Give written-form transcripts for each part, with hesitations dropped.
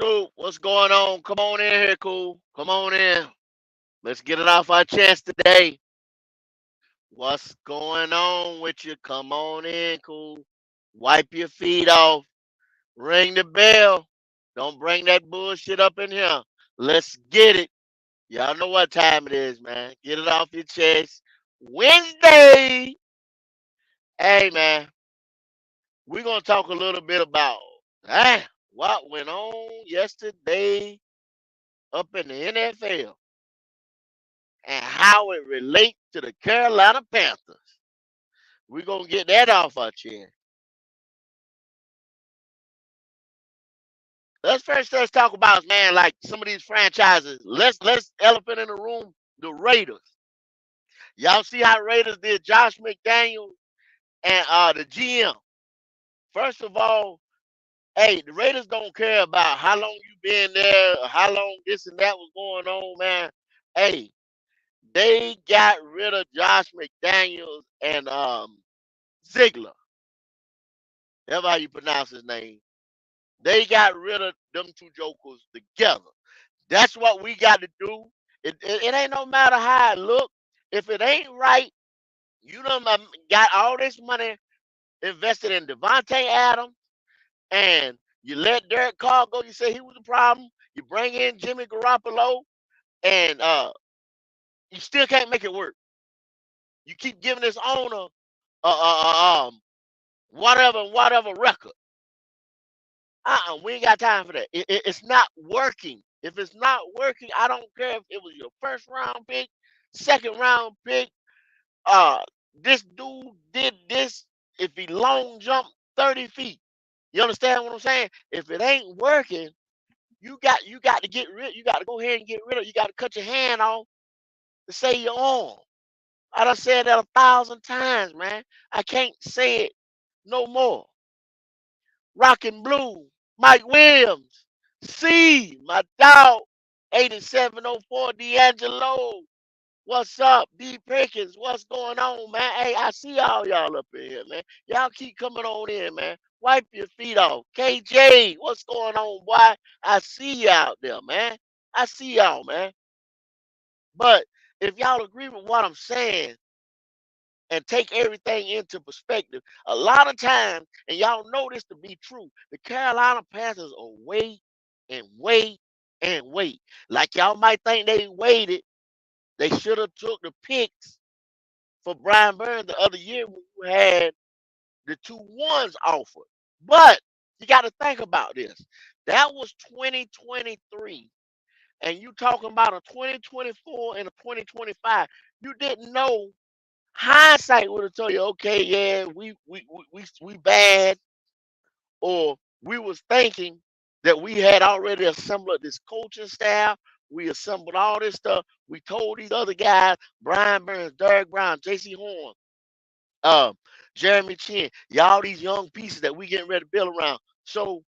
Scoop, what's going on? Come on in here, cool. Come on in. Let's get it off our chest today. What's going on with you? Come on in, cool. Wipe your feet off. Ring the bell. Don't bring that bullshit up in here. Let's get it. Y'all know what time it is, man. Get it off your chest. Wednesday. Hey, man. We're going to talk a little bit about what went on yesterday up in the NFL and how it relates to the Carolina Panthers. We're going to get that off our chest. Let's talk about, man, like some of these franchises. Let's elephant in the room, the Raiders. Y'all see how Raiders did Josh McDaniels and the GM. First of all, hey, the Raiders don't care about how long you been there, or how long this and that was going on, man. Hey, they got rid of Josh McDaniels and Ziegler. That's how you pronounce his name. They got rid of them two jokers together. That's what we got to do. It ain't no matter how it look. If it ain't right, you done got all this money invested in Devontae Adams, and you let Derek Carr go. You say he was the problem. You bring in Jimmy Garoppolo, and you still can't make it work. You keep giving this owner whatever record. We ain't got time for that. It's not working. If it's not working, I don't care if it was your first round pick, second round pick. Uh, this dude did this. If he long jumped 30 feet, you understand what I'm saying? If it ain't working, you got to get rid. You got to go ahead and get rid of. You got to cut your hand off to save your arm. I done said that 1,000 times, man. I can't say it no more. Rock and Blue, Mike Williams, C, my dog, 8704 D'Angelo. What's up? D Pickens, what's going on, man? Hey, I see all y'all up in here, man. Y'all keep coming on in, man. Wipe your feet off. KJ, what's going on, boy? I see you out there, man. I see y'all, man. But if y'all agree with what I'm saying, and take everything into perspective. A lot of times, and y'all know this to be true, the Carolina Panthers are wait and wait and wait. Like y'all might think they waited, they should have took the picks for Brian Burns the other year when you had the 2 1s offered. But you got to think about this. That was 2023. And you talking about a 2024 and a 2025. You didn't know. Hindsight would have told you, okay, yeah, we bad, or we was thinking that we had already assembled this coaching staff. We assembled all this stuff. We told these other guys, Brian Burns, Derek Brown, J.C. Horn, um, Jeremy Chin, y'all these young pieces that we getting ready to build around. So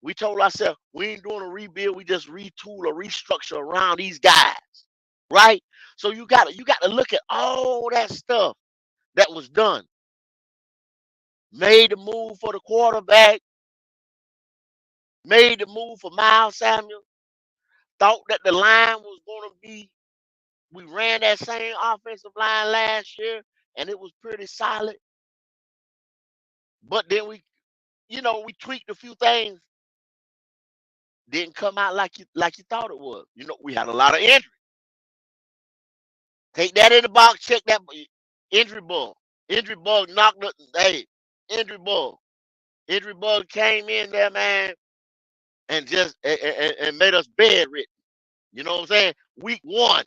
we told ourselves we ain't doing a rebuild. We just retool or restructure around these guys, right? So you got to look at all that stuff that was done. Made the move for the quarterback, made the move for Miles Samuel, thought that the line was going to be, we ran that same offensive line last year and it was pretty solid. But then we tweaked a few things, didn't come out like you thought it was. We had a lot of injury. Take that in the box, check that injury bug. Injury bug knocked us, hey, injury bug. Injury bug came in there, man, and just and made us bedridden. You know what I'm saying? Week 1,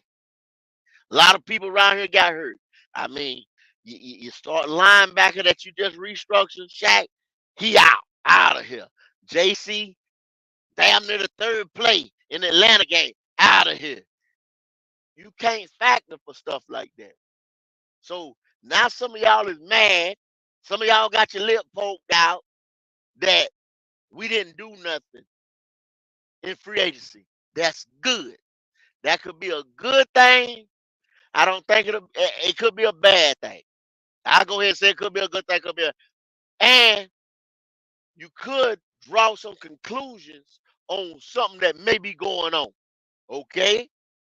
a lot of people around here got hurt. I mean, you start linebacker that you just restructured, Shaq, he out of here. JC, damn near the third play in the Atlanta game, out of here. You can't factor for stuff like that. So now some of y'all is mad. Some of y'all got your lip poked out that we didn't do nothing in free agency. That's good. That could be a good thing. I don't think it could be a bad thing. I'll go ahead and say it could be a good thing, and you could draw some conclusions on something that may be going on. Okay?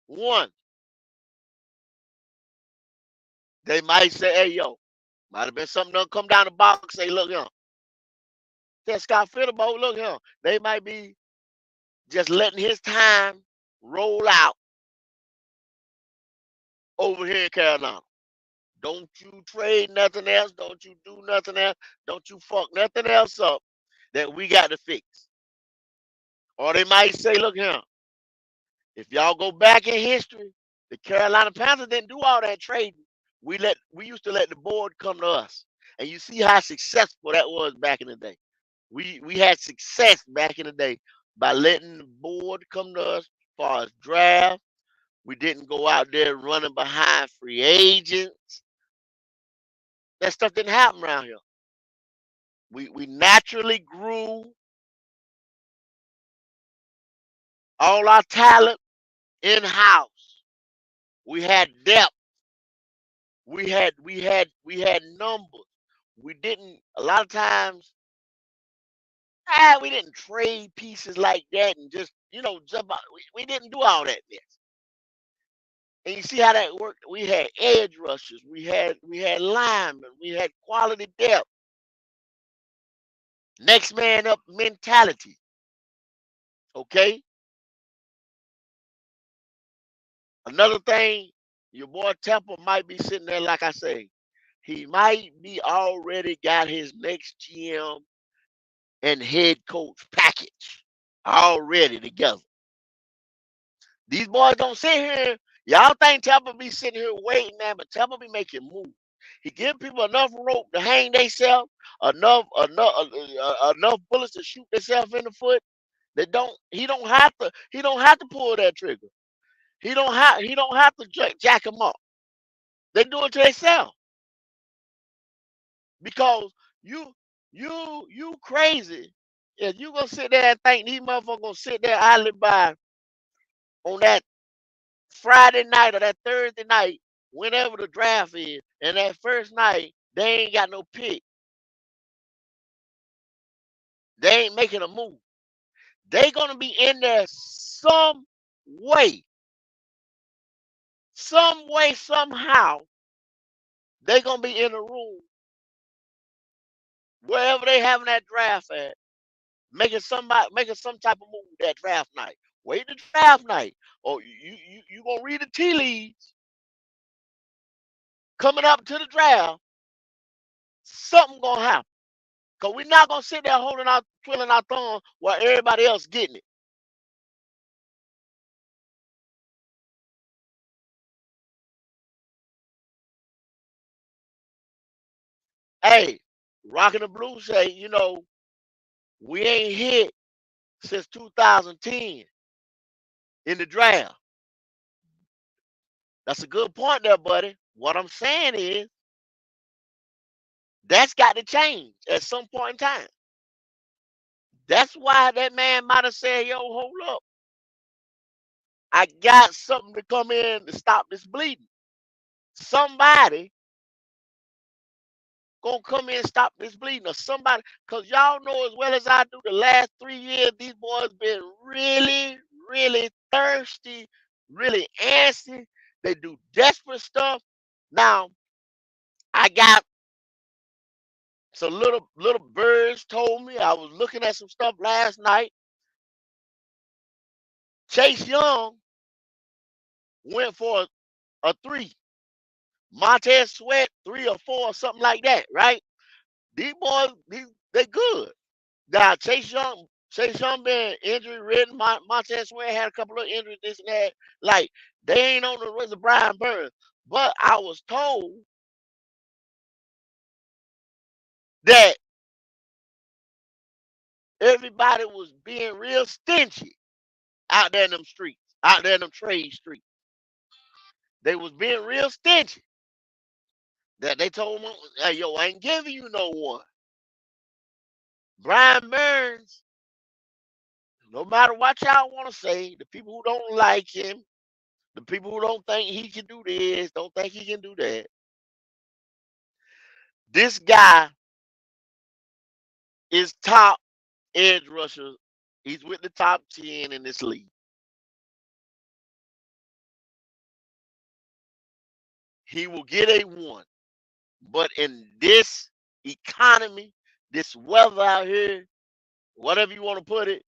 One, they might say, hey, yo, might have been something done come down the box, say, look here. That Scott Fitterbolt, look here. They might be just letting his time roll out over here in Carolina. Don't you trade nothing else. Don't you do nothing else. Don't you fuck nothing else up that we got to fix. Or they might say, look here, if y'all go back in history, the Carolina Panthers didn't do all that trading. We used to let the board come to us. And you see how successful that was back in the day. We had success back in the day by letting the board come to us as far as draft. We didn't go out there running behind free agents. That stuff didn't happen around here. We naturally grew all our talent in house. We had depth. We had numbers. We didn't a lot of times. We didn't trade pieces like that and just jump out. We didn't do all that mess. And you see how that worked. We had edge rushers. We had linemen. We had quality depth. Next man up mentality. Okay. Another thing, your boy Temple might be sitting there, like I say, he might be already got his next GM and head coach package already together. These boys don't sit here. Y'all think Temple be sitting here waiting, man, but Temple be making moves. He give people enough rope to hang themselves, enough bullets to shoot themselves in the foot. He don't have to pull that trigger. He don't have to jack them up. They do it to themselves because you you crazy. If you gonna sit there and think these motherfuckers gonna sit there idly by on that Friday night or that Thursday night, whenever the draft is, and that first night they ain't got no pick, they ain't making a move. They gonna be in there way, some way, somehow. They gonna be in a room wherever they having that draft at, making some type of move that draft night. Wait the draft night, or you gonna read the tea leaves coming up to the draft. Something gonna happen because we're not gonna sit there twiddling our thumbs while everybody else getting it. Hey, Rockin' the Blue say, we ain't hit since 2010 in the draft. That's a good point there, buddy. What I'm saying is that's got to change at some point in time. That's why that man might have said, yo, hold up. I got something to come in to stop this bleeding. Somebody gonna come in and stop this bleeding, or somebody, because y'all know as well as I do, the last 3 years, these boys been really, really thirsty, really antsy. They do desperate stuff. Now, I got some little birds told me. I was looking at some stuff last night. Chase Young went for a three. Montez Sweat, 3 or 4, something like that, right? These boys, they good. Now Chase Young been injury ridden. Montez Sweat had a couple of injuries, this and that. Like they ain't on the list of Brian Burns. But I was told that everybody was being real stingy out there in them streets, out there in them trade streets. They was being real stingy. That they told him, hey, yo, I ain't giving you no one. Brian Burns, no matter what y'all want to say, the people who don't like him, the people who don't think he can do this, don't think he can do that. This guy is top edge rusher He's with the top 10 in this league. He will get a 1. But in this economy, this weather out here, whatever you want to put it,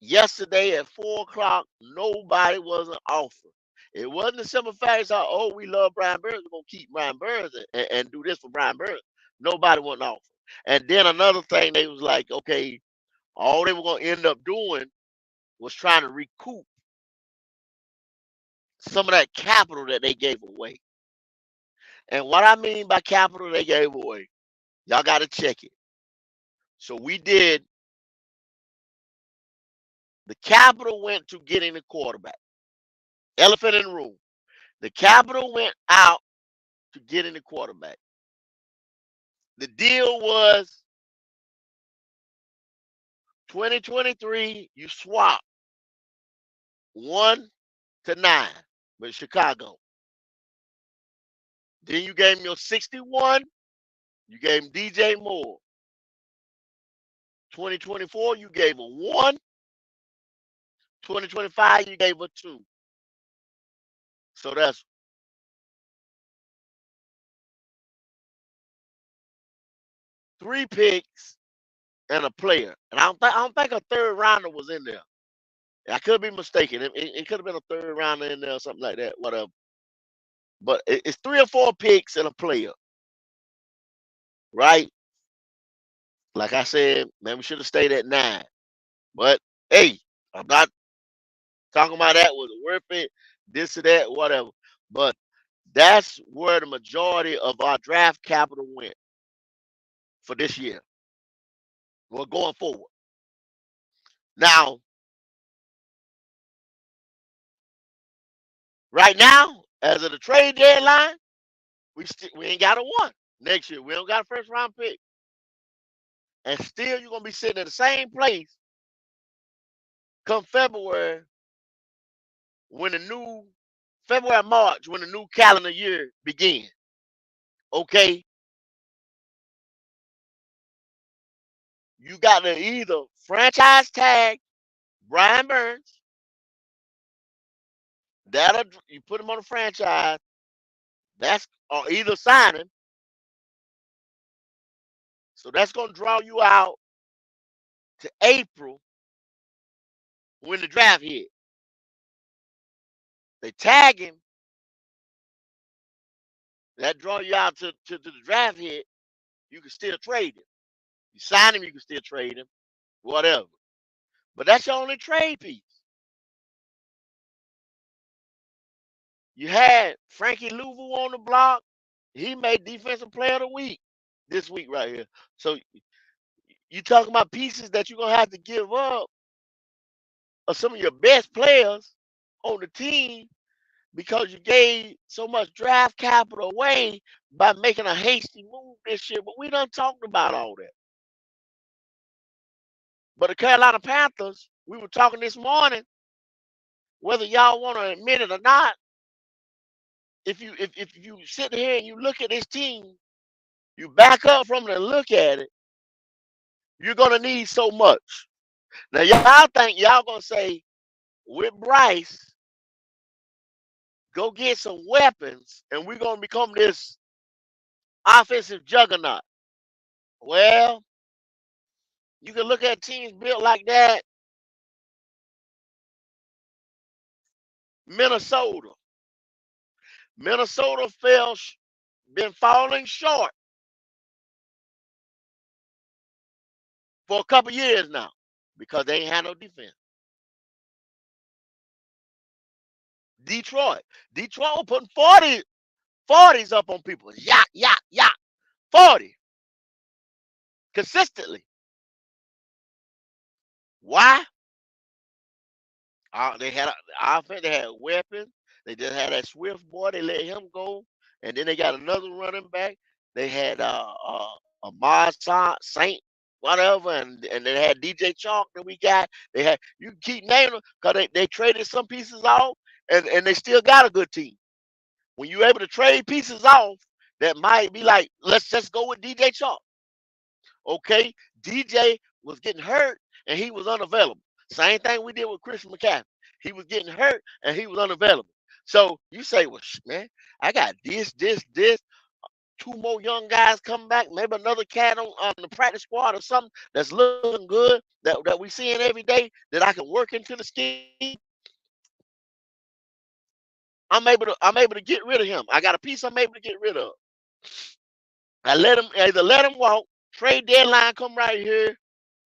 yesterday at 4 o'clock, nobody was an offer. It wasn't a simple fact. It's like, oh, we love Brian Burns. We're going to keep Brian Burns and do this for Brian Burns. Nobody was an offer. And then another thing, they was like, okay, all they were going to end up doing was trying to recoup some of that capital that they gave away. And what I mean by capital they gave away, y'all got to check it. So we did. The capital went to getting the quarterback. Elephant in the room. The capital went out to getting the quarterback. The deal was 2023, you swap 1 to 9 with Chicago. Then you gave him your 61, you gave him DJ Moore. 2024, you gave a 1. 2025, you gave a 2. So that's 3 picks and a player. And I don't think a third rounder was in there. I could be mistaken. It could have been a third rounder in there or something like that, whatever. But it's 3 or 4 picks and a player, right? Like I said, man, we should have stayed at 9. But hey, I'm not talking about that. Was it worth it? This or that, whatever. But that's where the majority of our draft capital went for this year. We're going forward. Now, right now, as of the trade deadline, we ain't got a 1 next year. We don't got a first round pick. And still you're gonna be sitting in the same place come February when the new February, March, when the new calendar year begins. Okay. You got to either franchise tag Brian Burns, that'll you put him on a franchise, that's or either sign him. So that's gonna draw you out to April when the draft hit. They tag him, that draw you out to the draft hit, you can still trade him. You sign him, you can still trade him, whatever. But that's your only trade piece. You had Frankie Louvu on the block. He made defensive player of the week this week right here. So you talking about pieces that you're gonna have to give up of some of your best players on the team because you gave so much draft capital away by making a hasty move this year. But we done talked about all that. But the Carolina Panthers, we were talking this morning, whether y'all want to admit it or not, if you sit here and you look at this team, you back up from it and look at it, you're gonna need so much. Now y'all think y'all gonna say with Bryce, go get some weapons, and we're gonna become this offensive juggernaut. Well, you can look at teams built like that. Minnesota. Minnesota been falling short for a couple years now because they ain't had no defense. Detroit was putting 40s up on people. Yeah, 40 consistently. Why? They had offense. They had weapons. They just had that Swift boy. They let him go, and then they got another running back. They had a Mars Saint, whatever, and they had DJ Chalk that we got. They had you can keep naming them because they traded some pieces off, and they still got a good team. When you're able to trade pieces off, that might be like, let's just go with DJ Chalk. Okay, DJ was getting hurt, and he was unavailable. Same thing we did with Chris McCaffrey. He was getting hurt and he was unavailable. So you say, well, man, I got this, two more young guys coming back, maybe another cat on the practice squad or something that's looking good that we seeing every day that I can work into the scheme. I'm able to get rid of him. I got a piece I'm able to get rid of. I let him walk. Trade deadline come right here.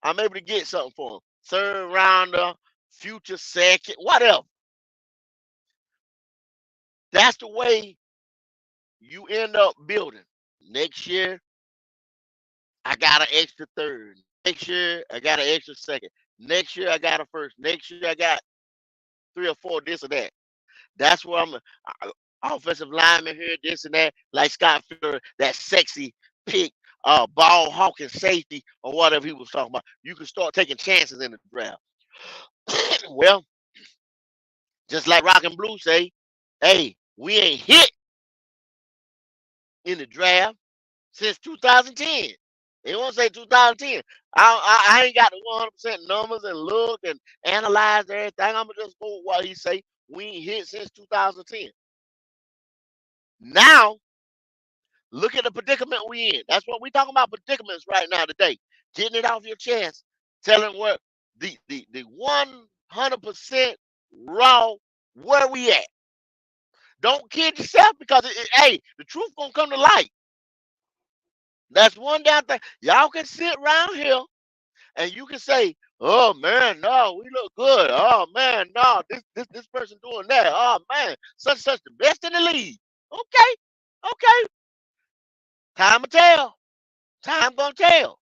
I'm able to get something for him. Third rounder, future second, whatever. That's the way you end up building. Next year, I got an extra third. Next year, I got an extra second. Next year, I got a first. Next year, I got 3 or 4 this or that. That's where I'm offensive lineman here, this and that, like Scott Fitter, that sexy pick, ball hawking safety or whatever he was talking about. You can start taking chances in the draft. Well, just like Rock and Blue say, hey, we ain't hit in the draft since 2010. They won't say 2010. I ain't got the 100% numbers and look and analyze everything. I'm gonna just go with what he say. We ain't hit since 2010. Now, look at the predicament we in. That's what we talking about, predicaments right now today. Getting it off your chest, telling where the 100% raw where we at. Don't kid yourself because hey, the truth gonna come to light. That's one damn thing. Y'all can sit around here and you can say, "Oh man, no, we look good. Oh man, no, this person doing that. Oh man, such the best in the league." Okay, okay. Time will tell. Time gonna tell.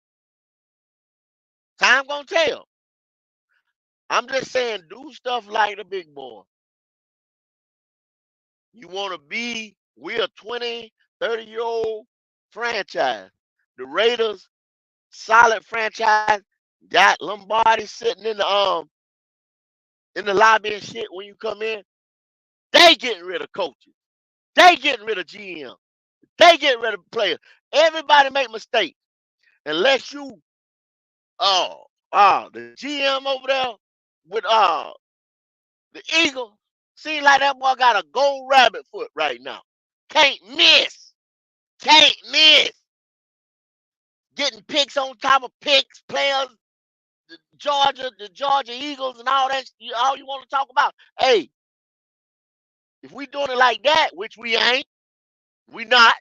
Time gonna tell. I'm just saying, do stuff like the big boy. You want to be, we're a 20, 30-year-old franchise. The Raiders, solid franchise, got Lombardi sitting in the lobby and shit when you come in. They getting rid of coaches. They getting rid of GM. They getting rid of players. Everybody make mistakes. Unless you the GM over there with the Eagle, seems like that boy got a gold rabbit foot right now. Can't miss. Can't miss. Getting picks on top of picks, players, the Georgia Eagles and all that, all you want to talk about. Hey, if we doing it like that, which we ain't, we not.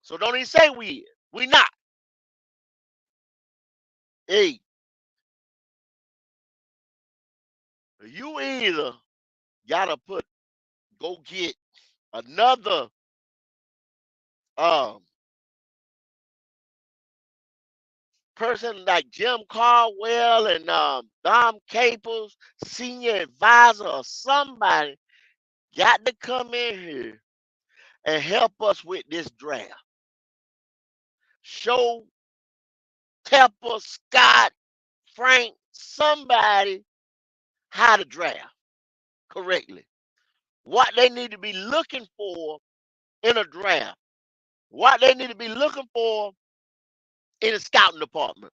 So don't even say we is. We not. Hey, you either gotta go get another um person like Jim Caldwell and Dom Caples, senior advisor or somebody, got to come in here and help us with this draft. Show Tepper, Scott, Frank, somebody how to draft correctly. What they need to be looking for in a draft. What they need to be looking for in a scouting department.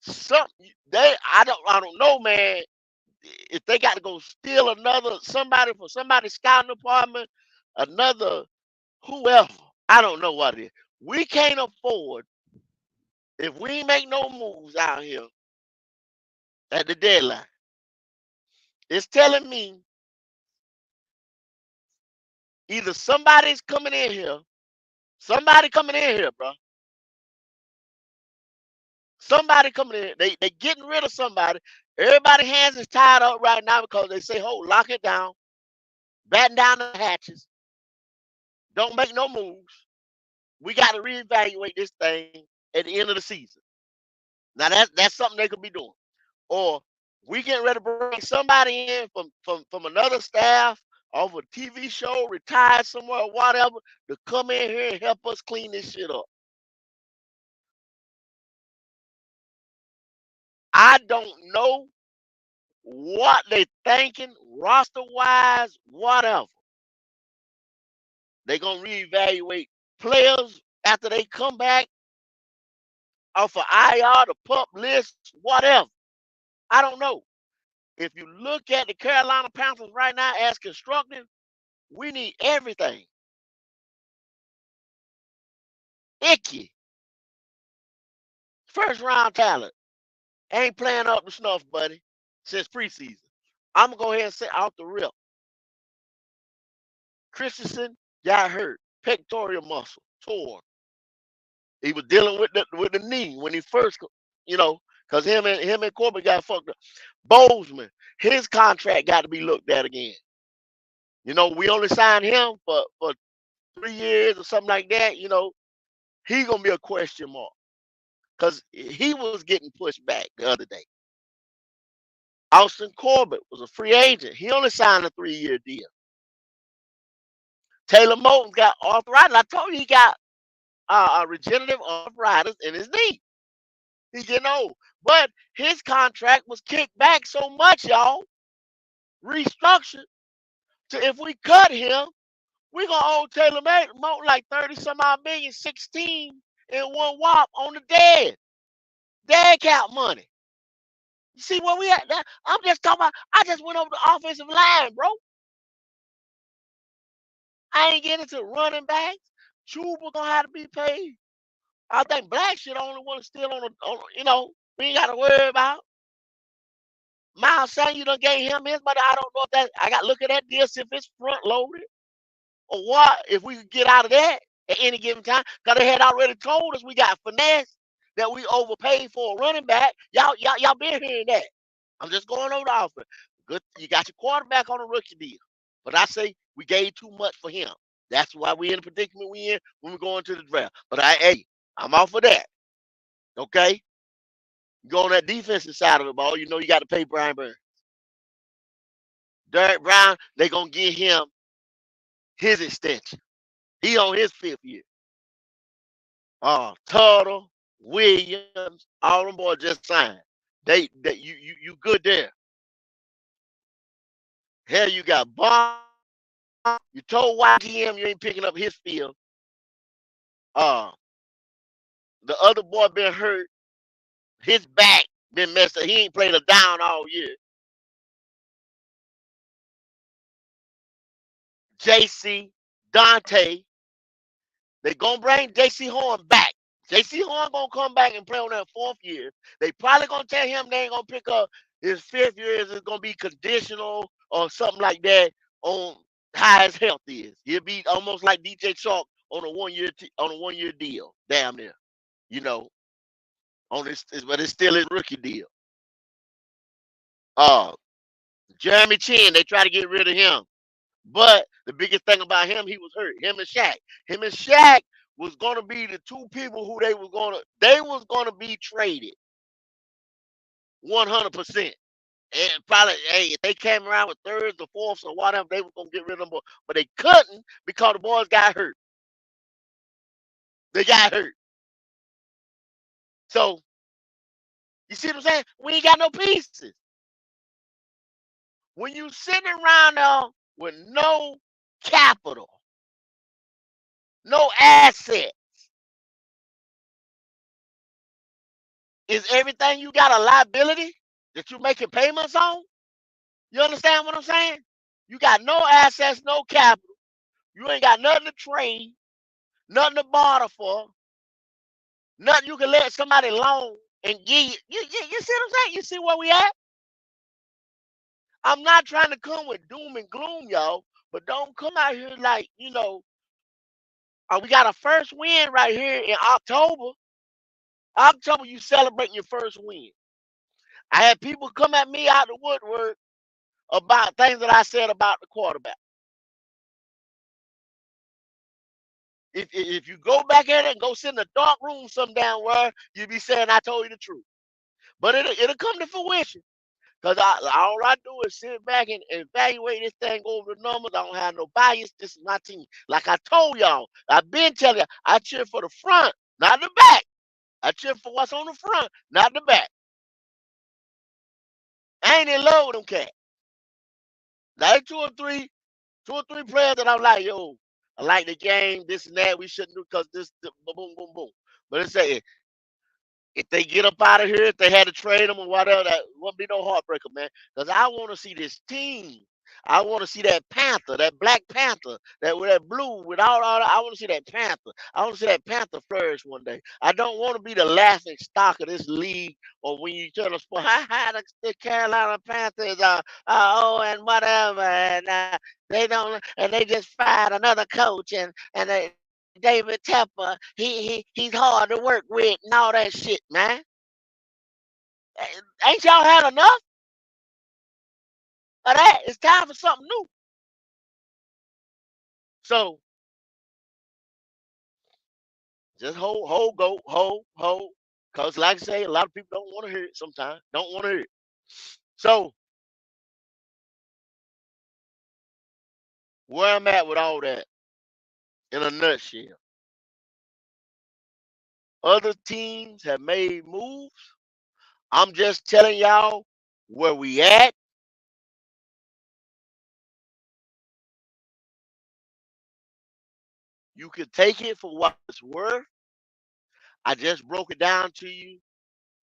Some I don't know, man. If they got to go steal another somebody for somebody's scouting department, another whoever, I don't know what it is. We can't afford if we make no moves out here at the deadline. It's telling me either somebody's coming in here, somebody coming in here, bro. Somebody coming in. They getting rid of somebody. Everybody hands is tied up right now because they say, "Oh, lock it down, batten down the hatches, don't make no moves. We got to reevaluate this thing at the end of the season." Now that's something they could be doing. Or we getting ready to bring somebody in from another staff of a TV show, retired somewhere or whatever, to come in here and help us clean this shit up. I don't know what they thinking, roster wise, whatever. They gonna reevaluate players after they come back. off of IR, the pup list, whatever. I don't know. If you look at the Carolina Panthers right now as constructed, we need everything. Icky. First round talent. Ain't playing up to snuff, buddy, since preseason. I'm going to go ahead and say out the rip. Christensen got hurt. Pectoral muscle torn. He was dealing with the knee when he first, because him and Corbett got fucked up. Bozeman, his contract got to be looked at again. We only signed him for 3 years or something like that. He gonna be a question mark because he was getting pushed back the other day. Austin Corbett was a free agent. He only signed a 3-year deal. Taylor Moton got arthritis. I told you he got regenerative arthritis in his knee. He's getting old. But his contract was kicked back so much, y'all, restructured, to if we cut him, we're going to owe Taylor Moton like 30-some-odd million, 16 in one whop on the dead cap money. You see where we at? I'm just talking about, I just went over the offensive line, bro. I ain't getting into running backs. Chuba gonna have to be paid. I think Black shit only one still on we ain't got to worry about. Miles saying you done gave him his money. I don't know if that, I got to look at that deal, see if it's front loaded or what, if we could get out of that at any given time. Because they had already told us we got finesse that we overpaid for a running back. Y'all been hearing that. I'm just going over the offer. Good, you got your quarterback on a rookie deal. But I say we gave too much for him. That's why we in the predicament we in when we go into the draft. But I'm off of that. Okay? You go on that defensive side of the ball, you got to pay Brian Burns. Derek Brown, they gonna give him his extension. He on his 5th year. Tuttle, Williams, all them boys just signed. You good there. Hell, you got Bond. You told YGM you ain't picking up his field. The other boy been hurt. His back been messed up. He ain't played a down all year. JC, Dante. They gonna bring JC Horn back. JC Horn gonna come back and play on that 4th year. They probably gonna tell him they ain't gonna pick up his 5th year. Is gonna be conditional or something like that on how his health is. He'll be almost like DJ Chalk on a 1-year deal. Damn near, on this, but it's still his rookie deal. Jeremy Chin, they try to get rid of him. But the biggest thing about him, he was hurt. Him and Shaq was gonna be the two people who they was gonna be traded 100%. And probably, if they came around with 3rds or 4ths or whatever, they was gonna get rid of them. But they couldn't because the boys got hurt. They got hurt. So you see what I'm saying? We ain't got no pieces. When you sitting around there with no capital, no asset, is everything you got a liability that you're making payments on? You understand what I'm saying? You got no assets, no capital. You ain't got nothing to trade, nothing to barter for, nothing you can let somebody loan and give you. You see what I'm saying? You see where we at? I'm not trying to come with doom and gloom, y'all, but don't come out here like, we got a first win right here in October. October, you celebrating your first win. I had people come at me out the woodwork about things that I said about the quarterback. If you go back at it and go sit in a dark room some damn where you'll be saying I told you the truth. But it'll come to fruition. Because all I do is sit back and evaluate this thing over the numbers. I don't have no bias. This is my team. Like I told y'all, I've been telling you, I cheer for the front, not the back. I cheer for what's on the front, not the back. I ain't in love with them cats. Like two or three players that I'm like, yo, I like the game, this and that. We shouldn't do because this, boom, boom, boom. But it's saying If they get up out of here, if they had to trade them or whatever, that wouldn't be no heartbreaker, man. Because I want to see this team. I want to see that Panther, that Black Panther, that with that blue, with all that. I want to see that Panther. I want to see that Panther flourish one day. I don't want to be the laughing stock of this league, or when you tell us, ha ha, the Carolina Panthers oh, and whatever, and they don't, and they just fired another coach, and David Tepper, he's hard to work with, and all that shit, man. Ain't y'all had enough of that? It's time for something new. So just hold. Cause like I say, a lot of people don't want to hear it sometimes. Don't want to hear it. So where I'm at with all that, in a nutshell, other teams have made moves. I'm just telling y'all where we at. You can take it for what it's worth. I just broke it down to you.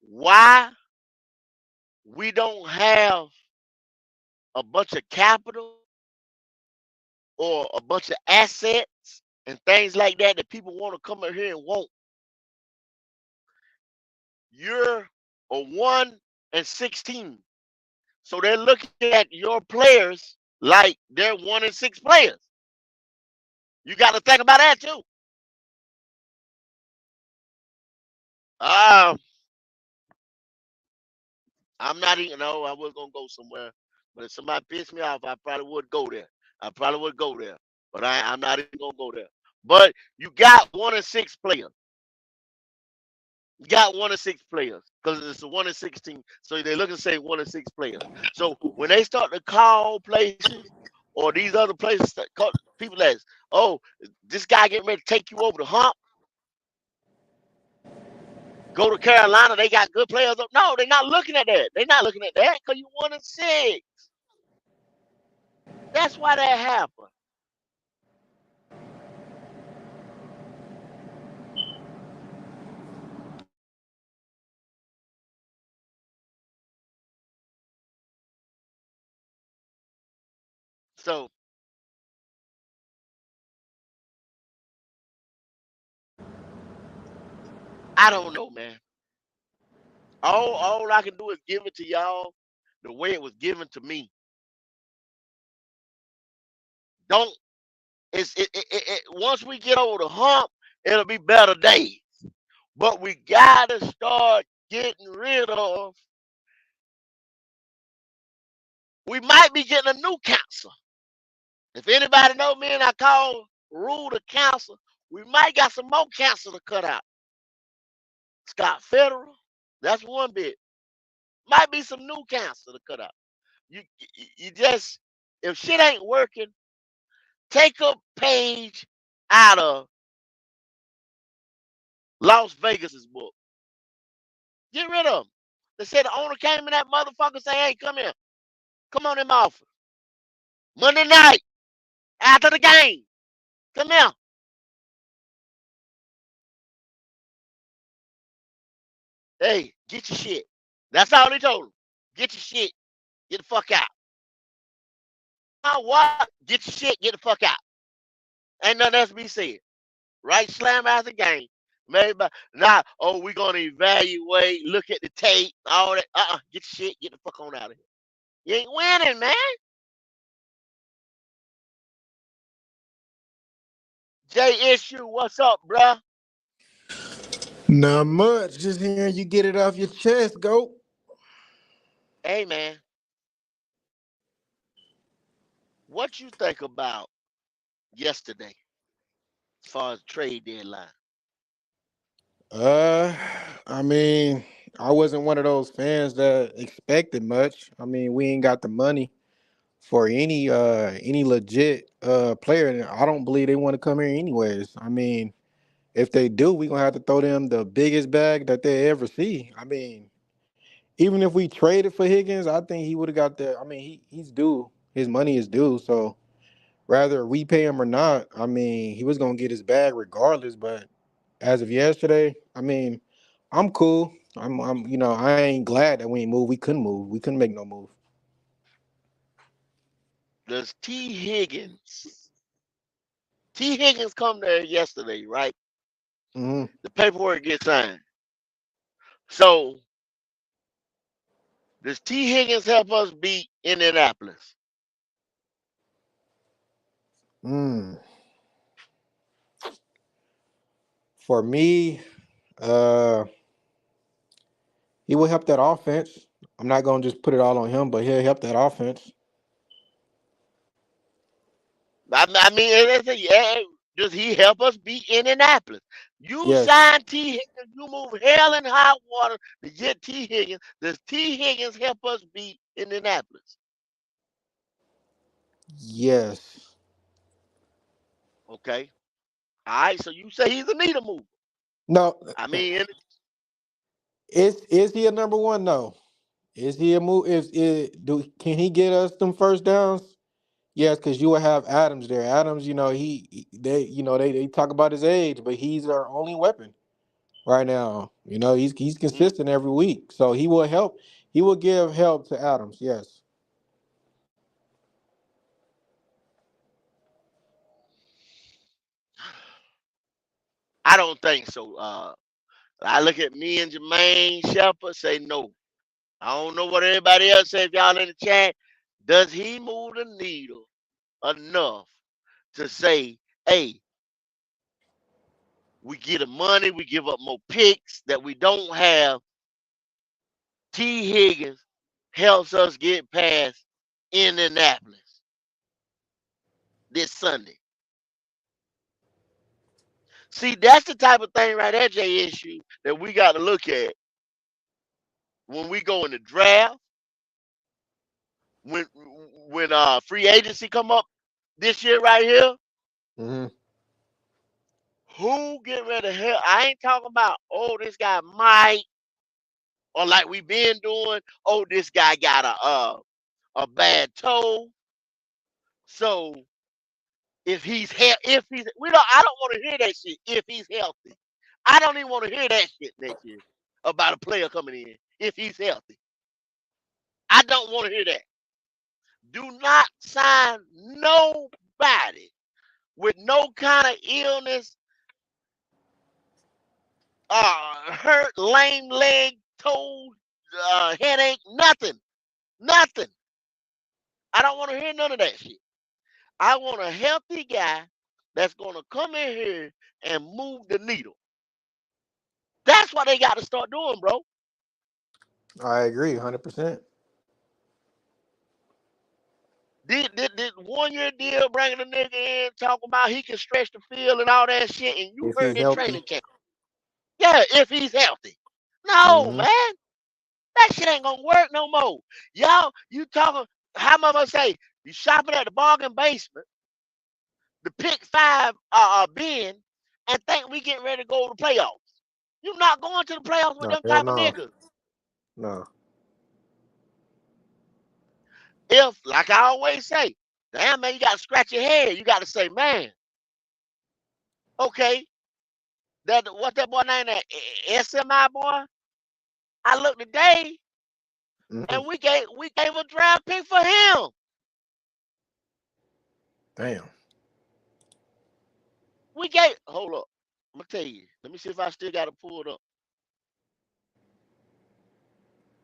Why we don't have a bunch of capital or a bunch of assets and things like that that people want to come in here and want. You're a 1-16. So they're looking at your players like they're 1-6 players. You got to think about that too. Um, I'm not even, no, I was going to go somewhere. But if somebody pissed me off, I probably would go there. I probably would go there. But I'm not even going to go there. But you got 1-6 players. You got 1-6 players because it's a 1-16. So they look and say 1-6 players. So when they start to call places or these other places that call people as, oh, this guy getting ready to take you over the hump, go to Carolina, they got good players. No, they're not looking at that. They're not looking at that because you 1-6. That's why that happened. So I don't know, man. All I can do is give it to y'all the way it was given to me. Don't once we get over the hump, it'll be better days. But we gotta start getting rid of. We might be getting a new counselor. If anybody know me and I call Rule the counselor, we might got some more counselor to cut out. Scott Federal, that's one bit. Might be some new counselor to cut out. You just if shit ain't working, take a page out of Las Vegas's book. Get rid of them. They said the owner came in that motherfucker say, hey, come here. Come on in my office. Monday night, after the game. Come here. Hey, get your shit. That's all they told him. Get your shit. Get the fuck out. Now what? Get your shit. Get the fuck out. Ain't nothing else to be said. Right slam after the game. Maybe now, oh, we're gonna evaluate, look at the tape, all that. Get your shit, get the fuck on out of here. You ain't winning, man. J Issue, what's up, bruh? Not much. Just hearing you get it off your chest, go. Hey, man, what you think about yesterday as far as trade deadline? Uh, I mean, I wasn't one of those fans that expected much. I mean, we ain't got the money for any legit player. And I don't believe they want to come here anyways. I mean, if they do, we gonna have to throw them the biggest bag that they ever see. I mean, even if we traded for Higgins, I think he would have got the. I mean, he's due. His money is due. So whether we pay him or not, I mean, he was gonna get his bag regardless. But as of yesterday, I mean, I'm cool. I ain't glad that we ain't move. We couldn't move. We couldn't make no move. Does T. Higgins come there yesterday, right? Hmm. The paperwork gets signed. So does T. Higgins help us beat Indianapolis? Mm. For me, uh, he will help that offense. I'm not gonna just put it all on him, but he'll help that offense. I mean, yeah, does he help us beat Indianapolis? You Yes, sign T. Higgins, you move hell and hot water to get T. Higgins. Does T. Higgins help us beat Indianapolis? yes. Okay. All right. So you say he's a needle mover. No, I mean, is he a number one? No. Is he a move? Is do can he get us them first downs? Yes, because you will have Adams there. Adams, they talk about his age, but he's our only weapon right now. He's mm, consistent every week, so he will help. He will give help to Adams. Yes. I don't think so. I look at me and Jermaine Shepard, say no. I don't know what everybody else say. If y'all in the chat, does he move the needle enough to say, hey, we get the money, we give up more picks that we don't have. T. Higgins helps us get past Indianapolis this Sunday. See, that's the type of thing right there, Jay, issue that we got to look at when we go in the draft, when free agency come up this year right here. Hmm. Who get ready to help? I ain't talking about, oh, this guy might, or like we been doing, oh, this guy got a bad toe. So if he's we don't I don't want to hear that shit if he's healthy. I don't even want to hear that shit next year about a player coming in if he's healthy. I don't want to hear that. Do not sign nobody with no kind of illness, hurt, lame leg, toe, headache, nothing. Nothing. I don't want to hear none of that shit. I want a healthy guy that's going to come in here and move the needle. That's what they got to start doing, bro. I agree, 100%. Did 1 year deal bringing the nigga in, talking about he can stretch the field and all that shit, and you If heard he's that healthy. training camp. Yeah, if he's healthy. No, Hmm. man. That shit ain't gonna work no more. Y'all, you talking, how much I say, you shopping at the bargain basement, the pick five bin, and think we getting ready to go to the playoffs. You not going to the playoffs with No, them hell type of no. niggas. No. If, like I always say, damn man, you gotta scratch your head. You gotta say, man, okay, that what that boy name that SMI boy? I looked today Hmm. and we gave a draft pick for him. Damn. We gave hold up. I'm gonna tell you. Let me see if I still got it pulled up.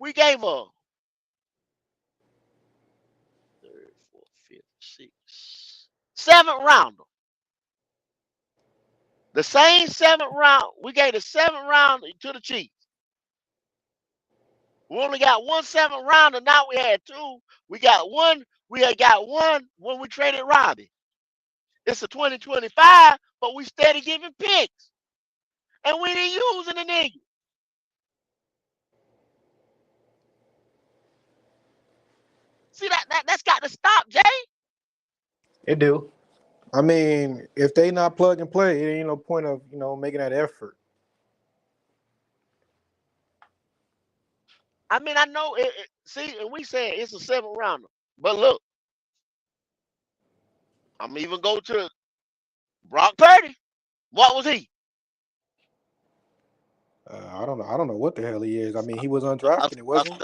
We gave a third, fourth, fifth, sixth, seventh rounder. The same seventh round. We gave the seventh round to the Chiefs. We only got one seventh rounder. Now we had two. We got one. We had got one when we traded Robbie. It's a 2025, but we steady giving picks. And we didn't using the nigga. See that's got to stop, Jay. It do. I mean, if they not plug and play, it ain't no point of making that effort. I mean, I know see, and we saying it's a seventh rounder. But look, I'm even go to Brock Purdy. What was he? I don't know. I don't know what the hell he is. I mean, he was A, undrafted, a, wasn't he?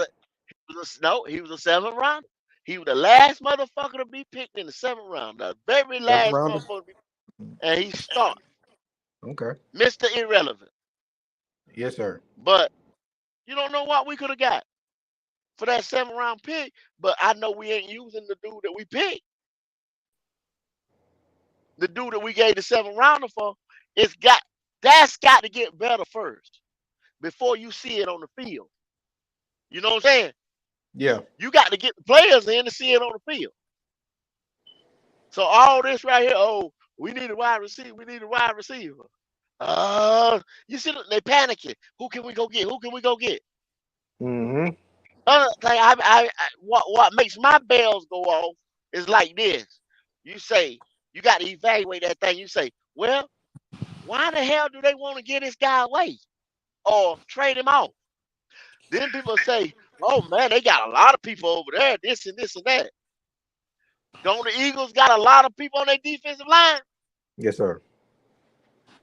no, he was a seventh rounder. He was the last motherfucker to be picked in the seventh round. The very Seventh last rounder. motherfucker to be, and he started. Okay. Mr. Irrelevant. Yes, sir. But you don't know what we could have got for that seventh round pick. But I know we ain't using the dude that we picked. The dude that we gave the seventh rounder for, it's got that's got to get better first before you see it on the field. You know what I'm saying? Yeah. You got to get the players in to see it on the field. So all this right here, oh, we need a wide receiver. We need a wide receiver. You see, they panicking. Who can we go get? Who can we go get? Mm-hmm. Other thing, what makes my bells go off is like this. You say you got to evaluate that thing. You say, well, why the hell do they want to get this guy away or trade him off? Then people say, oh man, they got a lot of people over there, this and this and that. Don't the Eagles got a lot of people on their defensive line? Yes, sir.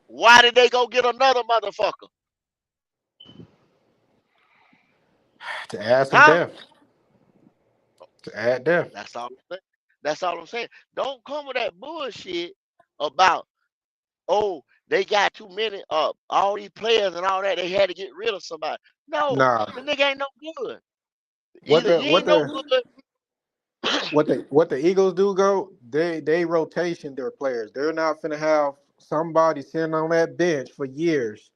Why did they go get another motherfucker? To add some Huh? depth. To add depth. That's all I'm saying. That's all I'm saying. Don't come with that bullshit about, oh, they got too many all these players and all that. They had to get rid of somebody. No, Nah. the nigga ain't no good. What Either the he what ain't no the good. what the Eagles do go? They rotation their players. They're not finna have somebody sitting on that bench for years.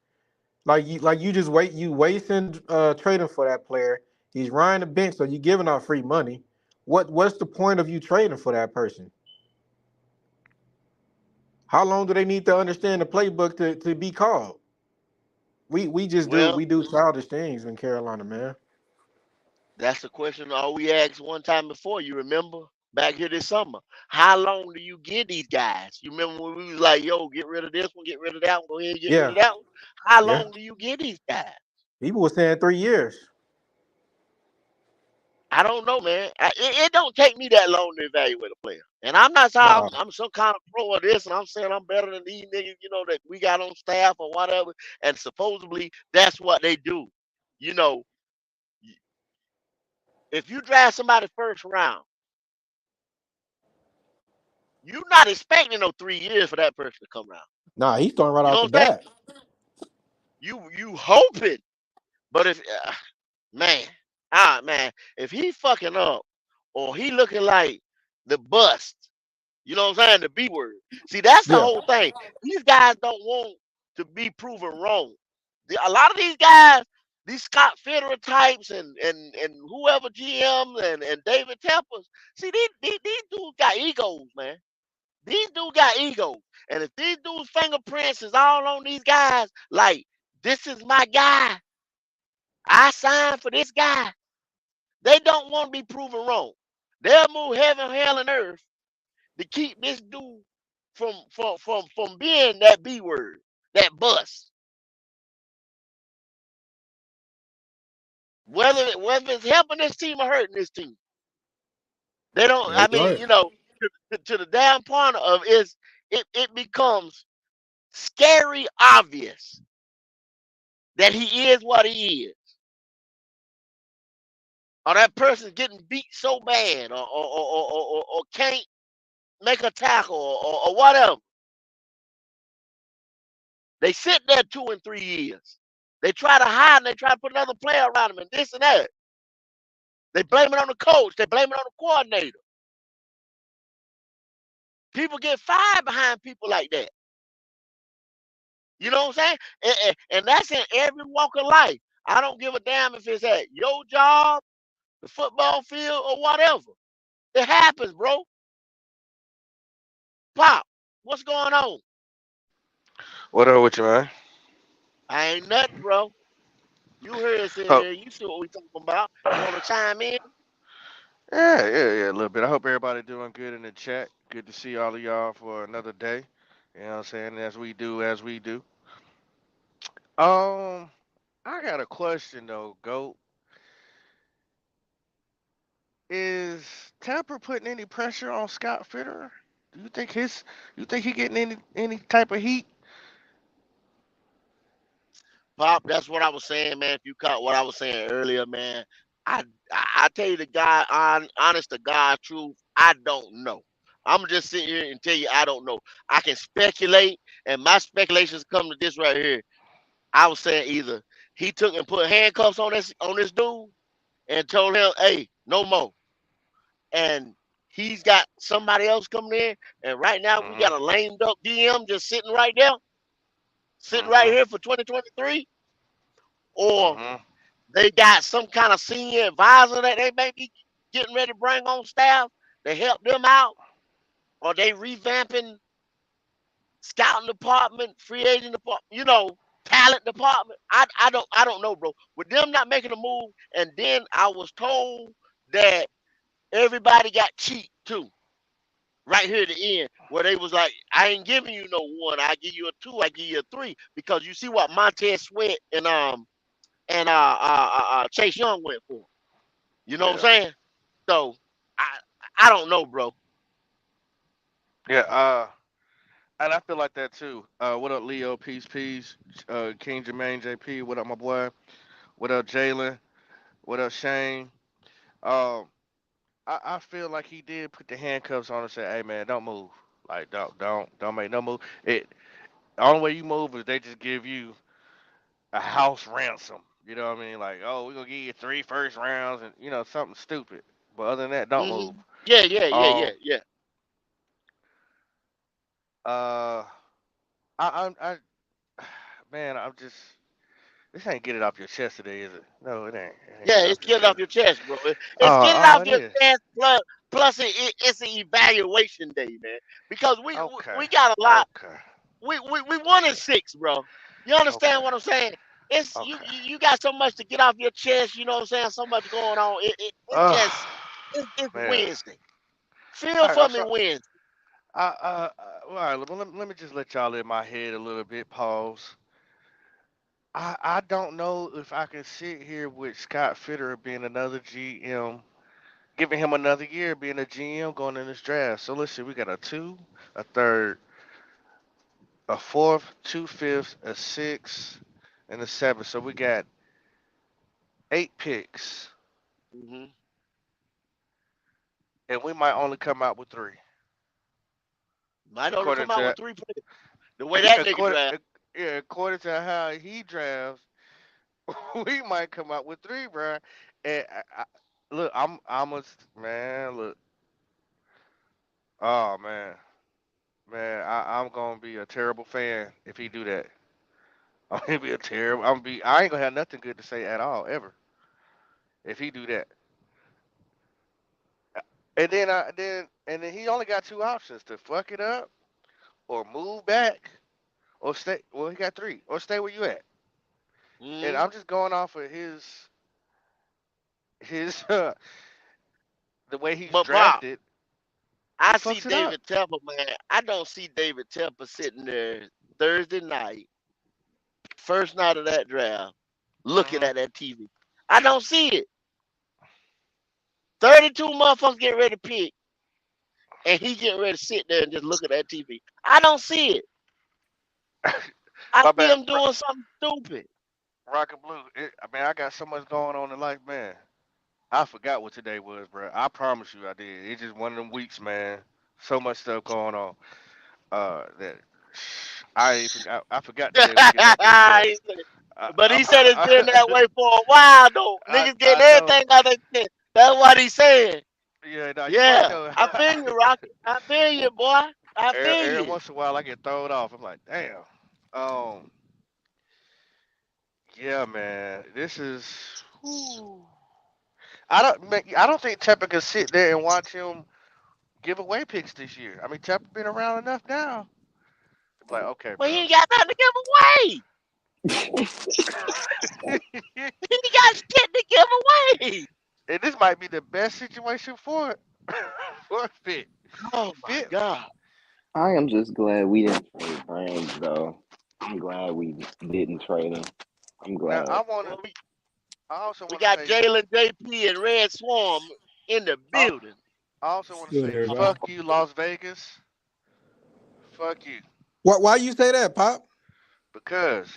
Like you just wasting trading for that player. He's riding the bench, so you giving out free money. What's the point of you trading for that person? How long do they need to understand the playbook to be called? We just do Well, we do childish things in Carolina, man. that's the question all we asked one time before. You remember back here this summer? How long do you give these guys? You remember when we was like, "Yo, get rid of this one, get rid of that one, go ahead and get rid Yeah, of that one." How yeah. long do you give these guys? People were saying 3 years. I don't know, man. It don't take me that long to evaluate a player, and I'm not saying Nah, I'm some kind of pro of this, and I'm saying I'm better than these niggas, that we got on staff or whatever. And supposedly that's what they do. You know, if you draft somebody first round, you're not expecting no 3 years for that person to come around. nah. He's throwing right You out know the what I'm saying? bat. You hoping, but if man, man, if he fucking up or he looking like the bust, you know what I'm saying? The B word. See, that's the Yeah, whole thing. These guys don't want to be proven wrong. A lot of these guys, these Scott Fitterer types and whoever GM and David Tempers, see these dudes got egos, man. These dudes got egos. And if these dudes' fingerprints is all on these guys, like, this is my guy. I signed for this guy. They don't want to be proven wrong. They'll move heaven, hell, and earth to keep this dude from being that B word, that bust. Whether it's helping this team or hurting this team. They don't, yeah, I you're mean, right. to the damn point of it becomes scary obvious that he is what he is. Or that person's getting beat so bad or can't make a tackle or whatever. They sit there 2 and 3 years. They try to hide and they try to put another player around them and this and that. They blame it on the coach. They blame it on the coordinator. People get fired behind people like that. You know what I'm saying? And that's in every walk of life. I don't give a damn if it's at your job, the football field, or whatever. It happens, bro. Pop, what's going on? What up with you, man? I ain't nothing, bro. You heard us in Oh, here. You see what we talking about. You want to chime in? yeah, a little bit. I hope everybody doing good in the chat. Good to see all of y'all for another day. You know what I'm saying? As we do. Um, I got a question though, Goat. Is Tampa putting any pressure on Scott Fitterer? Do you think he getting any type of heat? Pop, that's what I was saying, man. If you caught what I was saying earlier, man, I tell you the God, honest to God truth, I don't know. I'm just sitting here and tell you I don't know. I can speculate, and my speculations come to this right here. I was saying either he took and put handcuffs on this dude and told him, "Hey, no more," and he's got somebody else coming in, and right now we got Mhm. a lamed up DM just sitting right there, sitting right Mhm. here for 2023, or Mhm. they got some kind of senior advisor that they may be getting ready to bring on staff to help them out, or they revamping scouting department, free agent department, talent department. I don't know, bro. With them not making a move, and then I was told that everybody got cheap too. Right here at the end, where they was like, I ain't giving you no one, I give you a two, I give you a three. Because you see what Montez Sweat and Chase Young went for. You know what I'm Yeah. saying? So I I don't know, bro. Yeah. And I feel like that too. What up, Leo? Peace, peace. King Jermaine, JP. What up, my boy? What up, Jalen? What up, Shane? Um, I feel like he did put the handcuffs on and say, "Hey, man, don't move. Like, don't make no move. The only way you move is they just give you a house ransom. You know what I mean? Like, oh, we're gonna give you three first rounds and something stupid. But other than that, don't move. Yeah, yeah, yeah, yeah, Um, yeah. uh, I man, I'm just this ain't get it off your chest today, is it? No, it ain't. It ain't get Yeah, it it's off your get it off chest. your chest, bro. It's Oh, get it oh, off it your is. chest. Plus it's an evaluation day, man. Because we Okay, we got a lot. okay, We won in six, bro. You okay, understand what I'm saying? It's okay. you got so much to get off your chest. You know what I'm saying? So much going on. It Oh, just it's man. Wednesday. Feel All right, for me, so Wednesday. all right. Well, let me just let y'all in my head a little bit. Pause. I don't know if I can sit here with Scott Fitterer being another GM, giving him another year being a GM going in this draft. So let's see, we got a two, a third, a fourth, two fifths, a six, and a seven. So we got eight picks, Hmm. and we might only come out with three, Might only according come out to with three players. The way that nigga according draft. yeah, according to how he drafts, we might come out with three, bro. And look, I'm a man. Look, oh man, man, I'm gonna be a terrible fan if he do that. I'm gonna be a terrible. I ain't gonna have nothing good to say at all ever if he do that. And then he only got two options to fuck it up or move back or stay. Well, he got three or stay where you at. And Hmm. I'm just going off of his the way he's But Bob, drafted. He I see fucks it up. David Tepper, man. I don't see David Tepper sitting there Thursday night, first night of that draft, looking Hmm. at that TV. I don't see it. 32 motherfuckers get ready to pick, and he getting ready to sit there and just look at that TV. I don't see it. I My see bad, him doing something stupid. Rock and Blue. I mean, I got so much going on in life, man. I forgot what today was, bro. I promise you, I did. It's just one of them weeks, man. So much stuff going on. That I forgot today was getting off your chest. He said- I, but he said it's been that I, way for a while, though. Niggas I getting know. everything out they chest. That's what he's saying. Yeah, now you right Yeah, though. I feel you, Rocky. I feel you, boy. I feel Every you. once in a while, I get thrown off. I'm like, damn. Um, yeah, man. This is. Whew. I don't think Tepper can sit there and watch him give away picks this year. I mean, Tepper been around enough now. I'm like, okay, But he bro. ain't got nothing to give away. He ain't got shit to give away. And this might be the best situation for it. For Fit. Oh my Fit. God. I am just glad we didn't trade Brand though. I'm glad we didn't trade him. I'm Now glad. I want to. Well, I also we want to got say. Jalen, JP, and Red Swarm in the I, building. I also want to Good, say, everybody. fuck you, Las Vegas. Fuck you, Why you say that, Pop? because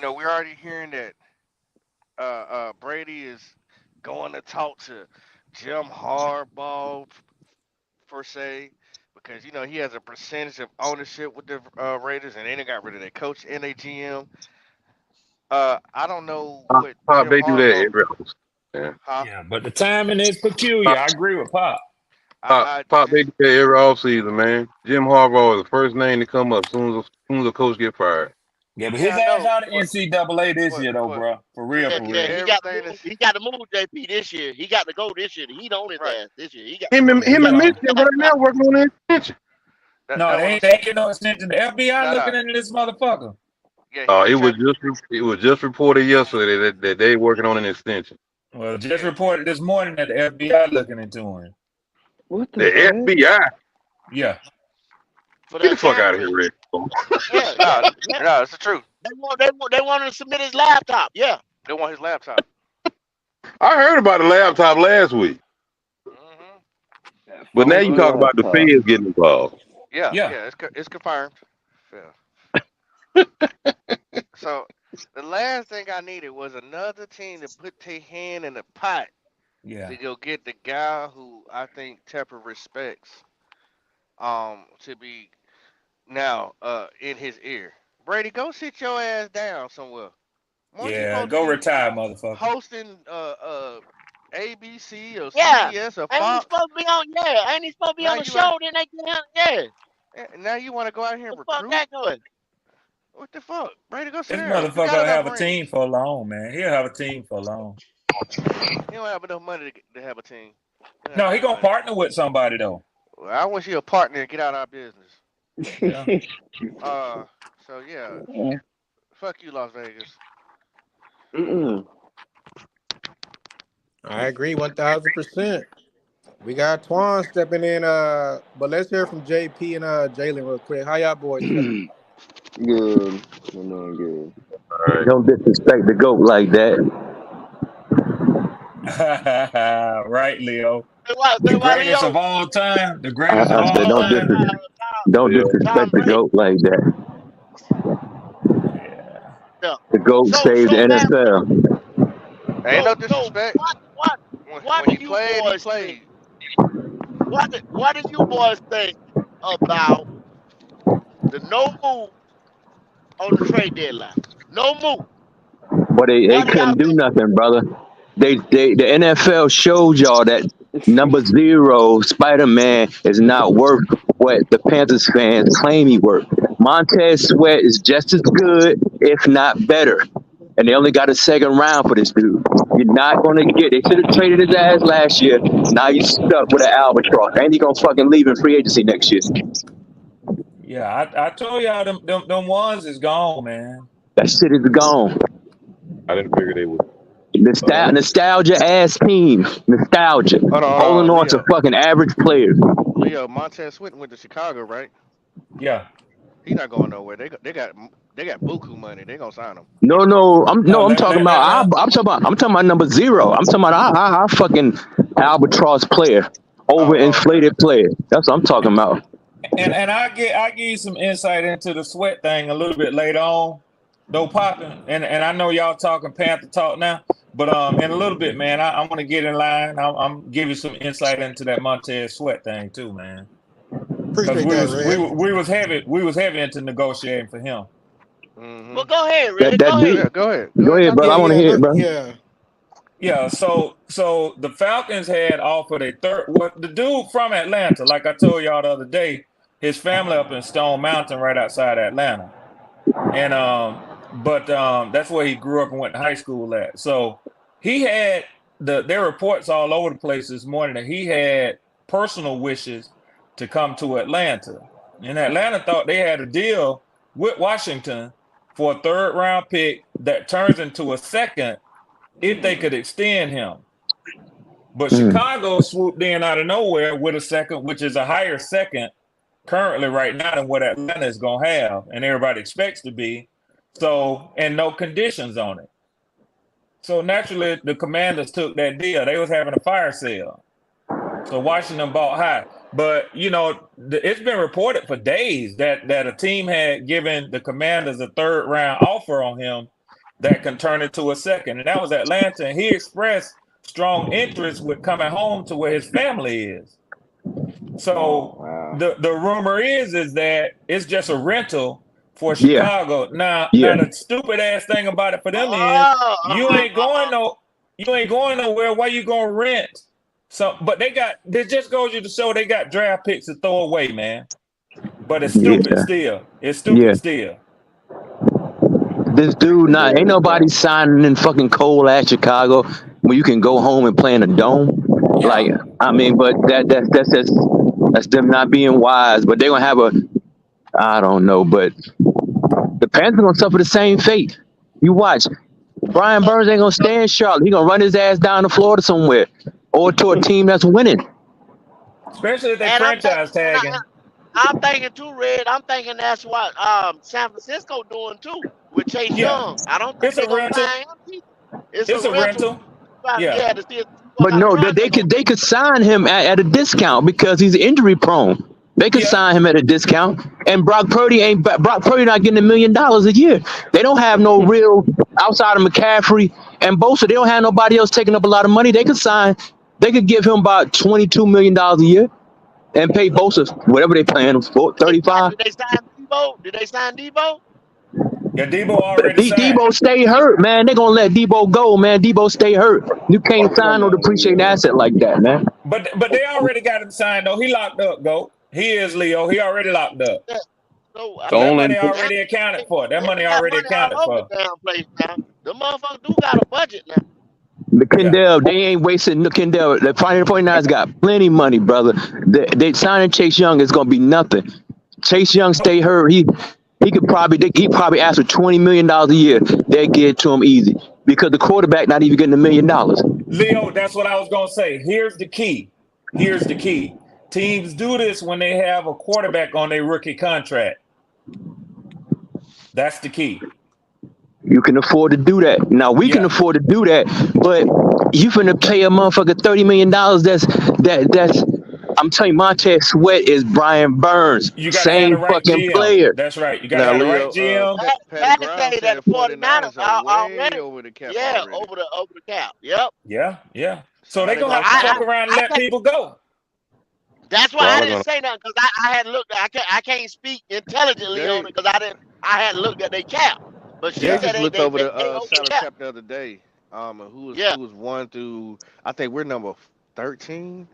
we're already hearing that Brady is going to talk to Jim Harbaugh per se, because he has a percentage of ownership with the Raiders, and they done got rid of their coach and their GM. I don't know what Pop, Jim they do that Harbaugh, every house. Yeah. huh? Yeah, but the timing is peculiar. I agree with Pop. I Pop, they just do that every offseason, man. Jim Harbaugh is the first name to come up as soon as the coach get fired. Yeah, but yeah, his I ass know, out of NCAA this but year, though, but bro. For real, just Yeah, for looking at yeah, real. he got to everything move. that's He got to move JP this year. He got to go this year. He on his right. ass this year. He got to Him go. and Yeah, He him he got and to on. get the Michigan right now laptop. working on an extension. No, That they what I'm ain't, saying. they ain't get no extension. The FBI Nah, nah. looking into this motherfucker. Yeah, he It just was trying. just reported yesterday that they working on an extension. Well, just Yeah, reported this morning that the FBI looking into him. What the The heck? FBI, Yeah, For get the that fuck out of tampering. here, Rick. Yeah, nah, yeah, yeah. nah. It's the truth. They want to submit his laptop. Yeah. They want his laptop. I heard about the laptop last week, Hmm. That but now you funky talk about the laptop. feds getting involved. Yeah, yeah, yeah. It's confirmed. Yeah. So the last thing I needed was another team to put their hand in the pot yeah, to go get the guy who I think Tepper respects. To be now in his ear. Brady, go sit your ass down somewhere. Weren't you yeah. supposed to Go be retire, motherfucker. hosting ABC or Yeah. CBS or Ain't he Fox? supposed to be on? Yeah. Ain't he supposed to be Now on the you want show? Then they get him. Yeah. now you want to go out here and The fuck recruit? that good? What the fuck, Brady? Go sit This down. You motherfucker got will enough have a team rings. for long, man. He'll have a team for long. He don't have enough money to have a team. He don't have No, he enough gonna money. partner with somebody though. Well, I wish you a partner and get out of our business. Yeah. Uh, so yeah, fuck you, Las Vegas. Mm-mm. I agree 1000%. We got Twan stepping in. But let's hear from JP and Jalen real quick. How y'all boys feeling? Good. I'm doing good. All right. Don't disrespect the GOAT like that. Right, Leo. Say The why greatest of Leo? all time. The I, greatest of I said all Oh, time. don't Leo. Tom disrespect the Brady. GOAT like that. Yeah. Yeah. The GOAT saved the So now, NFL. Ain't no so disrespect. what When do he you played, he boys think? played. What do you boys think about the no move on the trade deadline? No move. But they What do y'all couldn't do think? nothing, brother. The NFL showed y'all that number zero Spider Man is not worth what the Panthers fans claim he worth. Montez Sweat is just as good, if not better. And they only got a second round for this dude. You're not gonna get. They should have traded his ass last year. Now you stuck with an albatross. And he gonna fucking leave in free agency next year. Yeah, I told y'all them ones is gone, man. That shit is gone. I didn't figure they would. Nostalgia ass team. Nostalgia. Hold Holding on, on to Leo. fucking average players. Leo, Montez Sweat went to Chicago, right? Yeah. He not going nowhere. They got buku money. They gonna sign him. No. No, I'm talking about. I'm talking about number zero. I'm talking about our fucking albatross player, Oh, okay. overinflated player. That's what I'm talking about. and I give you some insight into the Sweat thing a little bit later on, though popping. And I know y'all talking Panther talk now, but in a little bit, man, I want to get in line. I'm give you some insight into that Montez Sweat thing too, man. Because Appreciate that, Red. we was heavy into negotiating for him. Well, Mhm. go ahead, That Red. that Go dude. ahead. Yeah, go ahead. Go Go ahead. ahead, Talk bro. your I Yeah, want to shit. yeah, hear it, bro. yeah. Yeah, so the Falcons had offered a third. What the dude from Atlanta? Like I told y'all the other day, his family up in Stone Mountain, right outside Atlanta, and but that's where he grew up and went to high school at. So he had there are reports all over the place this morning that he had personal wishes to come to Atlanta, and Atlanta thought they had a deal with Washington for a third round pick that turns into a second if they could extend him. But Mm. Chicago swooped in out of nowhere with a second, which is a higher second currently right now than what Atlanta is going to have, and everybody expects to be. So, and no conditions on it. So naturally, the Commanders took that deal. They was having a fire sale. So Washington bought high. But, it's been reported for days that a team had given the Commanders a third round offer on him that can turn into a second, and that was Atlanta. And he expressed strong interest with coming home to where his family is. So Wow. the rumor is that it's just a rental for Yeah, Chicago. Now yeah. the stupid ass thing about it for them is Oh, you ain't going nowhere. Why you gonna rent? So, but they just goes you to show they got draft picks to throw away, man. But it's stupid Yeah, still. It's yeah. stupid still. This dude, ain't nobody signing in fucking cold ass Chicago where you can go home and play in a dome. Yeah. Like, I mean, but that's them not being wise. But they're gonna have I don't know, but the Panthers gonna suffer the same fate. You watch. Brian Burns ain't gonna stay in Charlotte. He gonna run his ass down to Florida somewhere or to a team that's winning. Especially if they and franchise tagging. I'm thinking too, Red. I'm thinking that's what San Francisco doing too with Chase Yeah. Young. I don't think It's they're a gonna rental. sign him either. It's a It's a rental. rental. Yeah. Yeah, to see what But kind of no, run they they're gonna could make. sign him at a discount because he's injury prone. They could Yeah. sign him at a discount, and Brock Purdy not getting $1 million a year. They don't have no real outside of McCaffrey and Bosa. They don't have nobody else taking up a lot of money. They could give him about $22 million a year and pay Bosa whatever they paying him for, 35. Did they sign Debo? Did they sign Debo? Yeah, Debo already signed. Debo stay hurt, man. They gonna let Debo go, man. Debo stay hurt. You can't sign no depreciating asset like that, man. But they already got him signed though. He locked up, go. He is Leo. He already locked up. Yeah. So The So that only money and already accounted for. That they money got already money accounted all over for. the damn place now. The motherfucker do got a budget now. The Yeah. Kendall, they ain't wasting the Kendall. The 49ers got plenty money, brother. They signing Chase Young is gonna be nothing. Chase Young stay hurt. He probably ask for $20 million a year. They get it to him easy because the quarterback not even getting $1 million. Leo, that's what I was gonna say. Here's the key. Here's the key. Teams do this when they have a quarterback on their rookie contract. That's the key. You can afford to do that. Now we can Yeah. afford to do that, but you finna pay a motherfucker $30 million. That's I'm telling you, Montez Sweat is Brian Burns, You got to have the same right fucking GM. player. That's right. You got to Now, have the right Leo, GM. Patty Patty Brown say that said the 49ers 49ers are are way already, over the cap yeah, already. over the cap. Yep. Yeah, yeah. So How they're they gonna gonna have to sign fuck I, him? around and I, let people go. That's why so I I was didn't gonna say nothing because I had looked. I can't speak intelligently on They it because I had looked at their cap. But she they Yeah. said just looked over they the over the salary cap. cap the other day. And Yeah. who was 1 through, I think we're number 13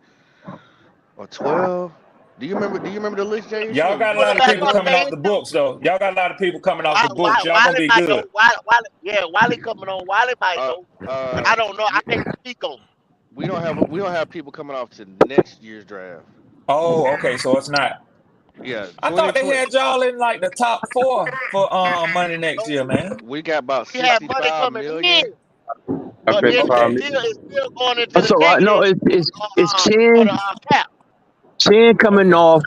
or 12. Do you remember the list, Jay? Y'all Shit, got a you Well, lot was of there, people that's what I'm wasn't coming you? off saying. the books, though. Y'all got a lot of people coming off the books. Y'all gonna Wiley be good. Wiley coming on. Wiley might Uh know. uh I don't know. I yeah, can't speak on. we don't have people coming off to next year's draft. Oh, okay. So it's not. Yeah, I thought they 2020 had y'all in like the top four for money next So year, man. we got about we had money 65 coming in, million. I but bet then Okay. it's still going into the So no, negative it's for Chin the cap. coming Okay. off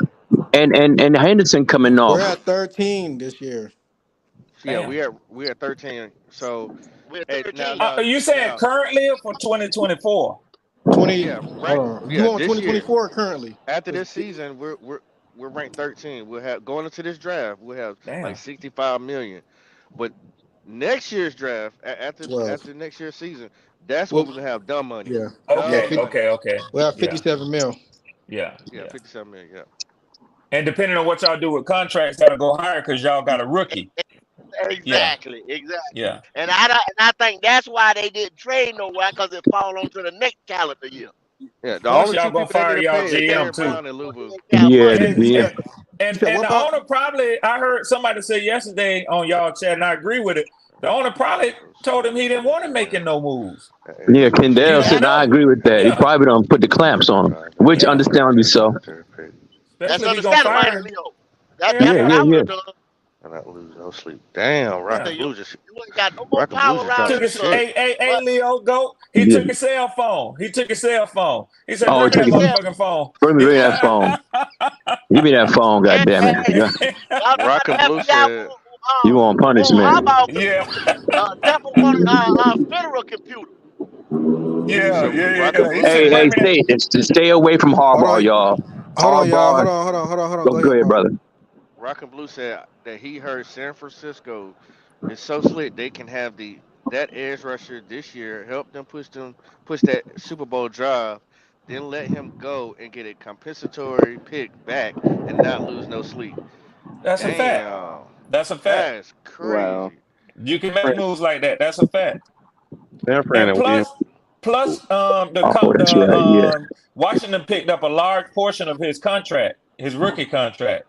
and Henderson coming We're off. at 13 this year. Yeah, Damn. we're at 13. So We're now 13. now You saying now currently or for 2024? 20. yeah, Hold right. on. You Yeah, on this year 2024 currently? after 'Cause this season we're ranked 13. We'll have going into this draft we'll have like Damn. 65 million. But next year's draft after 12. after next year's season, that's when Well, we're gonna have dumb money. yeah, yeah. Okay. 50, Money. Okay. we have Yeah. 57 mil. Yeah. Yeah, Yeah. 57 million. Yeah. And depending on what y'all do with contracts, that'll go higher because y'all got a rookie. Yeah. Exactly, exactly. Yeah. And I think that's why they didn't trade nowhere because it fall onto the next calendar year. Yeah, the Plus, only y'all two gonna people that fire get y'all paid is GM Barry too. Brown and Luvu. Cap Yeah, money. the And GM. and You said and what, the Bob? owner probably, I heard somebody say yesterday on y'all chat, and I agree with it. The owner probably told him he didn't want to make no moves. Yeah, You Kendall never said I know. agree with that. He Yeah. probably don't put the clamps on him, which Yeah. understandably so. That's Especially if he gonna understandable, ain't fire it, him. Leo? Hell That's Yeah, what yeah. yeah, I would yeah. have done. And not lose no sleep. Damn, I Yeah. said, Rockin' Blue just you ain't got no more Rockin' Blue power just around dropped Took some here, his cuz. shit. hey But Leo, go. He Yeah. took his cell phone. He took his cell phone. He said, Oh, "Bring he me took that take his it. cell. motherfucking phone." Bring me that phone. Give me that phone, And goddammit. hey, y'all know how Rockin' the Blue FBI said You want want punishment. Harbaugh Yeah. Temple wanted federal computer. Yeah. so Yeah. Rockin' Yeah. He Blue said, Hey, said "Bring me that." stay away from Hold Harbaugh, on. y'all. Hold on, y'all. Harbaugh, Hold on. Go go ahead, ahead, Bob. brother. Rockin' Blue said that he heard San Francisco is so slick they can have the that edge rusher this year helped them push that Super Bowl drive. Then let him go and get a compensatory pick back and not lose no sleep. That's a fact. Damn, That's a fact. that's Wow. crazy. You can make moves like that. That's a fact. San Fran And and Williams. Oh, that's the right. Yeah. Washington picked up a large portion of his contract, his rookie contract.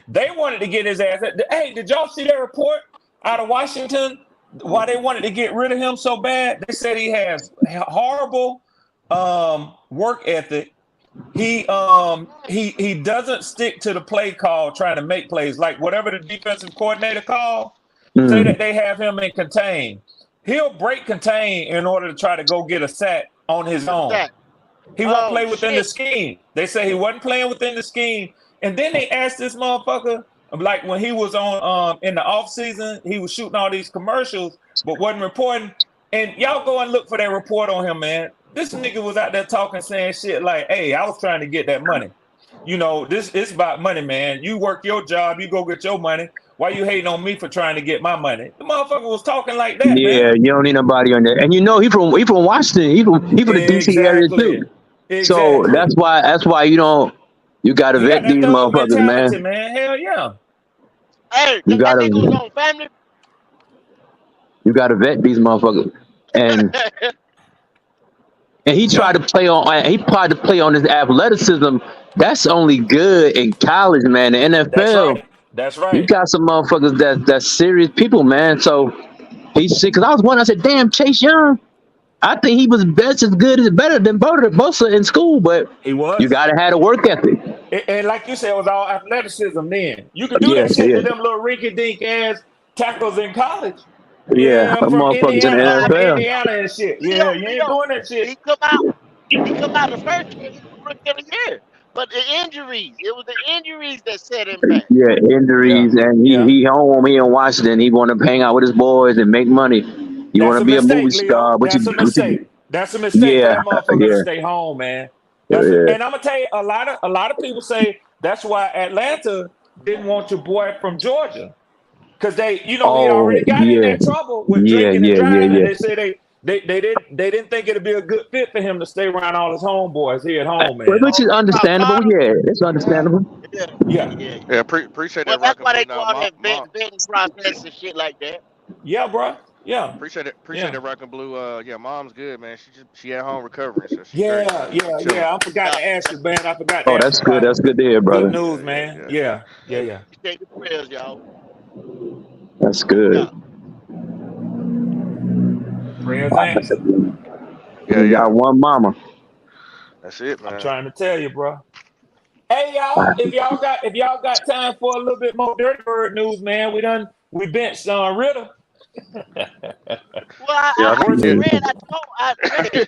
They wanted to get his ass. Hey, did y'all see that report out of Washington? Why they wanted to get rid of him so bad? They said he has horrible work ethic. He doesn't stick to the play call, trying to make plays. Like whatever the defensive coordinator call, say that Mm. they have him in contain. He'll break contain in order to try to go get a sack on his The own. sack. He won't Oh play within the shit. scheme. They say he wasn't playing within the scheme. And then they asked this motherfucker, like when he was on in the off season, he was shooting all these commercials, but wasn't reporting. And y'all go and look for that report on him, man. This nigga was out there talking, saying shit like, hey, I was trying to get that money. You know, this it's about money, man. You work your job, you go get your money. Why you hating on me for trying to get my money? The motherfucker was talking like that, Yeah, man. you don't need nobody on there. And he from Washington. He from the DC area Exactly. too. So Exactly. that's why you gotta He got vet that these thug motherfuckers, mentality, man. man. Hell yeah. Hey, You that nigga was gotta on Family. you gotta vet these motherfuckers. And he Yeah. tried to play on his athleticism. That's only good in college, man. The That's NFL, right. That's you right. got some motherfuckers that's serious people, man. So he's sick. Cause I was wondering, I said, damn, Chase Young. I think he was best as good as better than Bosa in school, but He you was. gotta have a work ethic. And like you said, it was all athleticism then. You could do Yeah, that shit yeah, to them little rinky dink ass tackles in college. yeah. Yeah, Them from motherfuckers in the Indiana, Well, I from mean, NFL. Indiana and shit. Yeah, Leo, you ain't Leo, doing that shit. he come out. He come out the first year. He was rookie of the year. But the injuries, it was the injuries that set him back. Yeah, Yeah. injuries, and Yeah. he home here in Washington. He want to hang out with his boys and make money. You want That's to a be a movie mistake, Leo. star, That's a mistake. That's a mistake for yeah, that motherfucker to yeah, stay home, man. yeah. And I'm gonna tell you, a lot of people say that's why Atlanta didn't want your boy from Georgia. Because he Oh, already got in yeah, that trouble with yeah, drinking and yeah, yeah, driving. yeah. They say they didn't think it'd be a good fit for him to stay around all his homeboys here at home, man. Which Oh, is you talk understandable. Carter? Yeah, it's understandable. Yeah, Yeah, yeah. Yeah, appreciate Well, that that's rock and why blue. they go Now, on that mom, vetting process and shit like that. yeah, bro. Yeah, appreciate yeah, that rock and blue. Yeah, mom's good, man. She at home recovering, so she great, yeah, man. She yeah, chilling. yeah. I forgot Yeah, to ask you, man. I forgot to Oh, ask you that's good. about That's him. good to hear, Good brother. news, Yeah, yeah, man. yeah. Yeah, yeah, yeah. yeah, Appreciate the prayers, y'all. That's Yeah. good. Prayers answered. Yeah, You yeah. got one mama. That's it, I'm man. trying to tell you, bro. Hey, y'all, if y'all got time for a little bit more Dirty Bird news, man, we benched Ritter. Well, I, Yeah, I I, I see Yeah. that. Red, Red,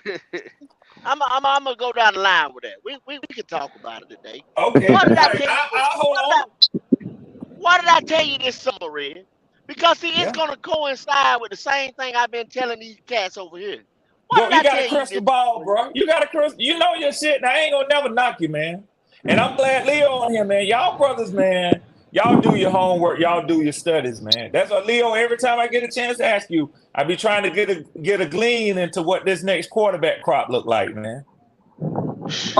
I'm gonna go down the line with that. We can talk about it today. Okay, What all did I right, tell you? I'll hold on. What did I tell you this summer, Red? Because see, it's Yeah. gonna coincide with the same thing I've been telling these cats over here. What Go, did you I got a tell you crystal this ball, summer, Red? bro. You got a crystal. You know your shit. And I ain't gonna never knock you, man. And I'm glad Leo on here, man. Y'all brothers, man. Y'all do your homework. Y'all do your studies, man. That's what Leo. Every time I get a chance to ask you, I be trying to get a glean into what this next quarterback crop look like, man.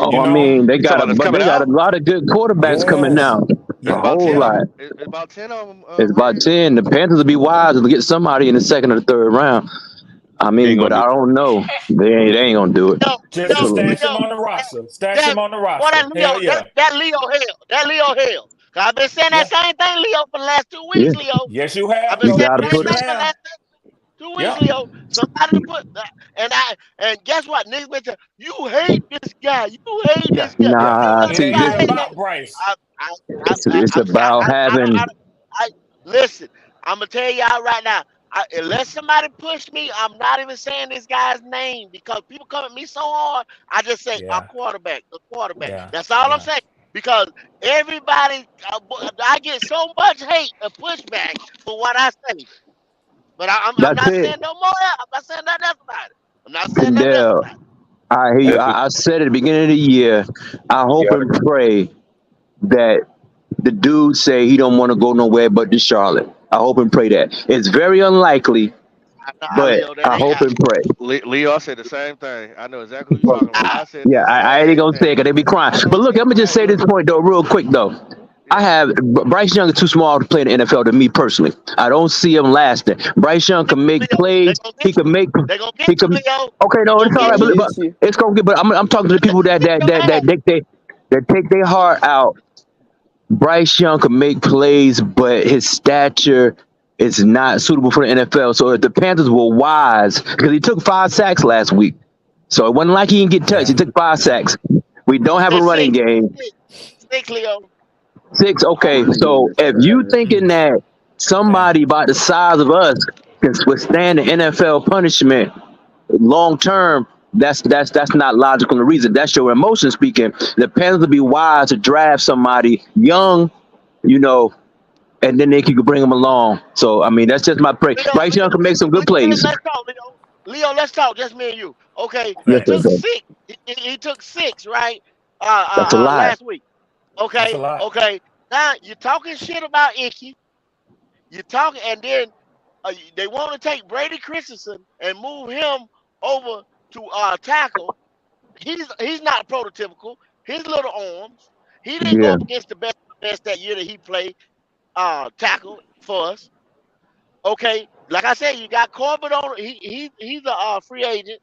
You Oh, I know? mean, You talking about that's coming they got a out? lot of good quarterbacks coming Yes. out. It's A Yeah. about whole 10 Yeah. of lot. them. It's about 10 of them. It's about Red. 10. The Panthers will be wise to get somebody in the second or the third round. I He ain't mean, but gonna I do it. don't know. They ain't gonna do it. Leo, Just It's Leo, a, stash him Leo, on the that, roster. Stash him that, on the what roster. that Leo, Hell yeah. that Leo hell, that Leo hell. 'Cause I've been saying that Yeah. same thing, Leo, for the last 2 weeks, yeah, Leo. Yes, you I've have, been you bro. saying gotta the same Yes, put you it. thing for the have. last 2 weeks, Yeah. Leo. Somebody to put and guess what? Niggas been saying, you hate this guy. You hate Yeah. this guy. Yeah. You Nah, know It this see, ain't guy this even hate that. about Bryce. I, I, I, it's about having. I listen. I'm gonna tell y'all right now. Unless somebody push me, I'm not even saying this guy's name because people come at me so hard. I just say a Yeah. quarterback, the quarterback. Yeah. That's all I'm Yeah. saying. Because everybody, I get so much hate and pushback for what I say. But I'm That's not it. saying no more. I'm not saying nothing else about it. I'm not saying nothing else Fidel, about it. I hear you. That's the I said at the beginning of the year, I you hope gotta and pray that the dude say he don't want to go nowhere but to Charlotte. I hope and pray that. It's very unlikely, Nah, but Leo, that I ain't hope and happening. pray. Leo said the same thing. I know exactly who you're But talking about. Ah, I said yeah, the I ain't same gonna say it thing. because they be crying. I But don't look, get I'm gonna just mad. say this Look, point though, real quick though. I yeah, have Bryce Young is too small to play in the NFL to me personally. I don't see him lasting. Bryce Young can make Leo, they plays. gonna He get you. can make. They gonna He get you, can. Leo. Okay, They no, gonna it's all They right, get gonna you. but get you. it's gonna get. But I'm talking to the people that Get that your that ass. that take their heart out. Bryce Young can make plays, but his stature is not suitable for the NFL. So if the Panthers were wise, because he took 5 sacks last week, so it wasn't like he didn't get touched. He Yeah. took 5 sacks. We don't have a It's running six. game. Six, six, Leo. 6, Oh okay. my So goodness, if you man. thinking Mm. that Damn. somebody about the size of us can withstand the NFL punishment long term, that's not logical and reason. That's your emotion speaking. The Panthers would be wise to draft somebody young, you know, and then they can bring them along. So I mean, that's just my pray. Leo, Bryce Young can make some good plays. let's talk, Leo. Leo, let's talk. Just me and you. Okay, Yes, he Facts. sir. took Bro. six. He took six, right? That's a lot. Last week. That's a Okay, lot. okay. Now you're talking shit about Icky. You're talking, and then they want to take Brady Christensen and move him over to tackle. He's not prototypical. His little arms. He didn't go Yeah, up against the best that year that he played tackle for us. Okay, like I said, you got Corbett on. He's a free agent.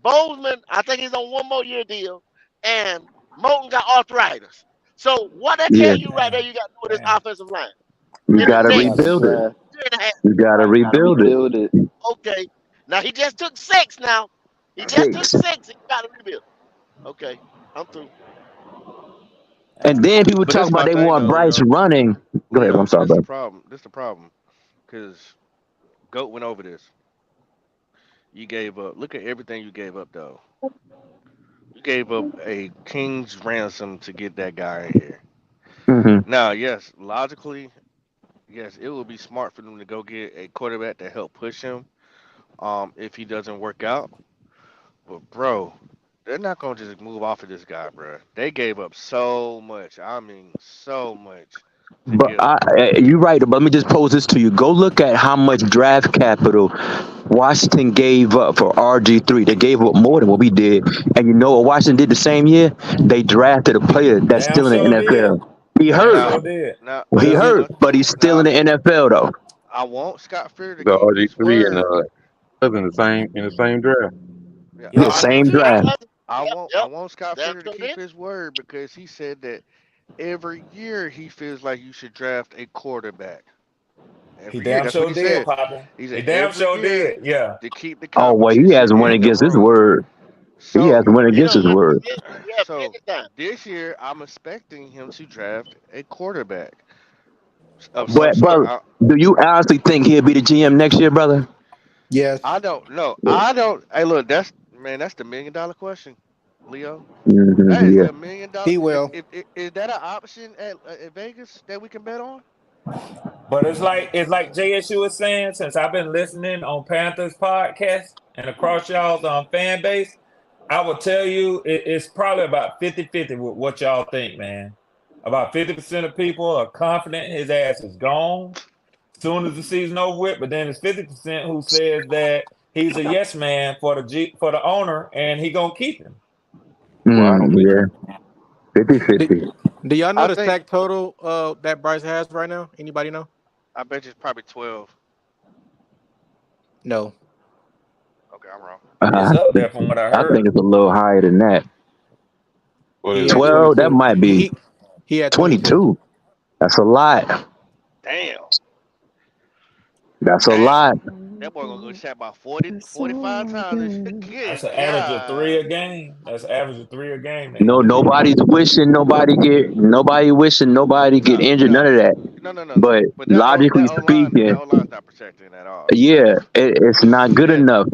Bozeman, I think he's on 1 more year deal, and Moulton got arthritis. So what that yeah. tell you right there, Damn. you got to do with this Damn. offensive line You in the gotta Gotta next rebuild it. draft. 3.5. You gotta Gotta rebuild it. rebuild it. Okay, now he just took six. Now he just took 6. six. And you got to rebuild. Okay, I'm through. And Damn. then people but talk this is about my they thing want though, Bryce Leo. running. Go ahead. I'm Leo, sorry, this the bro. problem. This the problem. Cause Goat went over this. You gave up. Look at everything you gave up though. You gave up a king's ransom to get that guy in here. Hmm. Now, yes, logically, yes, it would be smart for them to go get a quarterback to help push him. If he doesn't work out, but bro, they're not gonna just move off of this guy, bro. They gave up so much. I mean, so much to But get him. you're right. But let me just pose this to you. Go look at how much draft capital Washington gave up for RG3. They gave up more than what we did. And you know what Washington did the same year? They drafted a player that's Damn still in the sure did. NFL. He Damn hurt. Now, sure did. now, Well, he now, Yeah. hurt, now, but he's still in now the NFL though. I want Scott Fear to The keep his RG3 and word. us in the same draft. Yeah, Yeah, Yep. I do same too. draft. Yep, I yep. want Scott That's Fitter to what keep it is. his word because he said that every year he feels like you should draft a quarterback. He Every year, damn that's what sure he did, said. Papa. He He said damn every sure year did. Yeah. to keep the Oh well, he competition hasn't went in the against his room. word. He So hasn't went He against done his went word. so plenty times. this year I'm expecting him to draft a quarterback of some But sort. brother, do you honestly think he'll be the GM next year, brother? Yes. I don't know. I don't. Hey, look, that's man, that's the $1 million question, Leo. That Hmm. is Yeah. the $1 million. He will. If is that an option at Vegas that we can bet on? But it's like JSU is saying, since I've been listening on Panthers podcast and across y'all's fan base, I will tell you it's probably about 50-50 with what y'all think, man. About 50% of people are confident his ass is gone soon as the season over with, but then it's 50% who says that he's a yes man for the owner and he gonna keep him. Well, I don't believe Yeah. that. 50-50. Do y'all know I the think. sack total that Bryce has right now? Anybody know? I bet you it's probably 12. No. Okay, I'm wrong. It's Uh, up there from what I I think heard. it's a little higher than that. What He is it? had 12, that 22. might He be he, he had 22. 22. That's a lot. Damn. That's a Damn. lot. That boy gonna go shot about 40, It's 45 so times. good. That's Good an average of three God. a game. That's an average of three a game that he No, do. nobody wishing nobody get No, injured, none no, of that. no, no, no. But But logically that speaking, O line's not protecting at all. yeah, it's not good Shit. enough.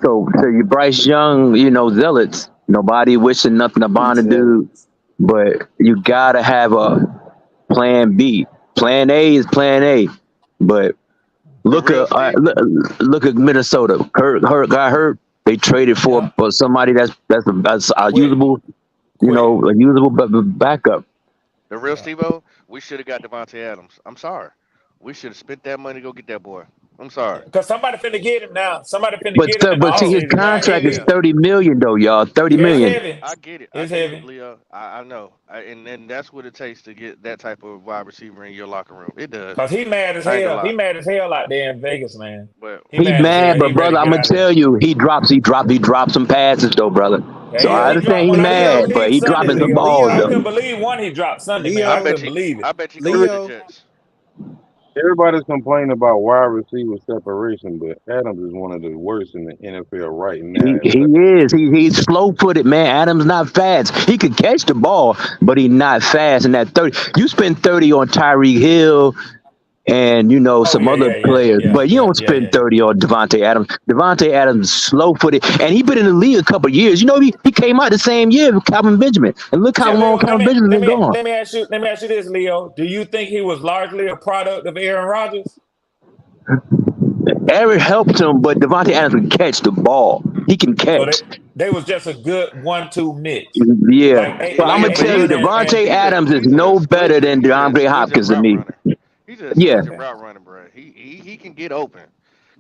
So to you Bryce Young, zealots, nobody wishing nothing upon the dude. Zealots. But you gotta have a plan B. Plan A is plan A. But The look real at Steve. look at Minnesota. Got hurt. They traded Yeah, for somebody that's a quick, usable, quick. a usable backup. The real Yeah, Steve O. We should have got Devontae Adams. I'm sorry. We should have spent that money to go get that boy. I'm sorry. Because somebody finna get him now. Somebody finna But get him in the see, his offseason. It's contract is heavy. Yeah. $30 million though, y'all. $30 Yeah, it's I million. get, heavy. I get it, I It's get it, heavy. Leo. I know, and that's what it takes to get that type of wide receiver in your locker room. It does. Cause he mad as I ain't gonna hell. He lie, mad as hell out there in Vegas, man. but He He mad as mad, hell. He but ready brother, to I'm get gonna out of there. tell you, he dropped some passes though, brother. Yeah, So I he dropped understand he one. I couldn't mad, Leo, but believe he Sunday, dropping some Leo. balls I Leo, though. couldn't believe one he dropped Sunday, man. I I Leo, bet couldn't you, believe it. I bet you go to the Leo. Jets. Everybody's complaining about wide receiver separation, but Adams is one of the worst in the NFL right now. He is. He's slow footed, man. Adams not fast. He could catch the ball, but he not fast. And that 30, you spend 30 on Tyreek Hill and Oh some yeah, other yeah, yeah, players, yeah, but you yeah, don't yeah, spend yeah, yeah. 30 on Devontae Adams. Devontae Adams slow footed, and he been in the league a couple of years. You know, he came out the same year with Calvin Benjamin, and look how So long Leo, let Calvin me Benjamin let been me gone. let me ask you this, Leo. Do you think he was largely a product of Aaron Rodgers? Eric helped him, but Devontae Adams can catch the ball. He can So catch. they was just a good 1-2 mix. Yeah, Like but I'm Yeah, gonna but tell you, Akon and Devontae Adams is he's a no switch. better than DeAndre He's a Hopkins to route me. runner. He's a Yeah, switching okay. route runner, bro. He can get open.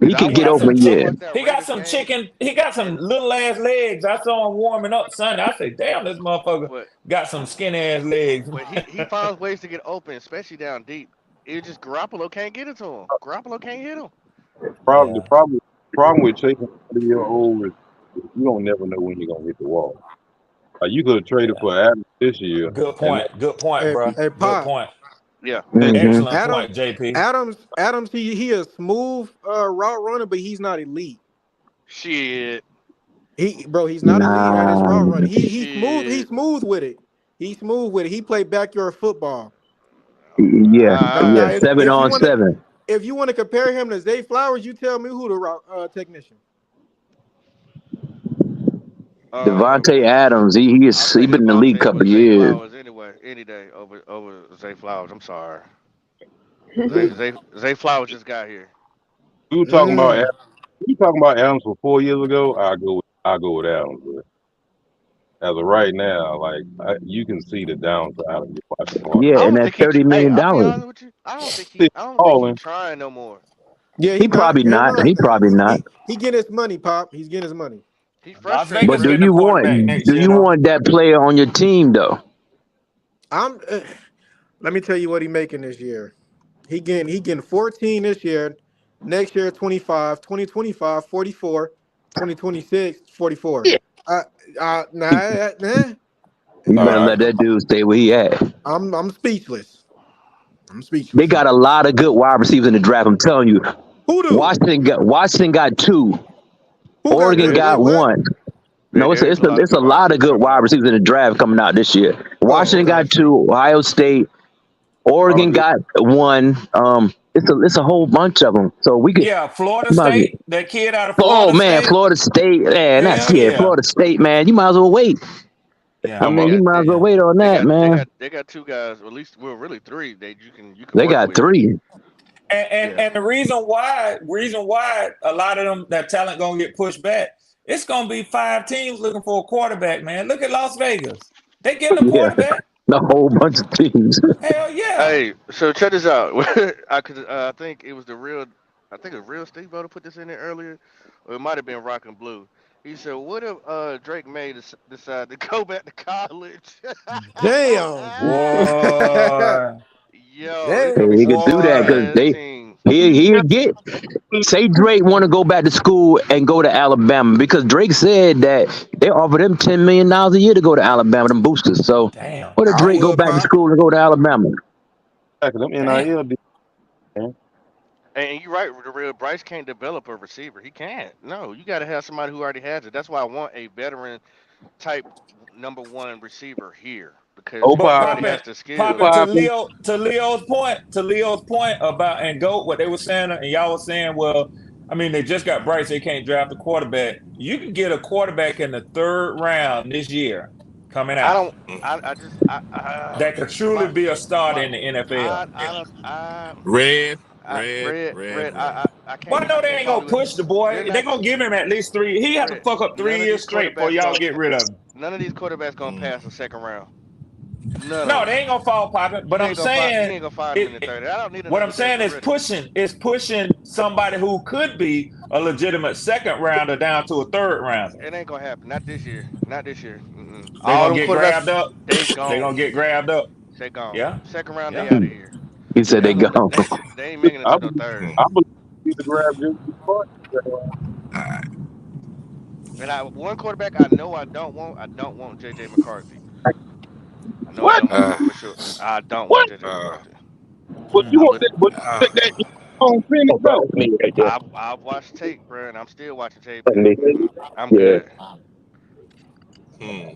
Cause he I can He get got watched some that open. I Yeah, chicken. watched that He got Raiders some game, chicken. He got some and little ass legs. I saw him warming up Sunday. I said, "Damn, this motherfucker but got some skinny ass legs." but he finds ways to get open, especially down deep. It just Garoppolo can't get it to him. Garoppolo can't hit him. Problem, the Yeah. problem with chasing 30-year-old is you don't never know when you're gonna hit the wall. You could have traded Yeah. for Adams this year, Good and point. Good point, Hey, bro. hey, Good Pop. point. Yeah, next hmm Excellent Adam, point, JP. Adams. He a smooth route runner, but he's not elite. shit, He's not elite at his nah, route running. He's smooth. He's shit. smooth with it. He's smooth with it. He played backyard football. yeah, Now, yeah, Uh, if, 7-on-7. you want to compare him to Zay Flowers, you tell me who the route technician. uh, Devontae Adams, I'll he take been in the league a Devontae over couple of Zay years. Flowers anyway, any day over Zay Flowers. I'm sorry. Mm, Zay Flowers just got here. we were talking about mm. Adams for 4 years ago. I go with Adams. But as of right now, you can see the downside of your watching Hard. Yeah, I and don't that think he. $30 Hey, million I'll be dollars. honest with you. I don't think he Balling. trying no more. Yeah, he He not. probably Aaron not. Rod- He probably not. he getting his money, Pop. He's getting his money. He Las frustrated, Vegas But bro. getting a quarterback next do year, you though. want that player on your team though? I'm. Let me tell you what he making this year. He getting 14 this year. Next year 25, 2025 44, 2026 44. Yeah. Uh, You, nah. you All better right. let that dude stay where he at. I'm speechless. I'm They speechless. got a lot of good wide receivers in the draft. I'm telling you, Who do? Washington got two. Who got Oregon There two? is Wait, got what? one. No, there is a lot of it's good a wide lot of receivers good coming wide out. receivers in the draft coming out this year. Oh, Washington okay. got two. Ohio State, All Oregon good. got one. It's a whole bunch of them. So we could. Yeah, Florida State. That kid out of Oh Florida man, State. Florida State, man, Hell yeah. Florida State, man. You might as well wait. I Yeah. Talking mean, about you might as well Yeah. wait on that, man. They got two guys, or at least well, really three that you can They work got with. three. Yeah, And the reason why a lot of them that talent gonna get pushed back, it's gonna be 5 teams looking for a quarterback, man. Look at Las Vegas. They getting a Yeah, quarterback. a whole bunch of teams. Hell yeah. hey, so check this out. I think it was the real. I think a real Steve Voter put this in there earlier, or it might have been Rock and Blue. He said, "What if Drake May decide to go back to college?" Damn. Boy. Yo, it's gonna be Damn. He some could do that sorry because Boy. ass teams. he'll get. Say Drake want to go back to school and go to Alabama because Drake said that they offered him $10 million a year to go to Alabama, them boosters. So Damn. what if I Drake go would, back to Pop. school and go to Alabama? them Damn. NIL deals, man. And you're right, the real Bryce can't develop a receiver. He can't. No, you got to have somebody who already has it. That's why I want a veteran type number one receiver here because Hope But he I, already popping, has the hope popping skills. I, to Leo's point about and GOAT, what they were saying, and y'all was saying, well, I mean, they just got Bryce, they can't draft a quarterback. You can get a quarterback in the 3rd round this year coming I out don't. I just. that could truly My be a starter my. in the NFL. Red. Well, I know I they can't ain't follow gonna you. push the They're boy. They're not gonna give him at least 3. He had to Red. fuck up three None of years these straight before quarterbacks y'all going. get rid of him. None of these quarterbacks gonna pass the second round. None No, of they them. ain't gonna fall popping. But You I'm ain't gonna find. You saying ain't gonna find them in the it, 30. I don't need what another I'm saying Jason is Riddick. pushing somebody who could be a legitimate second rounder down to a third rounder. It ain't gonna happen. Not this year. Not this year. Mm-mm. They're All gonna them get quarterbacks, grabbed up. they They're gonna gone. get grabbed up. They gone. Yeah, Second round, they yeah, out of here. He said they yeah. gone. They ain't making it I to no believe third. I believe he's the grab Jimmy McCarthy. And one quarterback I know I don't want. I don't want J.J. McCarthy. I know I What? don't for sure. I don't want What? J.J. McCarthy. But you Mm. want that? But you think that on finish though? Me right there. I've watched tape, bro, and I'm still watching tape, That's and me. I'm Yeah, good. Hmm.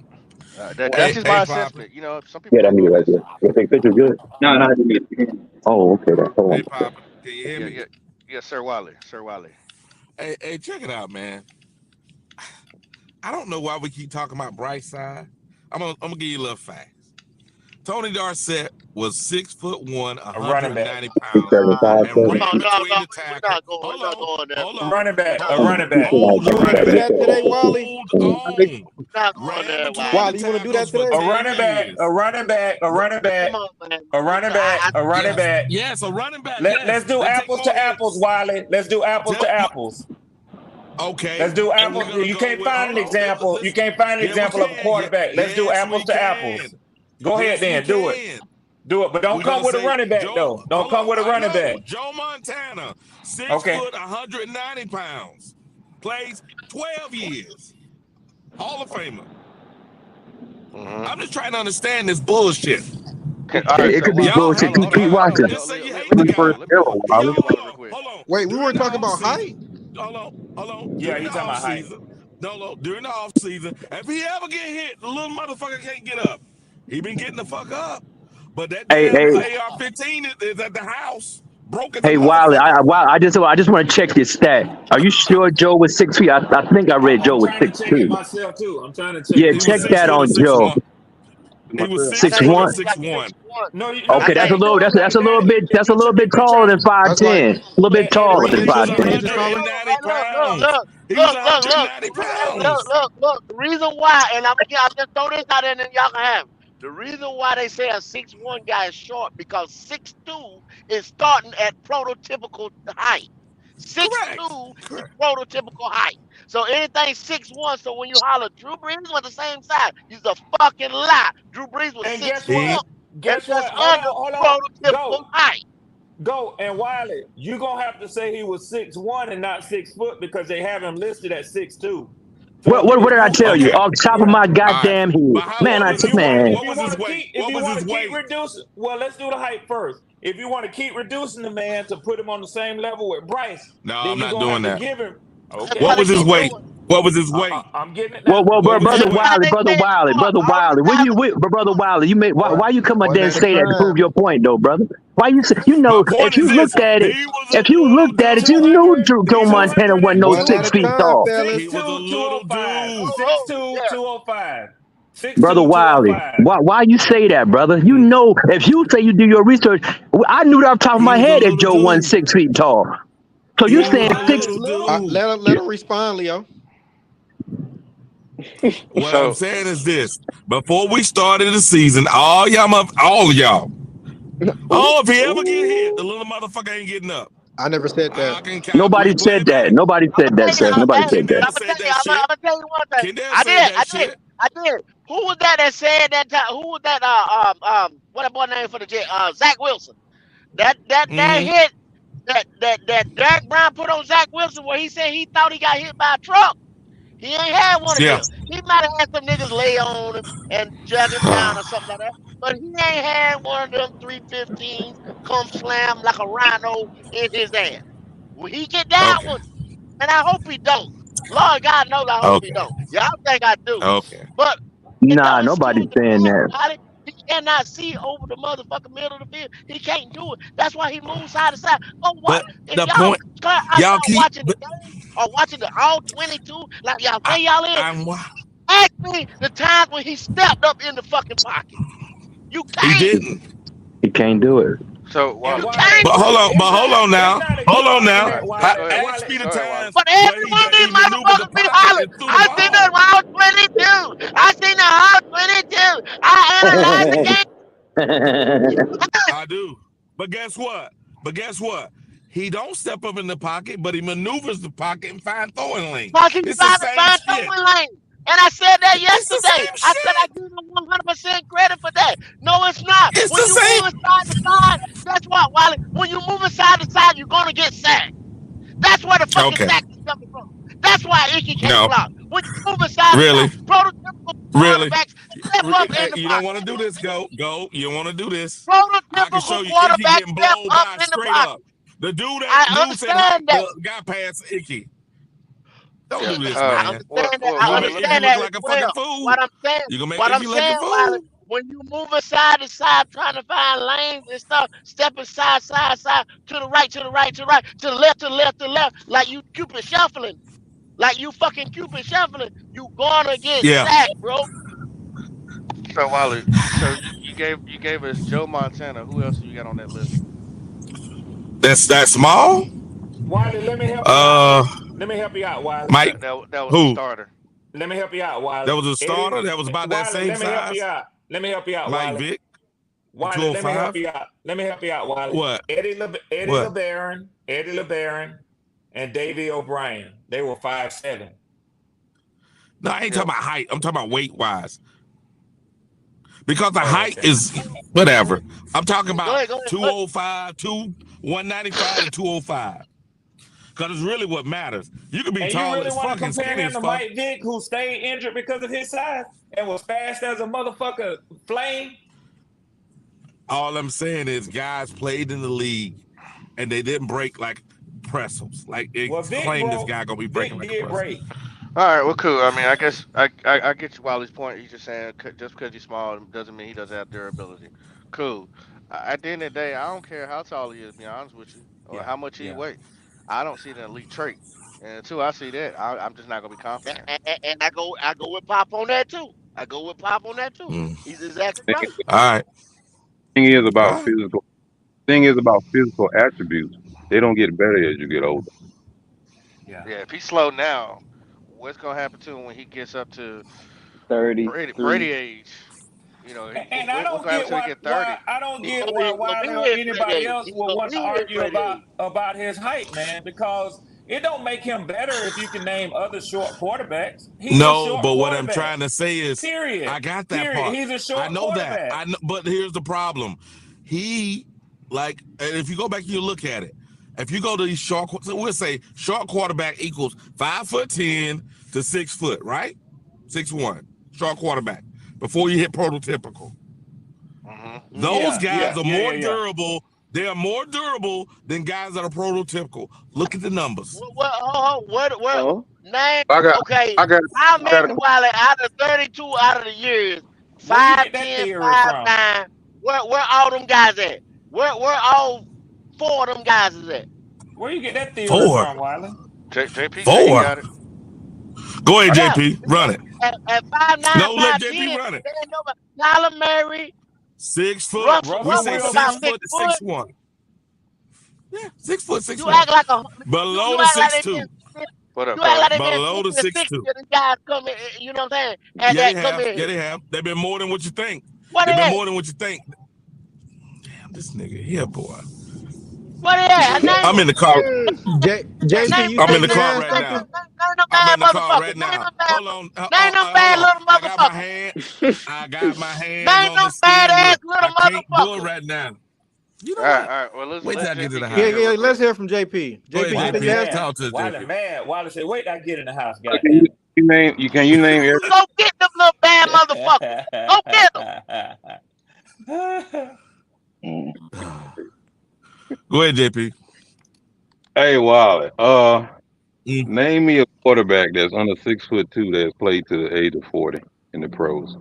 That's Hey, just hey, my Poppy. assessment. You know, some people yeah, that gonna me go right against there. it. You think picture good? No, no, I didn't get it. Oh, okay. Then. Hold Hey, on. Poppy. Can you hear Yeah, me? yeah, yeah, Sir Wiley, Sir Wiley. Hey, check it out, man. I don't know why we keep talking about Bryce side. I'm gonna give you a little facts. Tony Dorsett was 6'1", A running back, 190 pounds, and No, ran no, between no. the We're tackle. not going. Hold We're not on, going there. hold a on, running back, a hold, running back. hold You want to on, do that today, Wally? hold They, on. We're not going Ran there, between the Wiley. Wally, you want to do that tackles for today? A 10 running back, a years. running back, a running back, Come on, man. a running back, a running Yes, back. yes, a running back. Let's Yes, do that take apples more to apples, hits. Wiley. Let's do apples to apples. Okay, Let's do and we're apples. gonna You go can't with. find Hold an on, example. You let's. can't find an Yeah, we example of a can. quarterback. Let's do Yes, we apples to can. apples. Go ahead Yes, we then. Do it. can. Do it. But don't We're come gonna with a say running back Joe. though. Don't Hold come on, with a I running back. know Joe Montana, 6 Okay. foot, 190 pounds, plays 12 years, Hall of Famer. I'm just trying to understand this bullshit. All right, It so could be Wiley, Y'all, bullshit. hold on, Keep, hold on, keep y'all, hold on, hold on. watching. just say you hate the Let me guy. go. First era, Let me go Y'all, Wally. to hold Wiley on, real quick. hold on. Wait, we During weren't the talking off about height. season, hold on. Yeah, During you the talking off about height. season, no, during the off season, if he ever get hit, the little motherfucker can't get up. He been getting the fuck up, but that Hey, damn hey, AR-15 is at the house, broke as a hey, Wiley. motherfucker. I just want to check this stat. Are you sure Joe was 6 feet? I think I read Joe I'm was trying to six check it two. myself too. I'm trying to check Yeah, it He was check six myself that foot too. or on six Joe. one. He was I six Six think foot he or one. was six like one. 6'1". No, I Okay, you that's a think. can't little. do it like That's a little that. bit. If That's a you little took a bit taller picture, than five That's like ten. A little bit the taller if than you Raiders He and was five took a Panthers ten. is picture, taller. 190 pounds. Look, He was look, look, look, 190 look, pounds. look, look. The reason why, and I'm just throw this out there and then y'all can have it. The reason why they say a 6'1" guy is short because 6'2" is starting at prototypical height. Six Correct. two is Correct. prototypical height. So anything 6'1", so when you holler Drew Brees was the same size, he's a fucking lie. Drew Brees was and six guess He one, what? and Guess that's what? under Hold on. prototypical Go, height. go. And Wiley, you gonna have to say he was 6'1" and not 6 foot because they have him listed at 6'2". So What did I tell you? okay. Off the top of yeah. my All right. goddamn head, But how? man! What I was If took his you want weight? to, man. if What you was want his to weight? keep, if What you was want his to keep weight? reducing, well, let's do the height first. If you want to keep reducing the man to put him on the same level with Bryce, No, then I'm you're not gonna doing have to that. give him. That's why What Okay, they was his keep so weight? doing. What was his weight? I'm getting it Well, now. Go What was his brother That's weight? why Wiley, they say it's short. All these guys are brother Wiley, you made One why you come up one there and at a say that to prove time. your point, though, brother? Why you say My point if is you this: looked at it, he was if a you little looked at it, you dude. 200, knew Joe He was Montana wasn't no One at a 6 feet 220, time, tall, he 6'2", fellas. was a little 205, dude. oh, 6'2", yeah. 205, brother 6'2", Wiley. 205. Why you say that, brother? You know, if you say you do your research, I knew that off the top of He my was a head that little Joe wasn't dude. 6 feet tall. So you He Yeah, was saying a Wiley six? is little little. dude. Let him respond, Leo. What I'm So saying is this: before we started the season, all of y'all. Ooh, Oh, if he ever get hit, the ooh. little motherfucker ain't getting up. I never said that. I can Nobody calculate. Play said it that. back. Nobody I'm said gonna that, tell you, sir. I'm Nobody gonna said that. Kendall said that shit. tell you one thing. Kendall said that I did, shit. I did. Who was that said that time? Who was that? What that boy name for the Jet? Zach Wilson. That Mm-hmm. hit that Derek Brown put on Zach Wilson, where he said he thought he got hit by a truck. He ain't had one of Yeah. them. He might have had some niggas lay on him and jug him down or something like that. But he ain't had one of them 315s come slam like a rhino in his ass. Will he get that Okay. one? And I hope he don't. Lord God knows I hope he Okay. don't. Y'all think I do. Okay. But it Nah, don't excuse nobody's the saying fact, that. Wiley. He cannot see over the motherfucking middle of the field. He can't do it. That's why he moves side to side. Oh, what? But If the y'all point, are y'all y'all keep. watching the game or watching the all 22, like y'all I, say y'all is, I'm. ask me the times when he stepped up in the fucking pocket. You He can't. didn't. He can't do it. So And Wiley, you Wiley, can't. But hold on. But hold on it's now. not a Hold good on All now. right, argument, Wiley. go ahead. Ask Wiley, me the Go ahead, Wiley. times But where every one of he these maneuvered the motherfuckers be pocket hollering. and threw the I seen that ball. when I was 22. I seen the whole 22. I analyzed the game I do. But guess what? He don't step up in the pocket, but he maneuvers the pocket and find throwing lane. Fucking It's the same find shit. throwing lane. And I said that It's the yesterday. same I said I shit. give him 100% credit for that. No, it's not. It's When the you same. moving side to side, that's what, Wally. When you moving side to side, you're gonna get sacked. That's where the fucking Okay. sack is coming from. That's why Icky can't No. block. When you moving side to Really? side, prototypical Really? quarterbacks step up in the You don't want to pocket. do this, go. You don't want to do this. I can show Prototypical you Icky quarterbacks getting step blown up by in the straight pocket. up. The dude I said height understand that. got past Icky. Don't Yeah. do this, I man. understand that. You're I gonna Wally, make let me. Icky understand look that as like a fucking well. fool. You're gonna make What I'm Icky like a saying, Wiley, fool. when you moving side to side, trying to find lanes and stuff, stepping side, to the right, to the right, to the right, to the left, to the left, to the left, like you Cupid shuffling, like you fucking Cupid shuffling, you gonna get Yeah. sacked, bro. So Wally, so you gave us Joe Montana. Who else you got on that list? That's that small. Wiley, let me help you out. Uh, Let me help you out, Wiley. Mike. That was a Who? starter. Let me help you out, Wiley. That was a starter. That was about that Wiley, same let me help you size. out. Let me help you out, Mike Wiley. Vick. Wiley, let me help 205. you out. Let me help you out, Wiley. What? Eddie What? LeBaron, and Davey O'Brien. They were 5'7". No, I ain't Yeah. talking about height. I'm talking about weight wise. Because the Oh, height okay. is whatever. I'm talking Go about ahead, go ahead. 205, 195, and 205. Because it's really what matters. You can be And you tall really as want fuck to and compare skinny him as to fuck. Mike Vick, who stayed injured because of his size and was fast as a motherfucker flame? All I'm saying is guys played in the league and they didn't break like pretzels. Like it Well, Vic claimed this broke. guy gonna be breaking Vic like a did pretzel. break. All right, well, cool. I mean, I guess I get you Wally's point. He's just saying just because he's small doesn't mean he doesn't have durability. Cool. At the end of the day, I don't care how tall he is. To be honest with you, or Yeah, how much he yeah. weight. I don't see an elite trait. And until I see that, I'm just not gonna be confident. And I go with Pop on that too. I go with Pop on that too. Mm. He's exactly Thing right. All right. is All about right. physical. Thing is about physical attributes. They don't get better as you get older. Yeah. Yeah, if he's slow now, what's gonna happen to him when he gets up to Brady 33. age? You know, And I what's don't gonna happen get till he why get 30? I don't He get gonna why be Wiley or anybody else He would gonna want to be his argue Brady. about his height, man, because it don't make him better if you can name other short quarterbacks. He's a No, short but what I'm quarterback. trying to say is Period. I got that Period. part. He's a I short know that. quarterback. I know, but here's the problem. He like, and if you go back and you look at it, if you go to these short, so we'll say short quarterback equals 5'10" to 6 foot, right? 6'1", short quarterback before you hit prototypical. Hmm. Those Yeah, guys yeah, are yeah, more yeah, yeah. durable. They are more durable than guys that are prototypical. Look at the numbers. What Oh, name? I got, Okay, I got, how I many got. Wiley out of 32 out of the years? Where you get that 5'10", theory five from? nine. Where all them guys at? Where all four of them guys is at? Where you get that theory Four. from, Wiley? JP said he Four. got it. Go ahead, Yeah, JP. Run because it. at 5'9", No, let 5'10", JP run it. there ain't nobody. Tyler Murray, 6 foot. We Russell say Russell six about Wilson. foot to 6 foot. 6'1". Yeah, 6 foot, You 6'1". act like a Below you the act like they 6'2". been What up, you act like Tony? they been Below the 50 or 60 6'2". of these guys come in. You know what I'm saying? At Yeah, they that come have. in Yeah, here. they have. They've been more than what you think. What They've they been at? more than what you think. Damn, this nigga here, boy. What they at? I'm in the car. JP, Name you I'm say in name the you car have right name now. something? them I'm bad in the car motherfuckers. right now. Hold on. Name them Hold bad on. little I got my motherfuckers. hand. I got my hands Name on them the bad steering ass wheel. little I can't do it motherfuckers. right now. You know All right, what? all right. Well, Wait till let I get to JP the get in Yeah, house. here yeah. real Let's quick. hear from JP. Go ahead, JP, you say Wiley you JP. have mad. something? Talk to Wiley JP. mad. Wiley said, wait, I get in the house, Can goddamn you name? Can you name every? Go get them little bad motherfuckers. Go get them. it. mm. Go ahead, JP. Hey, Wally. Mm. Name me a quarterback that's under 6'2" that's played to the age of 40 in the pros.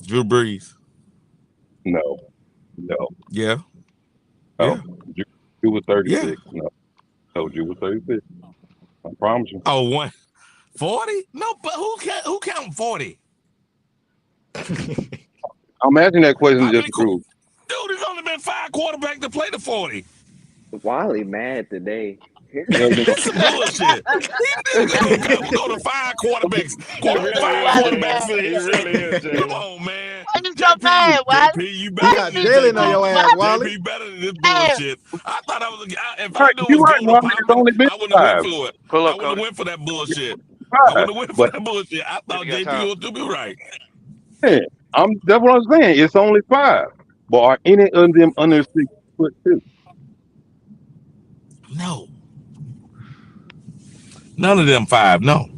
Drew Brees. No, no, Yeah. no. Yeah. Drew was Yeah. 36. No, Drew was 36. I promise you. Oh, 140? No, but who count 40? I'm asking that question How just many to prove. Dude, there's only been 5 quarterbacks to play the 40. Wiley mad today. This is bullshit. We go to 5 quarterbacks. He really is, Wally Jalen. mad. He really is, Come Jalen. on, man. Why you so mad, Wally? JP, you You better got than this, Jalen on your JP. ass, Wally. JP better than this Damn. bullshit. I thought I was a guy. If I Right, knew it you're was right, going to Wally. It's only been I wouldn't have went 5. for it. Pull I up, wouldn't have Cody. went for that bullshit. I 5. wouldn't have went for But that bullshit. I If thought you got JP time. was to be right. yeah, that's what I'm saying. It's only 5. But are any of them under 6'2"? No. None of them 5. No.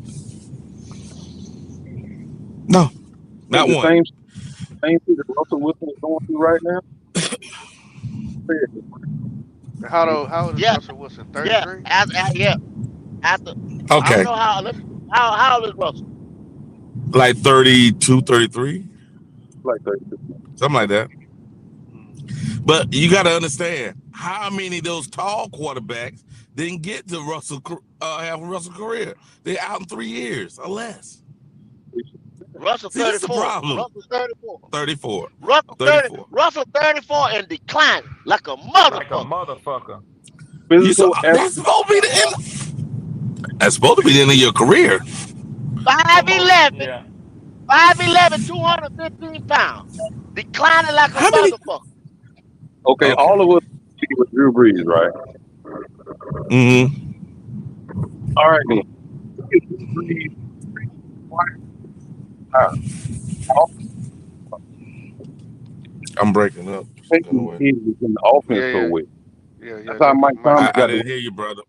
No. Not The one. same thing that Russell Wilson is going through right now. How old is Yeah, Russell Wilson? yeah, 33? yeah. After I Okay. don't know how old is Russell? Like 32, 33. Like that. Something like that. Mm. But you got to understand how many of those tall quarterbacks didn't get to have a Russell career. They're out in 3 years or less. Russell See, this is the 34. problem. Russell 34. 34. Russell 34. Russell 34 and declining like a Like a motherfucker. motherfucker. You saw, Physical that's supposed to be the end. That's supposed to be the end of your career. 5'11", Yeah. 5'11", 215 pounds. Declining like a How many? motherfucker. Okay, Okay. all of us agree with Drew Brees, right? Mm-hmm. All right, then. Drew Brees, I'm breaking up. taking his in the offense Yeah, so yeah. well. Yeah, That's how Mike Thomas I got didn't the. hear you, brother.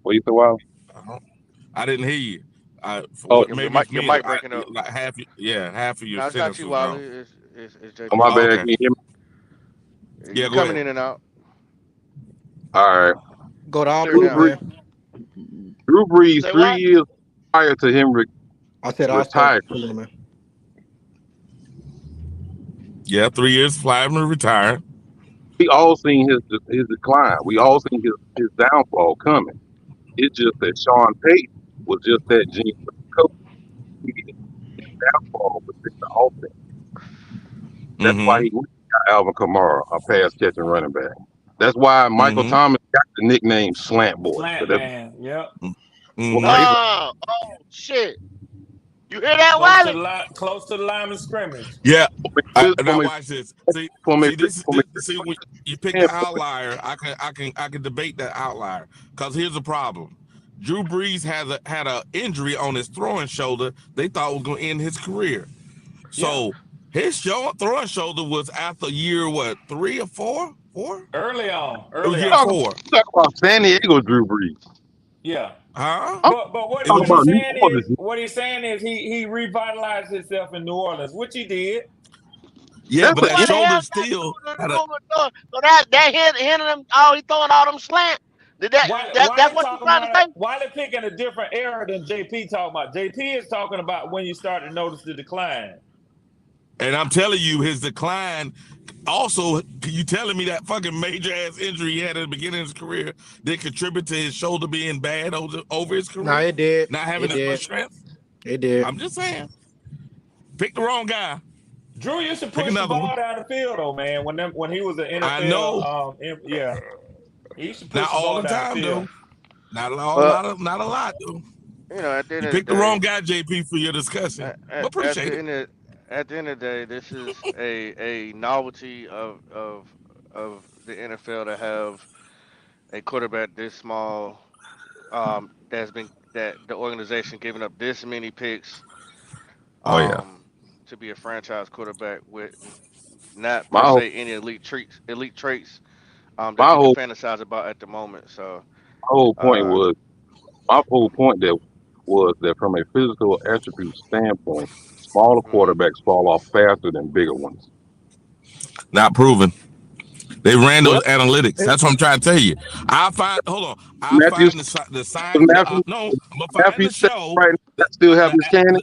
What you say, Wild? I didn't hear you. Oh, Maybe it's your me. mic breaking up. Like half of your No, it's not sentence you, was Wally. wrong. It's JP. oh, my bad. Okay. Can you hear me? Yeah, You go coming ahead. in and out. All right. Go to Clear Oppo, now. man. Drew Brees, Say 3 what? years prior to him I said Oppo. retired. Man. Yeah, 3 years flying and retired. We all seen his decline. We all seen his downfall coming. It's just that Sean Payton was just that genius coach. He didn't his downfall within the offense. That's why he went and got Alvin Kamara, a pass catching running back. That's why Michael Mhm. Thomas got the nickname Slant Boy. Slant That's man. Yep. Mhm. right. Oh shit! You hear that, Wally? Close to the line of scrimmage. Yeah. Now From a watch this. See, this see when you pick the outlier, I can debate that outlier. Because here's the problem. Drew Brees had a injury on his throwing shoulder they thought was gonna end his career. So his throwing shoulder was after year what, 3 or 4? 4? Early on. It was year talk 4. about San Diego Drew Brees. Yeah. Huh? But what talking about New Orleans. he's saying is he revitalized himself in New Orleans, which he did. Yeah, but What that the hell shoulder got still to do had with so that hit him? Oh, he throwing all them slant. That's what you trying to say? Wiley picking a different era than JP talking about. JP is talking about when you start to notice the decline. And I'm telling you, his decline. Also, you telling me that fucking major ass injury he had at the beginning of his career did contribute to his shoulder being bad over his career? No, it did. Not having as much strength? It did. I'm just saying. Pick the wrong guy. Drew used to push the ball down the field, though, man. When he was an NFL, I know. Yeah, he used to push Not the ball all the down time, the field. though. Not a lot, though. You know, at the end You of the picked the day, wrong guy, JP, for your discussion. But appreciate it. At the end of the day, this is a novelty of the NFL to have a quarterback this small. That the organization giving up this many picks. Oh yeah. To be a franchise quarterback with not per My se any elite traits that you can fantasize about at the moment. So my whole point was that from a physical attribute standpoint, smaller quarterbacks fall off faster than bigger ones. Not proven. They ran those What? analytics. That's what I'm trying to tell you. I'll find Matthews- the science. Matthews- No, I'm gonna find the show. Right, that still have his cannon.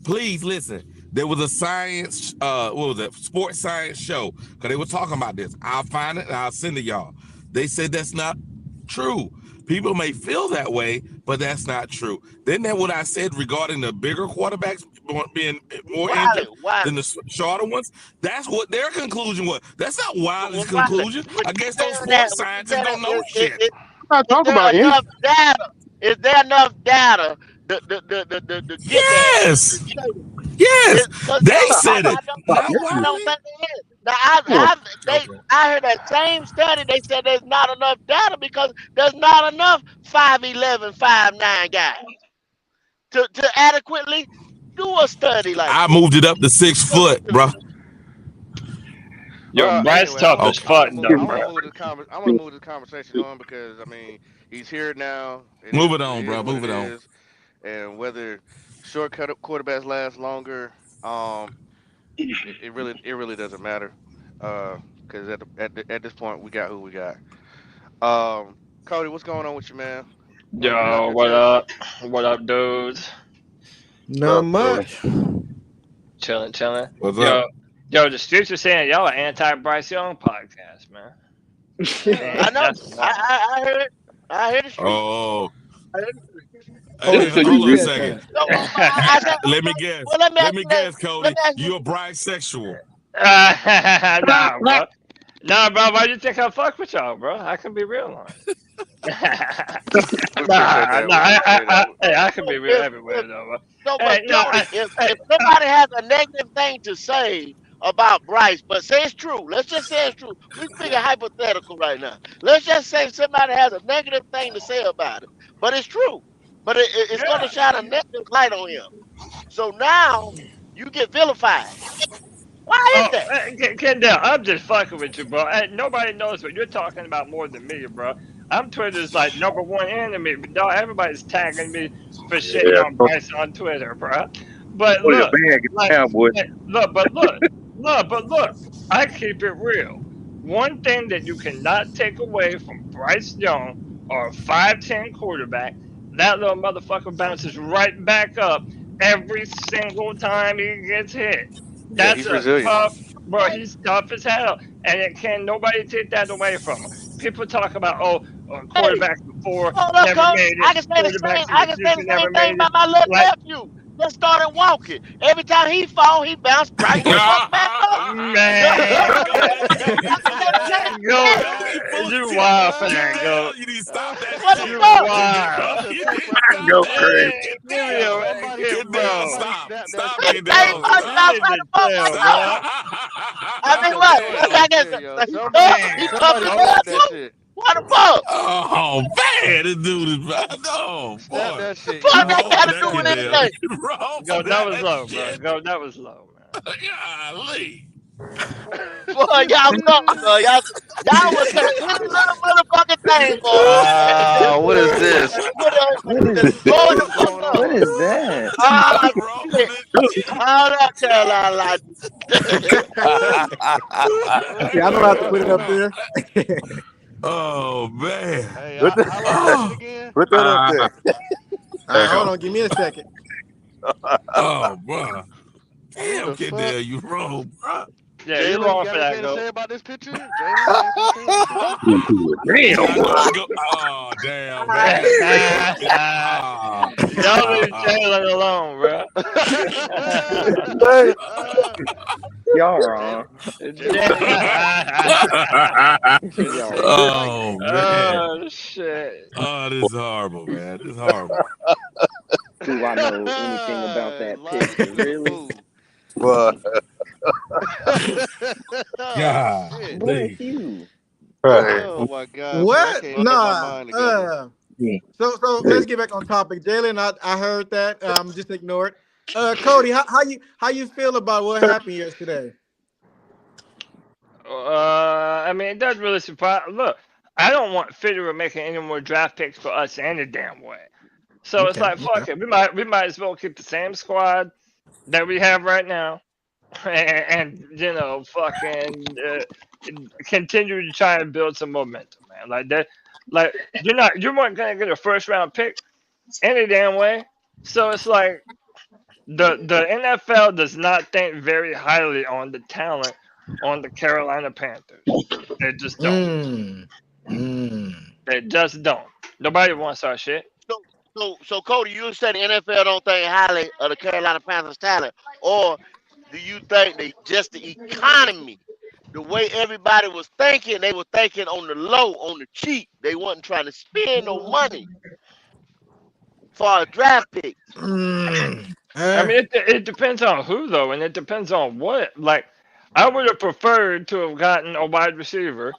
Please listen. There was a science, what was it? Sports science show. Because they were talking about this. I'll find it and I'll send it y'all. They said that's not true. People may feel that way, but that's not true. Then that what I said regarding the bigger quarterbacks being more Wiley, injured Wiley. than the shorter ones. That's what their conclusion was. That's not Wiley's Wiley, conclusion. what I you guess those saying that? sports What you scientists saying don't that? know shit. I'm not Is talking there about injury. enough data? Is there enough data to get that Yes, to say that? yes, Because they no, said it, not I don't Wiley. think they is. Now Okay. I heard that same study. They said there's not enough data because there's not enough 5'11", 5'9" guys to adequately do a study like I that. moved it up to 6 foot, bro. Yo, Well, Bryce anyway, tough as Okay, I want to fuck move. though, I want bro. to move I want to move the conversation on because I mean he's here now. move it It on, is bro. what Move it it on. is, and whether shortcut quarterbacks last longer, it really doesn't matter, because at this point we got who we got. Cody, what's going on with you, man? Want to get it off Yo, your what chest? up? What up, dudes? Not much. Chilling, chilling. What's up? Yo, the streets are saying y'all are anti Bryce Young podcast, man. Yeah, I Man, know. that's wild. I heard it. I heard the street. Oh, I heard the street. Cody, so you hold on a said second. that. So, I said, Let me okay. guess. Well, let me Let ask me you that. guess, Cody. Let me ask you. You're a bisexual. Nah, bro. Nah, bro. Why you think I fuck with y'all, bro? I can be real on it. we appreciate that. Nah, We appreciate that. hey, I can be real If, everywhere though, bro. so, Hey, but no, Jody, hey, if somebody has a negative thing to say about Bryce, but say it's true, let's just say it's true. We're speaking hypothetical right now. Let's just say somebody has a negative thing to say about it, but it's true. But it's going to yeah. shine a negative light on him. So now you get vilified. Why is Oh, that? Kendall, I'm just fucking with you, bro. Hey, nobody knows what you're talking about more than me, bro. I'm Twitter's like #1 enemy, but dog, everybody's tagging me for shitting Yeah, on Bryce on Twitter, bro. But throw your look, bag like, down, boy. look, I keep it real. One thing that you cannot take away from Bryce Young or a 5'10" quarterback, that little motherfucker bounces right back up every single time he gets hit. Yeah, That's he's a resilient. tough, bro. He's tough as hell, and it can nobody take that away from him. People talk about Hey, quarterbacks before hold up, never Cody. made it. I Quarterbacks in can the say future the same never thing made it. about my little Like, nephew. Just started walking. Every time he fall, he bounced right the fuck back up. man, I can say the same go, thing. Cody, fool. you wild for that, go. Kendall, you need to stop that What the shit. You fuck? wild. That's Kendall, a you tape need right to there. Go stop that crazy. shit. Give me Kendall. bro. Stop. Snap that Stop, shit. He say he Kendall. bounced You back Stop. need right to the fuck back chill, up. bro. I That's mean, a what? tape What right I guess there, yo. he tough as Somebody hell snap that too. shit. What the fuck? Oh, man. This dude is bad. Oh, Snap boy. that The shit. You fuck Yo, that wrong got for to that, do with Kendall. anything? You wrong for Go, that was that low, bro. shit. Go, that was low, man. Golly. Boy, y'all suck, boy. Y'all would say any little motherfucking thing, boy. What is this? What is Just blow What it the is fuck going up. what on? is that? Ah, You wrong for shit. this shit. All that Carolina. Yeah, I know how to put it up there. Oh, man. Hey, Put that, how long is it Oh, again? put that up there. All right, hold on. Give me a second. oh, bro. What Damn, the fuck? Kendall, you wrong, bro. Yeah, you Jalen, you wrong got for that, anything to go. say about this picture? Jalen, got anything to say about this picture? Yeah, I Damn, know boy. he go. Oh, damn, man. Ah, Y'all leave ah. Jalen alone, bro. Hey. Y'all Jalen, wrong. Jalen was being nice. Jalen was Y'all being wrong. nice. Oh, man. Oh shit. Oh, this is horrible, man. This is horrible. Do I know anything about that Logic picture? is a Really? fool. Boy. Oh shit. Bless Golly. you. Hey. Oh my god, boy, I What? can't get my Nah. mind together. So Hey. let's get back on topic. Jalen, I heard that. Just ignore it. Cody, how you feel about what happened yesterday? I mean, it doesn't really surprise. Look, I don't want Fitterer making any more draft picks for us any damn way. So it's Okay. like, fuck it. We might as well keep the same squad that we have right now, and fucking continue to try and build some momentum, man. Like that, like you weren't gonna get a first round pick any damn way. So it's like the NFL does not think very highly on the talent on the Carolina Panthers. They just don't. Mm. Mm. They just don't. Nobody wants our shit. So Cody, you said the NFL don't think highly of the Carolina Panthers talent, or do you think they just the economy, the way everybody was thinking, they were thinking on the low, on the cheap. They wasn't trying to spend no money for a draft picks. I mean, it depends on who though, and it depends on what. Like, I would have preferred to have gotten a wide receiver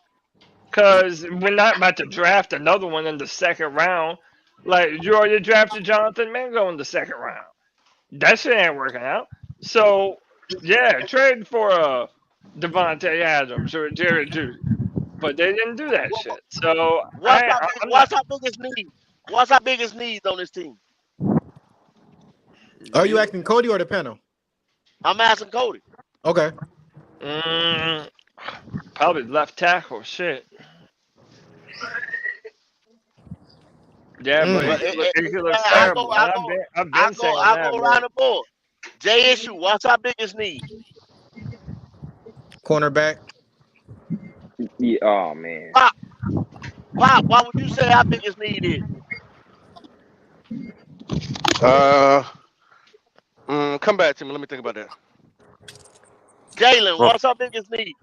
because we're not about to draft another one in the second round. Like, you already drafted Jonathan Mingo in the second round. That shit ain't working out. So yeah, trade for Devontae Adams or Jared Judy, but they didn't do that shit. So I'm not. What's our biggest need? What's our biggest needs on this team? Are you You, asking Cody or the panel? I'm asking Cody. Okay. mm, probably left tackle. Shit. Yeah, but Mm. But it looks I Damn. go, terrible, I and go, I've been saying I that, go bro. around the board. J issue. What's our biggest need? Cornerback. Yeah, oh man. Pop, pop. What would you say our biggest need is? Uh, come back to me. Let me think about that. Jalen. Oh, What's our biggest need?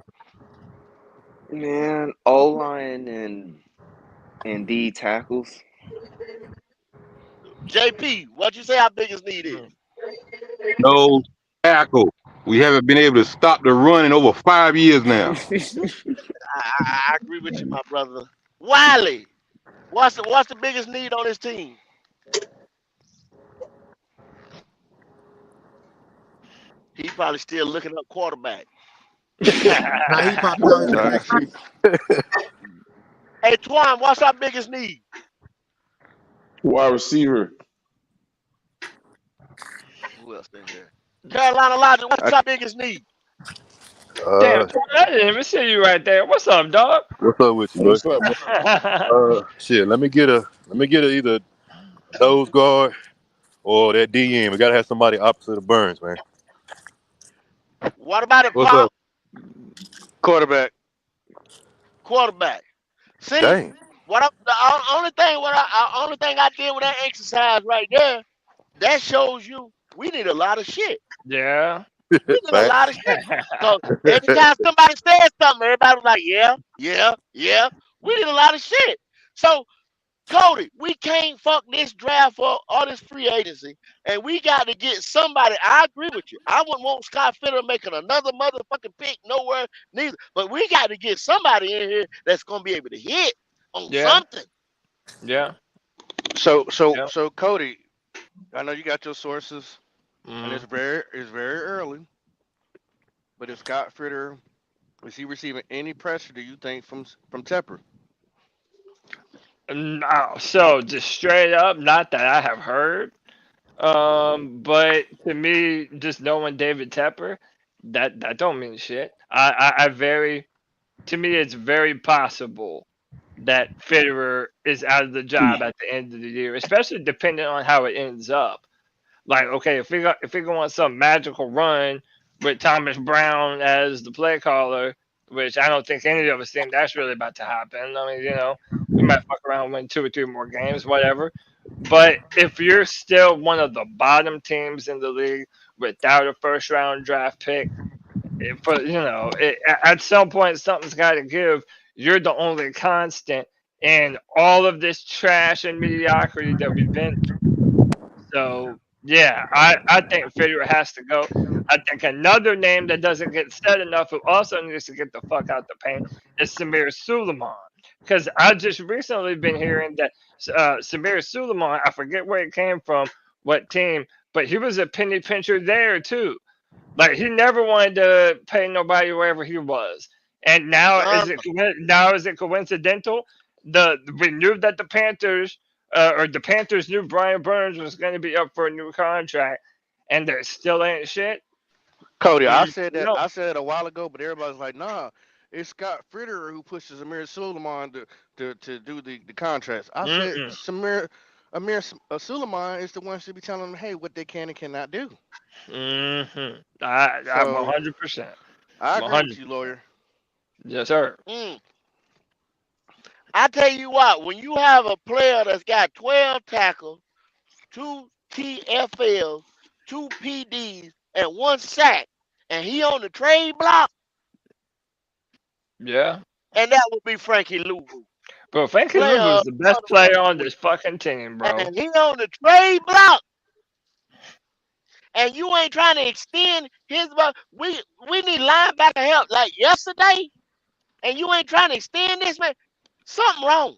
Man, O line and D tackles. JP. What you say our biggest need is? Mm. no tackle. We haven't been able to stop the run in over 5 years now. I agree with you, my brother. Wiley. What's the biggest need on this team? He probably still looking up quarterback. Now he popped out his Uh, black sheep. Hey, Twan, what's our biggest need? Wide receiver. Who else in here? Carolina Logic, what's I, our biggest need? Damn, Uh, Tony, I didn't even see you right there. What's up, dog? what's up with you, bud? What's up, man? Shit. Let me get a either nose guard or that DN. We gotta have somebody opposite of Burns, man. What about it, What's Pop? up? quarterback. Quarterback. See, Dang. only thing I did with that exercise right there, that shows you we need a lot of shit. Yeah. We need a lot of Facts. shit. Cause every time somebody says something, everybody was like, yeah, yeah, yeah. We need a lot of shit. So Cody, we can't fuck this draft for all this free agency, and we got to get somebody. I agree with you. I wouldn't want Scott Fitter making another motherfucking pick nowhere neither. But we got to get somebody in here that's gonna be able to hit on Yeah. something. Yeah. Yeah. So Cody, I know you got your sources, and Mm. it's very early. But if Scott Fritter is he receiving any pressure? Do you think from Tepper? No, so just straight up, not that I have heard. But to me, just knowing David Tepper, that don't mean shit. I very to me it's very possible that Federer is out of the job at the end of the year, especially depending on how it ends up. Like, okay, if we go on some magical run with Thomas Brown as the play caller, which I don't think any of us think that's really about to happen. I mean, we might fuck around and win 2 or 3 more games, whatever. But if you're still one of the bottom teams in the league without a first round draft pick, but at some point something's got to give. You're the only constant in all of this trash and mediocrity that we've been so yeah, I think Federer has to go. I think another name that doesn't get said enough who also needs to get the fuck out the paint is Samir Suleiman. Because I just recently been hearing that Samir Suleiman, I forget where it came from, what team, but he was a penny pincher there too. Like he never wanted to pay nobody wherever he was. And now Uh, is it coincidental? We knew that the Panthers or the Panthers knew Brian Burns was going to be up for a new contract, and there still ain't shit. Cody, No. I said it a while ago, but everybody's like, nah, it's Scott Fritter who pushes Amir Suleiman to do the contracts. I said Mm-mm. Suleiman is the one who should be telling them, hey, what they can and cannot do. Mm-hmm. I So 100%. I agree with you, 100%. lawyer. Yes, sir. mm, I tell you what, when you have a player that's got 12 tackles, 2 TFLs, 2 PDs, and 1 sack, and he on the trade block, Yeah. and that would be Frankie Louvu, Bro, Frankie player Louvu of is the best the player on week. this fucking team, bro. And he on the trade block, and you ain't trying to extend his. We need linebacker help like yesterday, and you ain't trying to extend this man. Something wrong.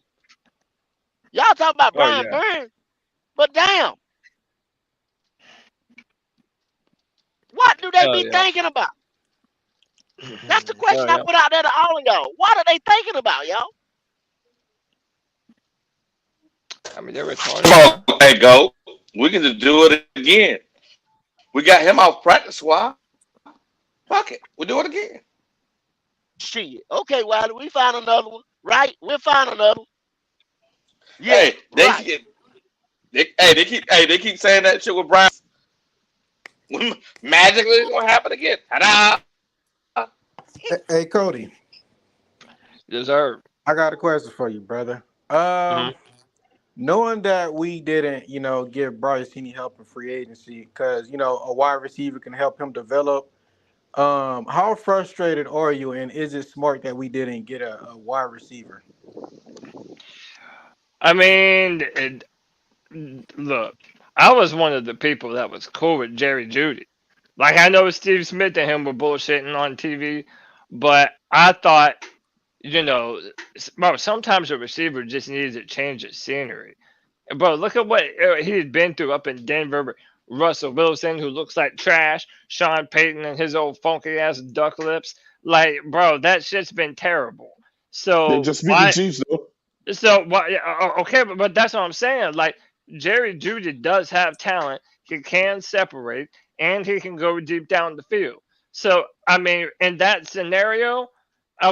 Y'all talk about Oh Brian yeah. Burns, but damn, what do they Oh be yeah. thinking about? That's the question Oh I yeah. put out there to all of y'all. What are they thinking about, y'all? I mean, they're retarded, Come man. on, hey, go. We can just do it again. We got him off practice squad. Fuck it. We'll do it again. Shit. Okay, Wiley, we found another one. Right? We'll find another one. Yeah, Hey, right. they keep saying that shit with Brian. Magically, it's gonna happen again. Ta-da! Hey, Cody, Deserve. I got a question for you, brother. Hmm. Knowing that we didn't, give Bryce any help in free agency, because a wide receiver can help him develop. How frustrated are you, and is it smart that we didn't get a wide receiver? I mean, look, I was one of the people that was cool with Jerry Judy. Like I know Steve Smith and him were bullshitting on TV, but I thought, you know, bro, sometimes a receiver just needs to change the scenery. Bro, look at what he had been through up in Denver. Russell Wilson, who looks like trash. Sean Payton and his old funky ass duck lips. Like, bro, that shit's been terrible. They So just beat the why? Chiefs though. So what? Okay, but that's what I'm saying. Like Jerry Judy does have talent. He can separate, and he can go deep down the field. So I mean, in that scenario, I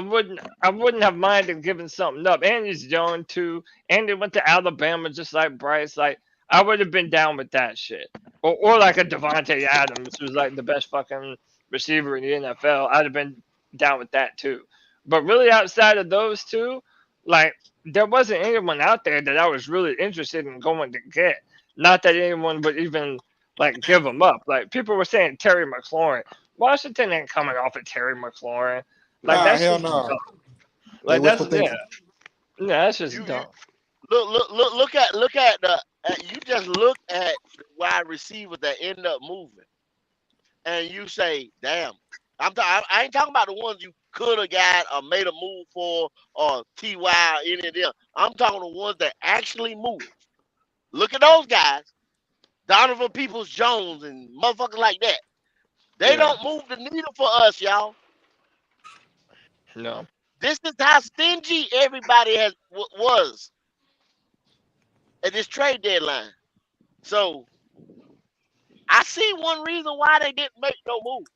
wouldn't have minded giving something up. And he's young too, and he went to Alabama just like Bryce. Like I would have been down with that shit, or like a Devontae Adams, who's like the best fucking receiver in the NFL. I'd have been down with that too. But really, outside of those two, like there wasn't anyone out there that I was really interested in going to get. Not that anyone would even like give them up. Like people were saying Terry McLaurin. Washington ain't coming off of Terry McLaurin. Like Nah, that's hell just no. dumb. They Like was that's what they. yeah, yeah, that's just You dumb. look at the you just look at the wide receivers that end up moving, and you say, "Damn." I ain't talking about the ones you could have got or made a move for or Ty or any of them. I'm talking the ones that actually move. Look at those guys, Donovan Peoples Jones and motherfuckers like that. They Yeah, don't move the needle for us, y'all. no, This is how stingy everybody was at this trade deadline. So I see one reason why they didn't make no move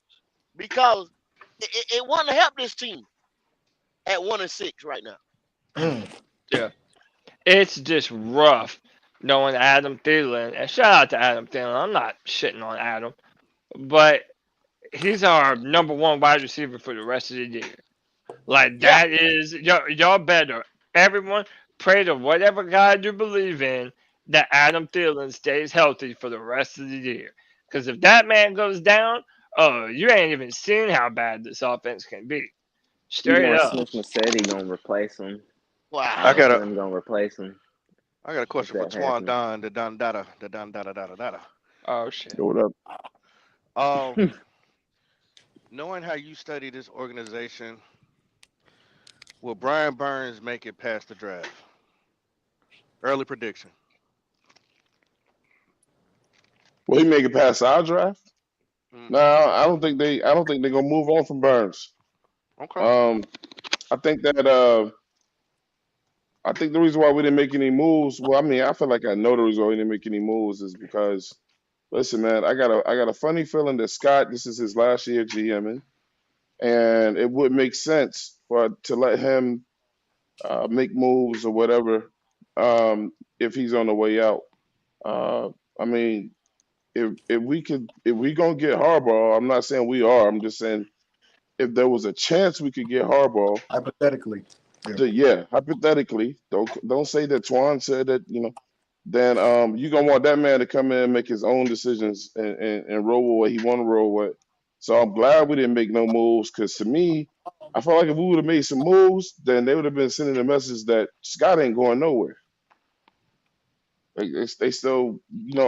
because it wouldn't help this team at 1-6 right now. Mm. yeah. It's just rough knowing Adam Thielen. And shout out to Adam Thielen. I'm not shitting on Adam, but he's our number one wide receiver for the rest of the year. Like Yeah, that is y'all better. Everyone pray to whatever God you believe in that Adam Thielen stays healthy for the rest of the year. Because if that man goes down, oh, you ain't even seen how bad this offense can be. Straight Geno up. Smith said he gonna replace him. I wow. Adam got a Thielen gonna replace him I got a if question for that Twan happens. Don, the Don Dada, the Don Dada Dada Dada. Oh shit. Yo, what up? Um, knowing how you study this organization, will Brian Burns make it past the draft? Early prediction. Will he make it past our draft? No, Mm-hmm. I don't think they. I don't think they're gonna move on from Burns. Okay. Um, I think that. I think the reason why we didn't make any moves. Well, I mean, I feel like I know the reason why we didn't make any moves is because, listen, man, I got a funny feeling that Scott, this is his last year GMing, and it would make sense for to let him make moves or whatever if he's on the way out. Uh, I mean, if we gonna get Harbaugh, I'm not saying we are. I'm just saying if there was a chance we could get Harbaugh, Hypothetically. Yeah. yeah, hypothetically, don't say that Twan said that. then you gonna want that man to come in and make his own decisions and roll with what he want to roll with. So I'm glad we didn't make no moves because to me, I felt like if we would have made some moves, then they would have been sending a message that Scott ain't going nowhere. Like they still,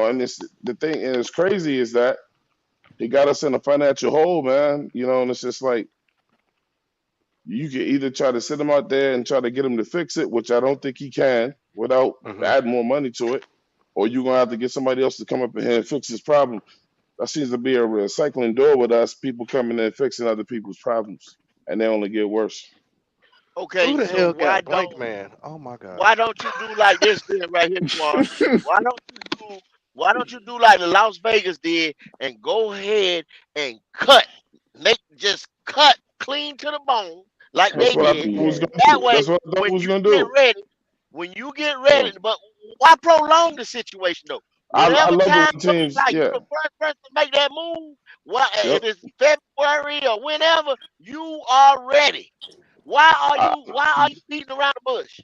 and it's the thing, and it's crazy is that he got us in a financial hole, man. And it's just like you can either try to sit him out there and try to get him to fix it, which I don't think he can without Hmm. adding more money to it, or you're gonna have to get somebody else to come up in here and fix his problem. That seems to be a recycling door with us, people coming in and fixing other people's problems, and they only get worse. Okay, Who the so hell got blank man? Oh my god. why don't you do like this then right here, Twan? Why don't you do why don't you do like the Las Vegas did and go ahead and cut clean to the bone like That's they what I did. thought we was Yeah. gonna That do. way, That's what I thought when we was you gonna get do. ready, when you get Yeah. ready, but why prolong the situation though? I Whenever love it time when comes, teams, like you yeah, the first person to make that move. What yep. if it's February or whenever you are ready? Why are I, you beating around the bush?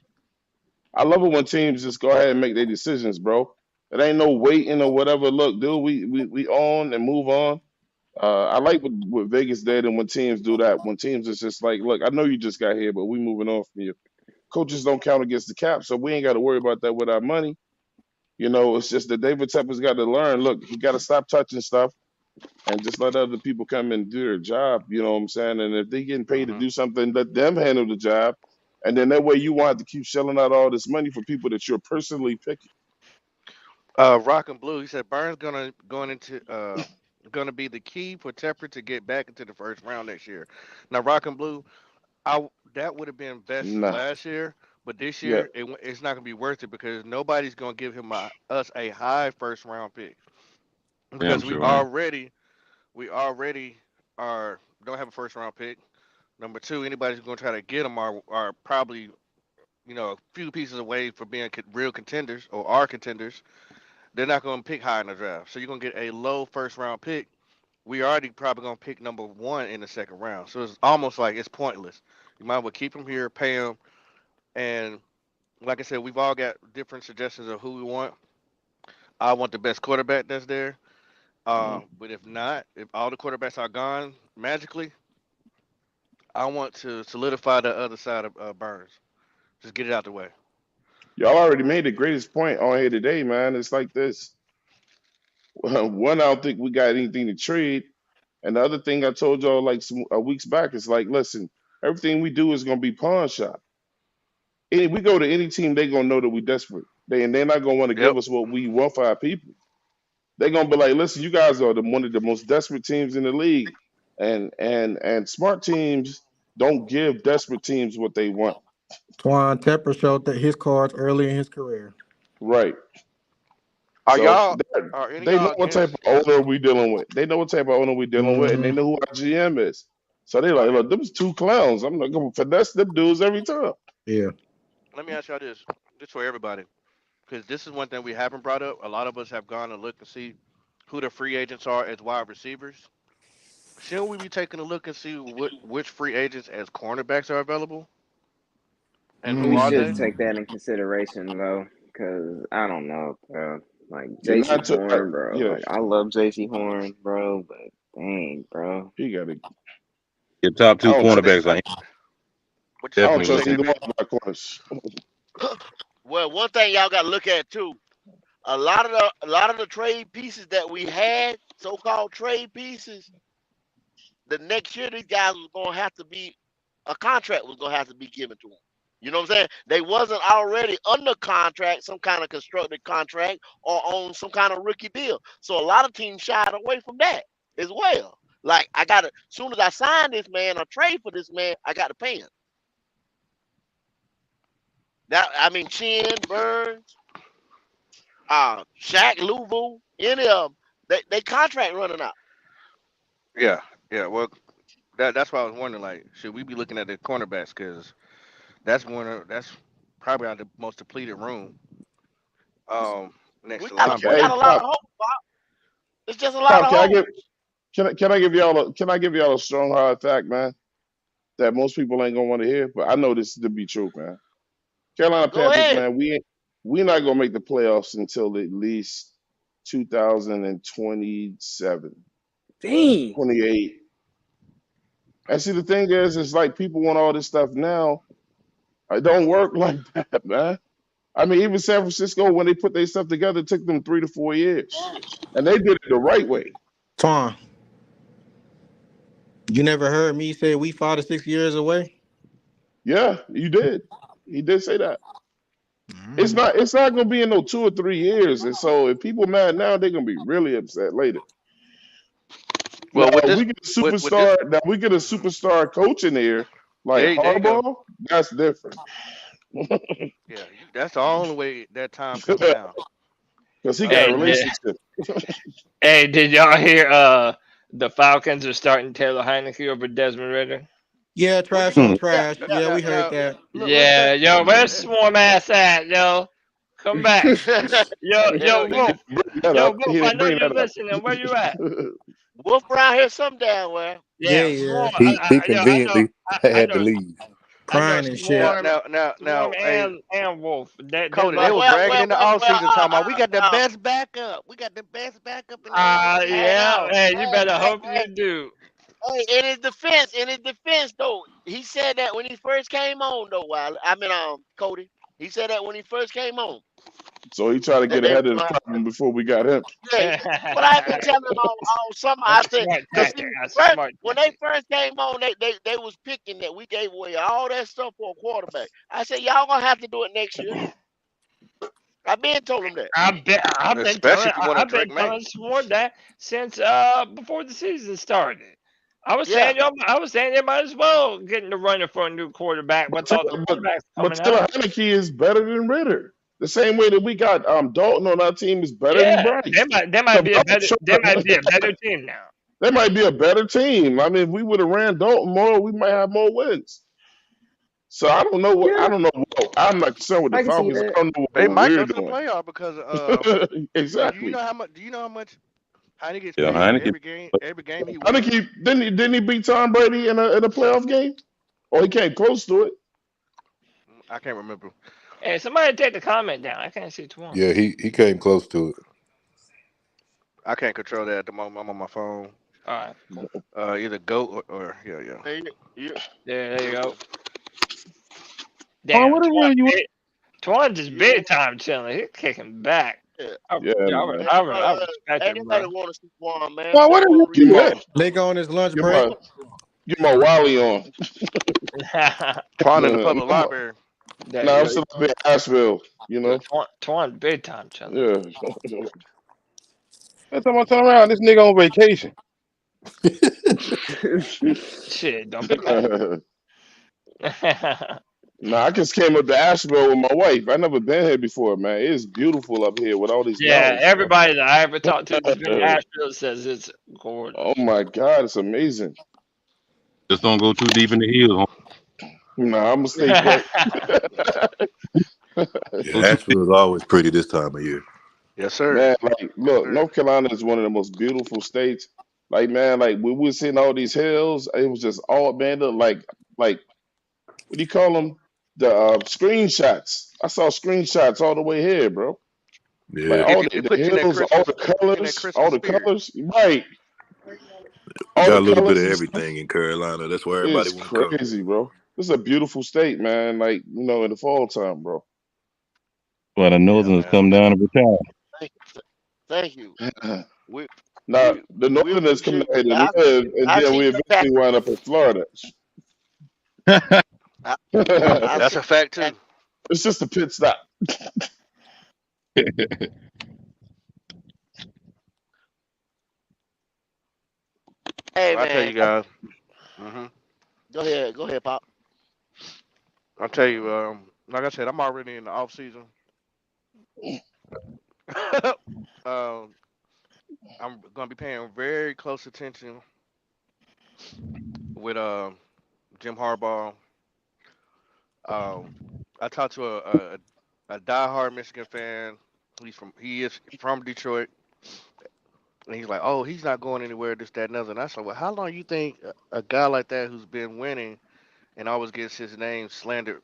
I love it when teams just go ahead and make their decisions, bro. It ain't no waiting or whatever. Look, dude, we on and move on. I like what Vegas did, and when teams do that, when teams is just like, look, I know you just got here, but we moving on from you. Coaches don't count against the cap, so we ain't got to worry about that with our money. It's just that David Tepper's got to learn. Look, he got to stop touching stuff and just let other people come and do their job. You know what I'm saying? And if they getting paid to Hmm. do something, let them handle the job. And then that way you won't have to keep shelling out all this money for people that you're personally picking. Rock and Blue. He said Burns gonna be the key for Tepper to get back into the first round next year. Now Rock and Blue, that would have been best Nah. last year, but this Yeah. year it's not gonna be worth it because nobody's gonna give us a high first round pick Damn because we sure ain't. already we already are don't have a first round pick. Number two, anybody's gonna try to get them are probably a few pieces away from being real contenders or are contenders. They're not going to pick high in the draft. So you're going to get a low first round pick. We already probably going to pick number one in the second round. So it's almost like it's pointless. You might as well keep him here, pay him. And like I said, we've all got different suggestions of who we want. I want the best quarterback that's there. Mhm. But if not, if all the quarterbacks are gone magically, I want to solidify the other side of Burns. Just get it out the way. Y'all already made the greatest point on here today, man. It's like this. One, I don't think we got anything to trade. And the other thing I told y'all like some weeks back is like, listen, everything we do is gonna be pawn shop. We go to any team, they gonna know that we desperate. They're not gonna want to Yep. give us what we want for our people. They're gonna be like, listen, you guys are one of the most desperate teams in the league, and smart teams don't give desperate teams what they want. Twan Tepper showed that his cards early in his career. Right. Are So y'all? Are any of they know y'all what type against? of owner we dealing with. They know what type of owner we dealing with, and Hmm. they know who our GM is. So they like, Are look, them was two clowns. I'm not gonna finesse them dudes every time. Yeah. Let me ask y'all this, just for everybody, because this is one thing we haven't brought up. A lot of us have gone and looked and see who the free agents are as wide receivers. Shouldn't we be taking a look and see which free agents as cornerbacks are available and who We are should they? take Mm. that in consideration though, because I don't know, bro. Like You're JC not to, Horn, bro. yeah. Like I love JC Horn, bro, but dang, bro. He got to. Your top I two don't. I think. cornerbacks are What I don't what definitely you trust say, looking. either one JP? of my corners. Well, one thing y'all got to look at too. A lot of the trade pieces that we had, so-called trade pieces, the next year these guys was gonna have to be a contract was gonna have to be given to them. You know what I'm saying? They wasn't already under contract, some kind of constructed contract, or on some kind of rookie deal. So a lot of teams shied away from that as well. Like I gotta, as soon as I sign this man or trade for this man, I got to pay him. That I mean, Chin, Burns, Shaq, Louvu, any of them, they contract running out. Yeah, yeah. Well, that's why I was wondering. Like, should we be looking at the cornerbacks? Because that's probably our most depleted room. Um, next to We Hey, got a linebackers. lot Pop, of hope. It's just a lot Pop, of hope. can I give y'all a strong hard fact, man, that most people ain't gonna want to hear, but I know this to be true, man. Carolina Go Panthers, ahead. man, we're not gonna make the playoffs until at least 2027, Dang. 28. And see, the thing is, it's like people want all this stuff now. It don't work like that, man. I mean, even San Francisco, when they put their stuff together, it took them 3 to 4 years, and they did it the right way. Twan, you never heard me say we 5 to 6 years away? Yeah, you did. He did say that. It's Mm. not. It's not gonna be in no 2 or 3 years. And so, if people mad now, they're gonna be really upset later. Now Well, with this, we get a with this, superstar. Now we get a mhm. superstar coach in there like There you go. Harbaugh. That's different Yeah, that's the only way that time comes now. because he got a Hey, Uh, relationship. did y'all hear the Falcons are starting Taylor Heineke over Desmond Ritter? Yeah, what you trash gonna on Hmm. Yeah, trash. yeah, Yeah, now? we heard Now, that. look, Yeah, yo, where's Swarm ass at, yo? Come back. yeah. Yo, hell He yeah. Wolf. didn't bring that Yo, up. Wolf, He I didn't know bring you're that listening. Where you at? up. Wolf around here some damn well. Yeah, Yeah, yeah. Swarm. He Yo, I know, conveniently I had to know, leave. I know Crying and Now, shit. Swarm, now, now, Swarm now, hey, and Wolf. They Cody, they But was left. well, bragging well, in the well, well. offseason talking about we got the best backup. We got the best backup in the Hey, NFL. Yeah. no, Hey, you hey, better hey, hope hey, you do. hey. In his defense, though, he said that when he first came on, though. While I mean, Cody, he said that when he first came on, So he tried to that get they ahead was of the gonna problem before we got him. yeah, but I've been telling them all summer. I That's a said, smart cause tactic. see, That's a first smart when they tactic. first came on, they was picking that we gave away all that stuff for a quarterback. I said, y'all gonna have to do it next year. I've been told them that. Especially if you want to I've Drake been May. telling Swarm that since before the season started. Yeah, I was saying they might as well get in the running for a new quarterback But with all the Taylor, but, quarterbacks but coming out. Taylor Heineke is better than Ritter. The same way that we got Dalton on our team is better than Yeah, Bryce. they might So be a Dalton better they showing- might be a better team now. they might be a better team. I mean, if we would have ran Dalton more, we might have more wins. So I don't know what I Yeah, don't know. What, I'm not concerned with the I can see Falcons. that. I don't know They what might we're go to the doing. playoff because do you Exactly. know how much? Do you know how much Heine gets Yeah, paid Heineken. every game he I think wins? didn't he beat Tom Brady in a playoff game? Or he came close to it. I can't remember. Hey, somebody take the comment down. I can't see Twan. Yeah, he came close to it. I can't control that at the moment. I'm on my phone. All right, cool. Either GOAT or yeah, yeah. Hey, There you go. Oh, Damn, what the hell you? Twan just you big time chilling. He's kicking back. yeah. Yeah, man. I respect it, Anybody bro. want to see one, man? Why? What Feel the free hell to reach Get you my at? out. Nigga on his lunch get break. my get my Wally on. Twan in the No, public library. That I'm yo, still up in Asheville, yo, Twan big time chilling. Yeah. Every time I turn around, this nigga on vacation. Shit, don't be mad. Nah, I just came up to Asheville with my wife. I never been here before, man. It's beautiful up here with all these Yeah, mountains, bro. everybody that I ever talked to that's been to Asheville says it's Oh gorgeous. my God, it's amazing. Just don't go too deep in the hills. Nah, I'm gonna stay put. Yeah, Go too deep. Asheville is always pretty this time of year. Yes, sir. Man, like, Yes, look, sir. North Carolina is one of the most beautiful states. Like, man, like when we were seeing all these hills, it was just all man, look like what do you call them? The screenshots. I saw screenshots all the way here, bro. Like Yeah, all It the puts you in that hills, all Christmas the colors, all Christmas the spirit. colors. Right, we all got the a little bit colors of and stuff. everything in Carolina. That's where everybody It's want to come. crazy, bro. This is a beautiful state, man. Like, in the fall time, bro. Well, the Yeah, Northerners man. come down and retire. Thank, thank you. We Now, we the we Northerners come appreciate out here to that. live, and I then see we your pack. eventually wind up in Florida. I, I It's see That's a fact your pack. too. just a pit stop. Hey Well, I tell man, you guys. hmm go ahead, Pop. I tell you, like I said, I'm already in the off season. um, I'm gonna be paying very close attention with Jim Harbaugh. Um, I talked to a diehard Michigan fan. He is from Detroit, and he's like, "Oh, he's not going anywhere. This, that, and other." And I said, "Well, how long you think a guy like that who's been winning and always gets his name slandered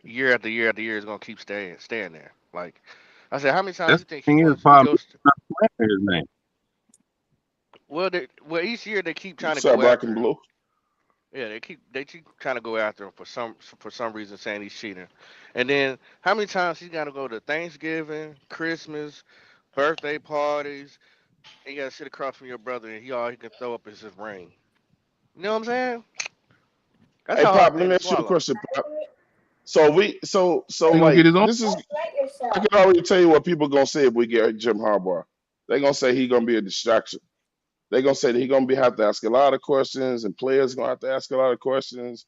year after year after year is gonna keep staying there. Like I said, how many times That's you think the thing is he probably goes? not playing his name. Well, each year they keep You trying to said go black and after him. blue. Yeah, they keep trying to go after him for some reason, saying he's cheating. And then how many times he's got to go to Thanksgiving, Christmas, birthday parties, and you got to sit across from your brother, and all he can throw up is his ring. You know what I'm saying? That's Hey, a hard Pop, let thing me to ask you a swallow. question, Pop. So He gonna like get his own. this is I can already tell you what people gonna say if we get Jim Harbaugh. They're gonna say he's gonna be a distraction. They're gonna say that he's gonna have to ask a lot of questions, and players gonna have to ask a lot of questions.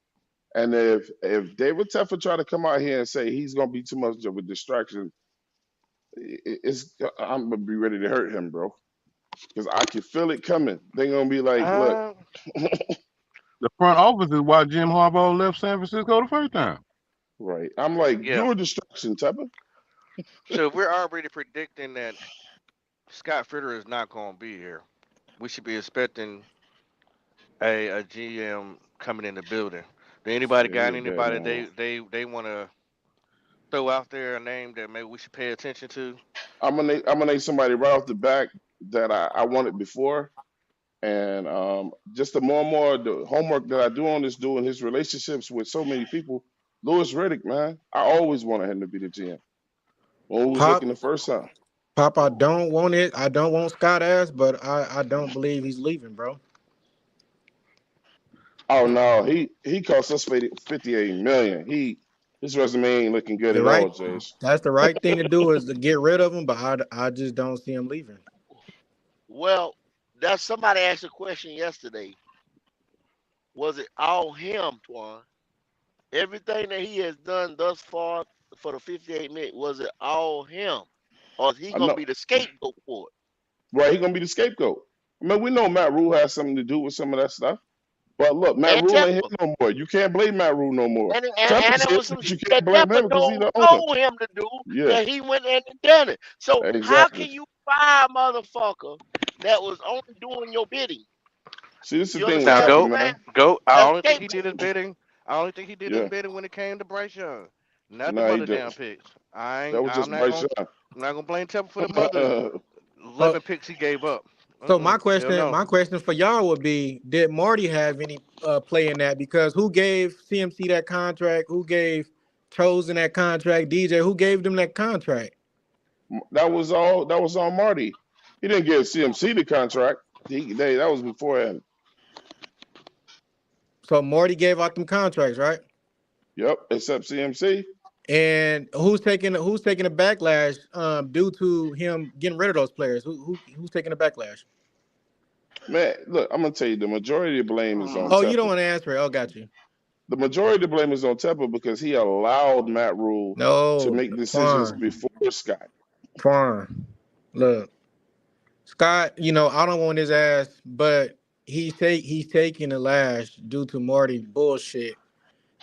And if David Teffer try to come out here and say he's gonna be too much of a distraction, it's I'm gonna be ready to hurt him, bro, because I can feel it coming. They're gonna be like, look, Uh, The front office is why Jim Harbaugh left San Francisco the first time. right? I'm like, yeah. you're a distraction, Teffer. So if we're already predicting that Scott Fritter is not going to be here, we should be expecting a GM coming in the building. Do anybody Yeah, he got a bad anybody man. they want to throw out there a name that maybe we should pay attention to? I'm gonna name somebody right off the back that I wanted before. And just the more and more the homework that I do on this, doing his relationships with so many people, Louis Riddick, man, I always wanted him to be the GM when we was Ooh, looking Pop, the first time. Pop, I don't want it. I don't want Scott ass, but I don't believe he's leaving, bro. Oh Hmm. no, he cost us 58 million. His resume ain't looking good The at right, all, Jays. that's the right thing to do is to get rid of him, but I just don't see him leaving. well, that's somebody asked a question yesterday. Was it all him, Twan? Everything that he has done thus far for the 58 minutes, was it all him? Or is he I gonna know, be the scapegoat for it? right? He gonna be the scapegoat. I mean, we know Matt Rule has something to do with some of that stuff. But look, Matt And Rule ain't Tepper. here no more. You can't blame Matt Rule no more. And Tepper's there here, was some but you shit can't that blame Tepper him because he's the owner. told him to do Yeah, that he went and done it. So how exactly. can you fire a motherfucker that was only doing your bidding? See, this is You the thing with Now understand what Tepper, go I'm saying? man. go. I A only think he did his scapegoat. bidding. I only think he did his Yeah, bidding when it came to Bryce Young, not the no, he mother did. damn picks. I That ain't. was just Bryce Young. I'm not gonna blame Temple for the mother So 11 picks he gave up. so my Hell question, no. my question for y'all would be: did Marty have any play in that? Because who gave CMC that contract? Who gave Chosen that contract? DJ, who gave them that contract? That was all. That was on Marty. He didn't give CMC the contract. That was before him. So Marty gave out them contracts, right? Yep, except CMC. And who's taking the backlash due to him getting rid of those players? Who's taking the backlash? Man, look, I'm gonna tell you, the majority of the blame is on Oh, you don't Tepper. want to answer it. Oh, got you. The majority of the blame is on Tepper because he allowed Matt Rule to No, make decisions Twan, before Scott. Twan. Look, Scott. I don't want his ass, but he's taking the lash due to Marty bullshit.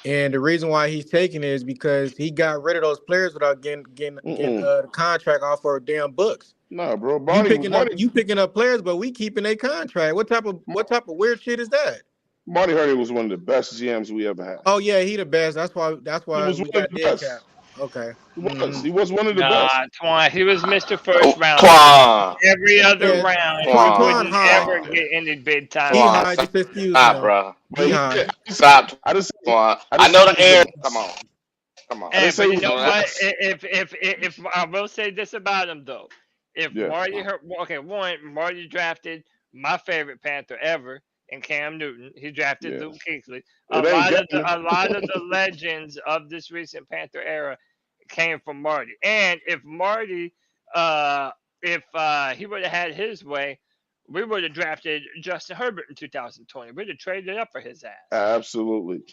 And the reason why he's taking it is because he got rid of those players without getting Mm-mm. the contract off our damn books. Nah, bro. You Marty, picking up Marty, you picking up players, but we keeping a contract. What type of weird shit is that? Marty Hurney was one of the best GMs we ever had. Oh yeah, he the best. That's He why was we one of got the dead cap. best. Okay. He was. Hmm. He was one of the best. Nah, Twan, he was Mr. First Oh, Round pick. Twan, Every other Yeah. round, he Twan Twan, wouldn't ever high. Twan, get any big time He Twan. high. votes. Just excuse Stop, him. bro. He But high. Stop, I just say, Twan. I I just say know he the was air. the Come best. on, come on. I Hey, just say but he you was the know Uh, what? best. If I will say this about him though, if Yeah. Marty hurt, okay, one Marty drafted my favorite Panther ever in Cam Newton. He drafted Yeah. Luke Kuechly. It ain't A Gatton. lot of the legends of this recent Panther era came from Marty. And if Marty, uh, if he would have had his way, we would have drafted Justin Herbert in 2020. We'd have traded up for his ass. Absolutely.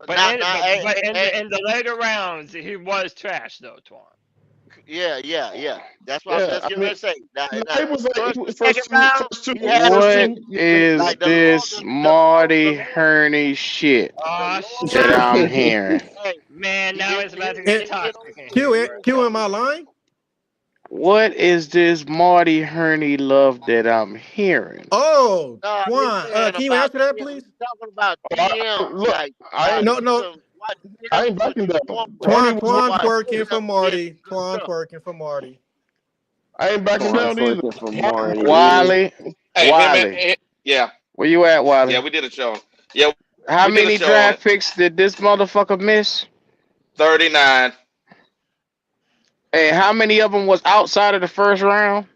In the later rounds, he was trash though, Twan. Yeah. That's what I was Yeah. just I getting ready mean, to say. no, Now, it was like first and second first two, round, first two, he had first some What two. is like this Marty Herney shit The Oh Lord that shit, I'm hearing? hey, man! Now it's about to get And toxic in Q here, it bro. Q in my line. What is this Marty Herney love that I'm hearing? Oh, no, he's Twan. saying Can you about answer that, GM. please? He's talking about Oh, GMs. look, Like I ain't. No, he's no. some. watch I him ain't with backing you. down. One Harney Twan was more Twan watch twerking for him get Marty. good Twan stuff. twerking for Marty. I ain't backing Twan down either. twerking for Harney Marty. Wiley, Hey, him and Wiley, yeah, where you at, yeah, Wiley? we did a show. Yeah, How we did a many show on draft it. picks did this motherfucker miss? 39. And how many of them was outside of the first round?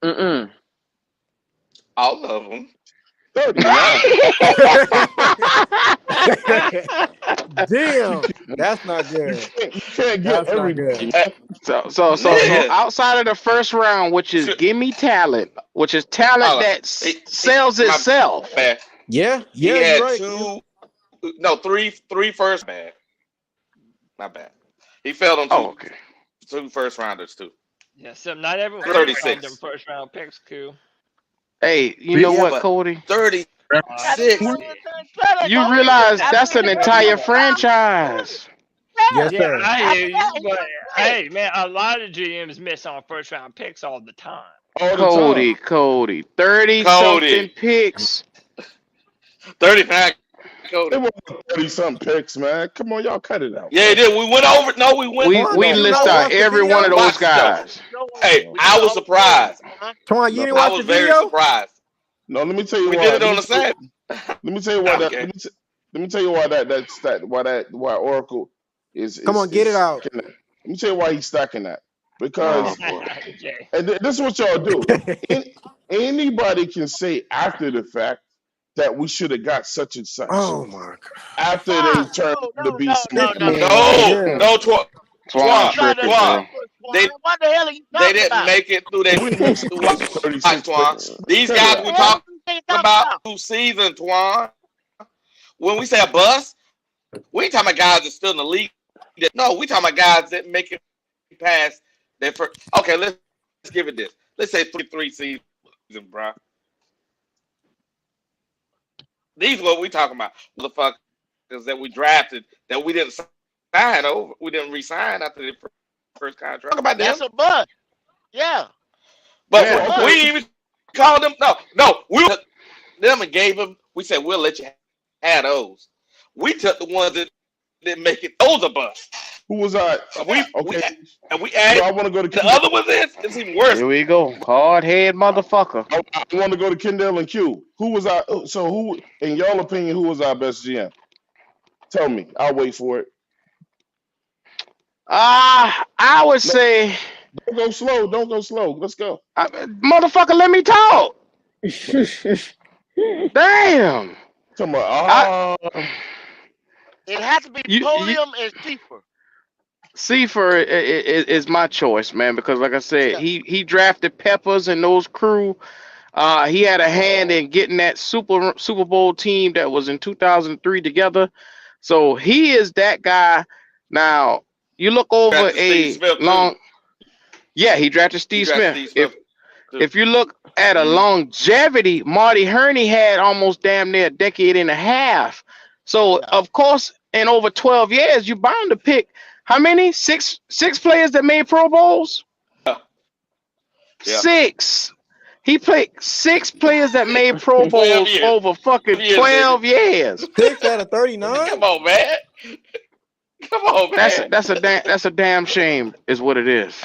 Mm-mm. All of them. 39. Damn, that's not You good. can't get That's not everybody, good. Hey, man. So nigga. outside of the first round, which is Should, gimme talent, which is talent hold on. that sells My itself. bad. Yeah, He yeah, you're had right, Q. three first. Bad. My bad. He failed on Oh, okay. two first rounders too. Yeah, so not everyone found them 36. first round picks, cool. Hey, you know Yeah, what, but Cody? 36. Gotta get with the You Cody. realize After that's an the first entire round, franchise. yeah. Yes, Yeah, sir. I hear After you, that, he but got picked. hey, man, a lot of GMs miss on first round picks all the time. All the time. Cody, 30 something Cody. picks. 35. It Cody. wasn't 30 something picks, man. Come on, y'all cut it out, Yeah, he man. did. We went over. No, we went. We Twan, we did you list not out watch the every one of video? those Watch it though. guys. Hey, No, I was surprised. Twan, you no. didn't I watch was the very video? surprised. No, let me tell you We why. did it on the same. Let me tell you why that. Okay. Let me tell you why why Oracle is Come on, get it out. stacking that. Let me tell you why he's stacking that. Oh Because boy. Jay. and this is what y'all do. Anybody can say after the fact that we should have got such and such Oh my after Nah, they turned no, to no, be no, no, This no, smart. man no. right No, here. no, Twan You got to tripping, Twan. bro. remember, They Swan. What the hell are you they talking didn't about? make it through their We missed watch, 36 Twan. picks. These Cut it guys What out. we the hell talking are you talking about about? two season, Twan. When we say a bust, we ain't talking about guys that's still in the league. No, we talking about guys that make it past their first. Okay, let's give it this. Let's say three season, bro. These what we talking about, motherfuckers that we drafted that we didn't sign over, we didn't re-sign after the first contract. Talk about them, That's a bust. Yeah, but that's a Yeah. we bust. didn't even call them. No, we took them and gave them. We said we'll let you have those. We took the ones that didn't make it. Those are bust. Who was I? We Okay. and we So added I want to go to the Kendall. other ones. It's even worse. Here we go. Hard head motherfucker. I want to go to Kendall and Q. Who was I? So who, in y'all opinion, who was our best GM? Tell me. I'll wait for it. I would No, say, don't go slow. Don't go slow. Let's go. motherfucker, let me talk. Damn. Come I, on. It has to be you Podium and Schieffer. Seafer is my choice, man, because like I said, Yeah, he drafted Peppers and those crew. He had a hand in getting that Super Bowl team that was in 2003 together. So he is that guy. Now you look over Drafted Steve a Smith too. long, yeah, he drafted He Steve drafted Smith. Steve Smith too. If you look at a Mm-hmm. longevity, Marty Herney had almost damn near a decade and a half. So yeah. of course, in over 12 years, you bound to pick how many? Six players that made Pro Bowls? Yeah. 6. He played 6 players that made Pro 12 Bowls years. over fucking 12 years, 12 baby. years. 6 out of 39? Come on, man. Come on, man. That's a damn shame, is what it is.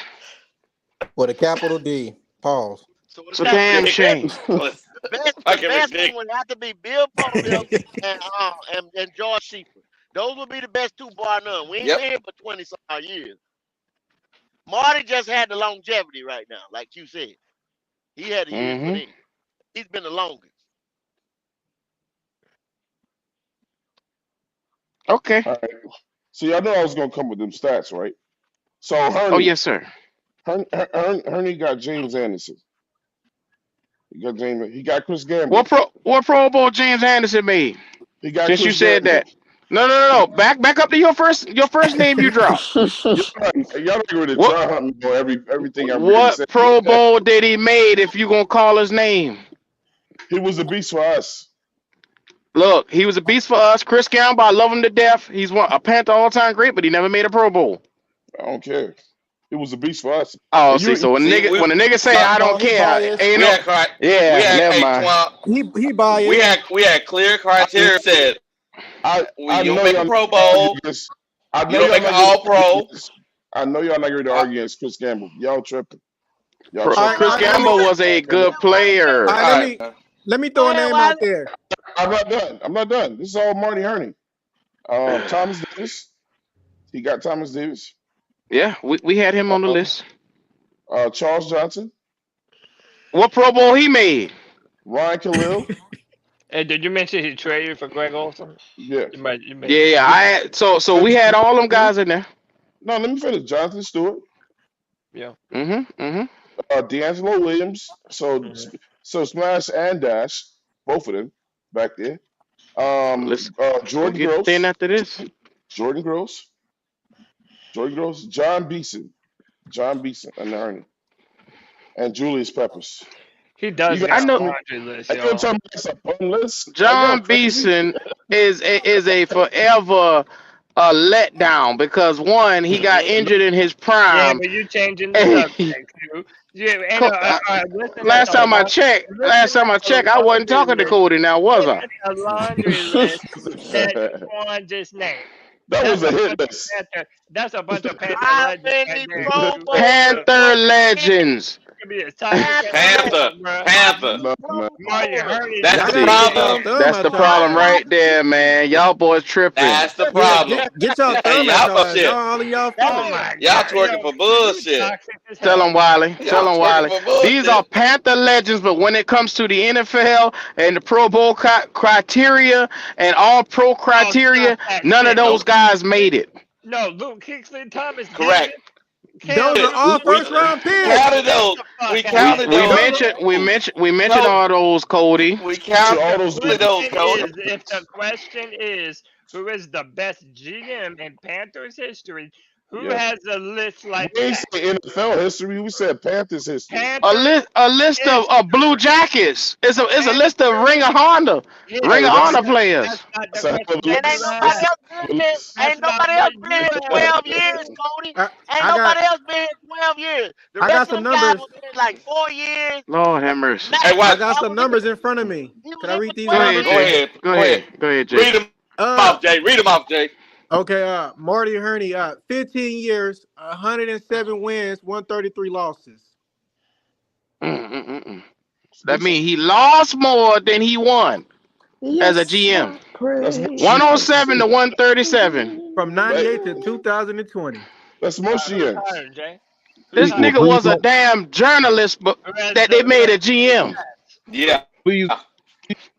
With a capital D. Pause. So It's a damn shame. Ridiculous. the best Fucking one ridiculous. would have to be Bill Podium and George Schieffer. Those would be the best two, bar none. We ain't Yep. been here for 20 some odd years. Marty just had the longevity right now, like you said. He had the years put Mm-hmm. in. He's been the longest. Okay. All right. So y'all know I was gonna come with them stats, right? So Oh Herney, yes, sir. Herney got James Anderson. He got James. He got Chris What Gamble. Pro Bowl James Anderson made? He got Since you Chris said Gamble. that. No. Back up to your first name you dropped. Y'all not ready to What try hunt me on everything I really what said. Pro Bowl did he made if you gonna call his name? He was a beast for us. Look, he was a beast for us. Chris Gamble, I love him to death. He's a Panther all-time great, but he never made a Pro Bowl. I don't care. He was a beast for us. Oh, And see, so when See, a nigga say I No, don't he care, biased. ain't we no, had yeah, we had never hey mind. Twan, He biased. we had clear criteria said I You don't know make y'all a not Pro gonna argue Bowl. against. I You know don't y'all make an not gonna All argue Pro. against. I know y'all not gonna Uh, argue against Chris Gamble. Y'all tripping. Y'all Pro, All tripping. right, Chris all right. Let me Gamble was a And good all player. right. all right. Let me Go throw a ahead, name out Wiley. there. I'm not done. I'm not done. This is all Marty Herney. Thomas Davis. He got Thomas Davis. Yeah, we had him on the Um, list. Charles Johnson. What Pro Bowl he made? Ryan Khalil. Hey, did you mention he traded for Greg Olson? Yeah. You Yeah, mentioned yeah. that. So we had all them guys in there. No, let me finish. Jonathan Stewart. Yeah. Mm-hmm. D'Angelo Williams. So Hmm. so Smash and Dash, both of them back there. Let's go Jordan get thin Gross. after this. Jordan Gross. Jordan Gross. John Beeson. John Beeson and Ernie. And Julius Peppers. He You does gonna got I a know tell me laundry list, you gonna y'all. tell me that's a fun list? Like y'all John crazy? Beeson is a forever letdown because one, he got No, injured in his Yeah, prime. but you changing the subject, Q. Yeah, ain't no, listen, that's Last a time I laundry. checked, Listen, that's a I wasn't laundry talking to list. Cody now, was I? It's a laundry list that Quan just named. that That's was a a hit bunch of list. Panther. That's a bunch of Panther How legends right many there, Pro Q. Bowls Panther was in legends. Could be as tight as Panther that legend? Panther. motherfucker, bro. How Panther. many No, Pro man. Marty Bowlers? Herney's That's Y'all the got to See, get y'all problem. thumb that's out the y'all problem ass. right there, man. Y'all boys tripping. That's the Get problem. get y'all Hey, thumb out y'all y'all full ass. Y'all shit. all in y'all Oh feelings. my Y'all god, twerking yo, for you bullshit. toxic as Tell hell, them, bro. Wiley. Tell Y'all them, twerking Wiley. for These are bullshit. Panther legends, but when it comes to the NFL and the Pro Bowl criteria and all pro Oh, stop criteria, that none of shit. those Nope. guys made it. No, Luke Kingsley Thomas didn't. Correct. Cam Those are Newton all We first didn't. round picks. counted Get those. the We fuck out of counted here. Those are We mentioned those. all those, Cody. We See, counted all The those dudes those, question are first Cody. round is, if the picks. question is, who is the best GM in Panthers history, who Yeah. has a list We like ain't that? say NFL history. We said Panthers history. Panthers A list of Blue history. Jackets. It's a list of Panthers Ring of Hey, history. Honor players. That's not that's the a hell of question a that And you ain't list. nobody That's a asked. else hell been of a here. list. That's Ain't not nobody what else been you here asked. 12 years, Cody. I, Ain't I got nobody else been here 12 years. The I rest got of some them guys numbers. was here like 4 years. Lord have mercy. Hey, Matt watch. I got Milano some was here. numbers in front of me. He was Can I here read for these Go 12 ahead, numbers? Go years. Jay. ahead. Go Go ahead. ahead. Go ahead, Jay. Read them Uh off, Jay. Read them off, Jay. okay, Marty Herney, 15 years, 107 wins, 133 losses. Mm-mm-mm. It's That decent. means he lost more than he won as a Yes, GM. I That's most praise GMs. 107 to 137. From That, 98 to 2020. that's most Who's GMs. hiring, Jay? Who's This Equals hiring? nigga three was a more. damn journalist, but Who has that they who made has a the biggest GM. stats? Yeah. Please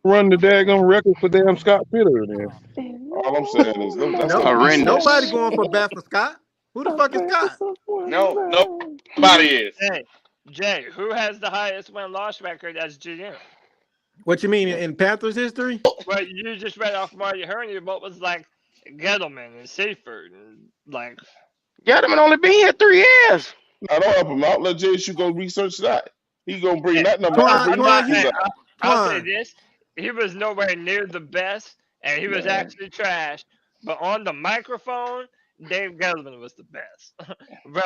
run the daggone record for damn Scott Fitter then. and All I'm saying is that's No, not decent. nobody Horrendous. going for bat for Scott. Who the a fuck is Scott? purpose of one No, love. nobody is. Jay, who has the highest win-loss record as GM? What you mean in Panthers history? Well, you just read off Marty Herney, what was like Gettleman and Seaford and like. Gettleman only been here 3 years. I don't help him out. Let JSU go research that. He gonna bring Yeah, that number Twan, every I'm week. not. Twan, He's you like, I'll say Twan. this: he was nowhere near the best, and he was man, actually trash. But on the microphone, Dave Gettleman was the best, bro.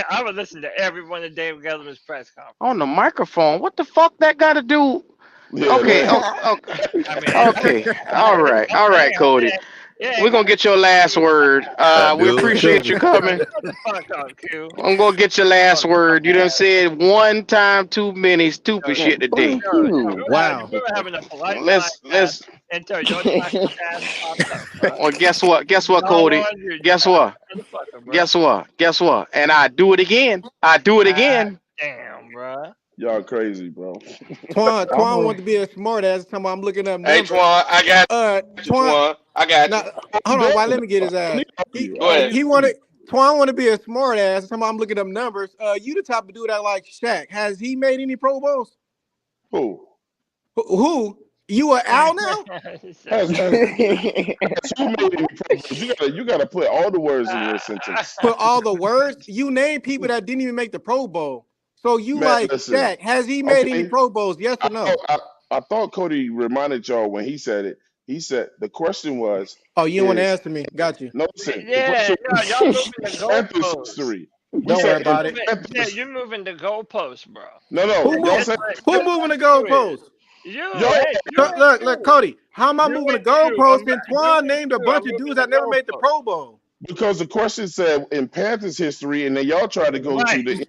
I would listen to every one of Dave Gettleman's press On the conferences. microphone. What the fuck that got to do? yeah, Okay, man. okay, I mean, it hurt. okay. All right, Cody. It We're ain't gonna gonna get your hurt last me. word. I We knew it. appreciate you coming. Shut the fuck up, Q. I'm gonna get your Oh, last dumb word. You done ass. said one time too many stupid Man, shit today. fuck you. Wow. You were having a polite podcast Let's. until your toxic ass popped up, bro. Well, guess what? Guess It's what, all Cody? on you, you Guess toxic what? motherfucker, bro. Guess what? Guess what? And I do it again. I do it God again. damn, bro. Y'all crazy, bro. I'm Twan a, wanted to be a smart ass. Talking about I'm looking up Hey, numbers. Twan, I got you, Twan, Twan. I got you. now hold on, why? Let me get his I ass. need all He you. Go I ahead. need he all you. wanted Twan want to be a smart ass. Talking about I'm looking up numbers. You the type of dude that like Shaq. Has he made any Pro Bowls? Who Who? You are Al now? He said, has who made any Pro Bowls? You gotta put all the words in your sentence, Put all the words. You name people that didn't even make the Pro Bowl. So you man. like Listen, Shaq? Has he made any okay. Pro Bowls? Yes I or no? thought I thought Cody reminded y'all when he said it. He said the question was Oh, you don't want to is answer me? Got you. no listen. The yeah, question no, y'all moving the Panthers goalposts. history. We Don't Yeah, worry said you in about it. moving. Yeah, Panthers. you moving the goalposts, bro. No, Who y'all move? said Guess Who moving what the you is? goalposts? You, y'all. hey, you, Look, you. Cody. How am I You moving the went to goalpost? And you Twan went named a to bunch of moving dudes the that never made the goalpost. Pro Bowl. Because the question said in Panthers history, and then y'all tried to go Right. to the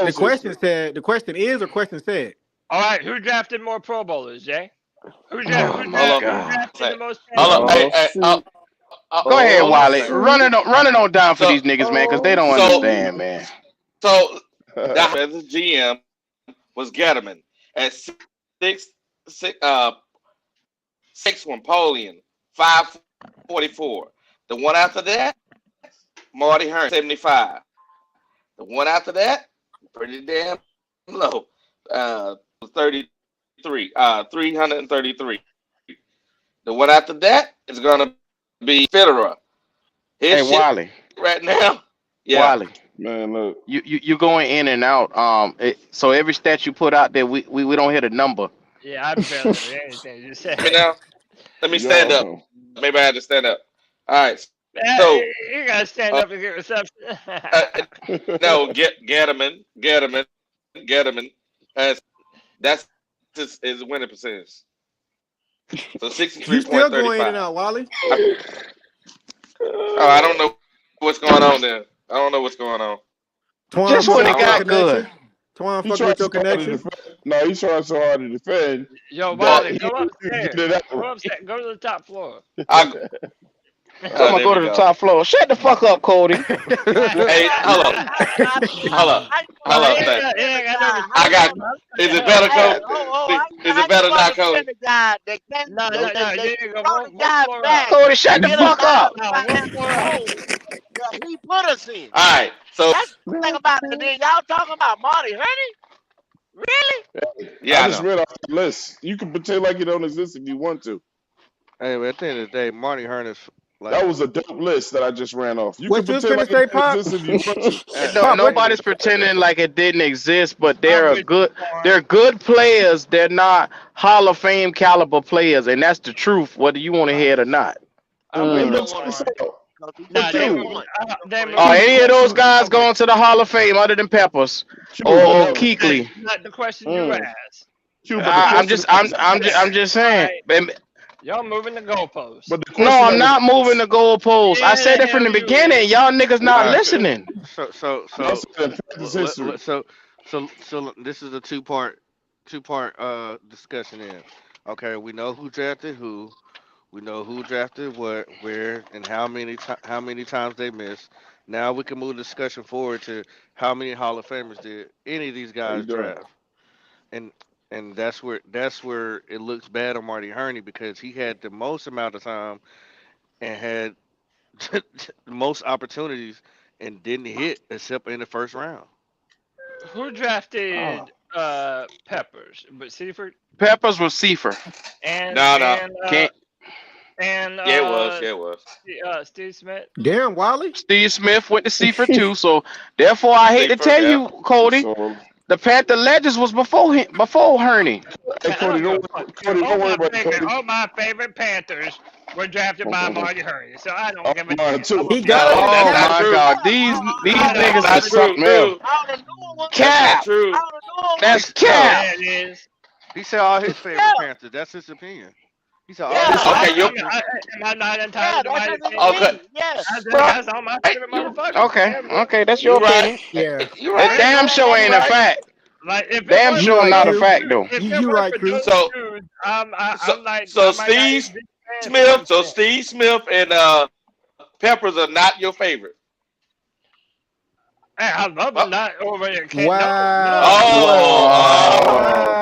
The NFL's question history. said. The question is, or question said. All right. Who drafted more Pro Bowlers, Jay? Who Oh my Hold who on. God. drafted the most Hold on. Panthers? Hey, Oh hey, shoot. Go ahead, hold on Oh a Wally. second. shoot. Run it on down for So, these niggas, man, because they Oh don't so, understand, shoot. man. so that the GM was Gettleman at six, six, 6 1 Polian, 544. The one after that, Marty Hearn, 75. The one after that, pretty damn low, 33, 333. The one after that is gonna be Federer. Hey, His shit Wally. right now, yeah. Wally. Man, look. You going in and out. So every stat you put out there, we don't hit a number. Yeah, I barely heard anything you said. Let me now. Let me stand up. Yo. Maybe I had to stand up. All right. Yeah, So, you gotta stand up and get reception. uh, no, Gettleman has that's his winning percentage. So You still going in and 63.35. out, Wally? Oh, I don't know what's going on there. I don't know what's going on. Twan Just fuck when it with your got good. connection. Twan He fuck tried with so your hard to connection. defend. No, he tried so hard to defend Yo, that Wiley, he go couldn't upstairs. get it out. Go upstairs. Go to the top floor. I I'm gonna there go we to the go. top floor. Shut the fuck up, Cody. Hey, hold up, How hold up, you hold gonna up. He Thing. ain't got no guy? I respect got. for him. Is it better, Hey, Cody? how Is it you better gonna now, Cody? defend the guy that came No, that, no, that, no. that You need to go brought the one guy floor up. back Cody, shut to the get us fuck out of up. the No, one financial floor up. hole that he put us in? All right. So That's the thing about it. And then y'all talking about Marty Hurney? Really? yeah, I I just know. read off the list. You can pretend like it don't exist if you want to. Hey, man, at the end of the day, Marty Hearn is That like, was a dope list that I just ran off. You can What you was pretend finna like it say, don't Pop? exist if you want to. at Pop, the what? end of Nobody's pretending like it didn't exist, but I'm they're with you, good. Quan. They're good players. They're not Hall of Fame caliber players, and that's the truth, whether you want to hear it or not. I'm with He you, But don't check want to this Quan. hear it out. because he Nah, But just made a Q, point. they But moving Are the any of those goalposts. guys I'm with going to the Hall of Fame other than Peppers Q, or but you. no. Kuechly? That's not the question you Mm. asked. Q, but the I'm question just is, I'm just All saying. right, y'all moving the goalposts. but the No, question I'm that was not moving the asked, goalposts. I Yeah, said the it from hell the you is. beginning. Y'all niggas not all right. listening. y'all said in Panthers history. So this is a two part discussion in. Okay, we know who drafted who. We know who drafted what, where, and how many times they missed. Now we can move the discussion forward to how many Hall of Famers did any of these How you guys doing? draft, and that's where it looks bad on Marty Herney because he had the most amount of time and had the most opportunities and didn't hit except in the first round. Who Oh. drafted Peppers? But Seaford Peppers was Cipher. and No, no. and Can't and Yeah, it was. Yeah, it was. Steve Smith. Damn, Wally. Steve Smith went to Cipher too. So therefore, I hate to Seaford, tell yeah. you, Cody, So, the Panther Legends was before him, before Herney. hey, Man, I Cody, don't give a fuck. Cody, don't worry about it, Cody. All my favorite Panthers were drafted by Marty Hurney, so I don't Oh, give a damn. mine I'm too. a He got us No, in Panthers the that's Oh fan. not my championship. true. God, these I don't That's niggas give not is a true. something damn. else. all the new ones, That's not Cap, true. all the new ones, that's No, cap. Yeah, it is. he said all his favorite yeah, Panthers. That's his opinion. He said all yeah, his Yeah, favorite Okay, you Panthers. am I not yeah, entitled to that's my his opinion? okay. opinion. Yeah, Right. That's all my favorite You motherfuckers. Okay, Damn it. okay, that's your you right. opinion. Yeah, You It right. damn sure You ain't a right. fact. Like if it Damn weren't you for sure right, not a those Q. fact two, though. if it You weren't right, for Q. those So dudes, so I'm like so I might not Steve even be fans for some shit. Steve Smith and Peppers are not your favorite. Hey, I love Oh, them not over there. Can't no. Wow. oh, Wow.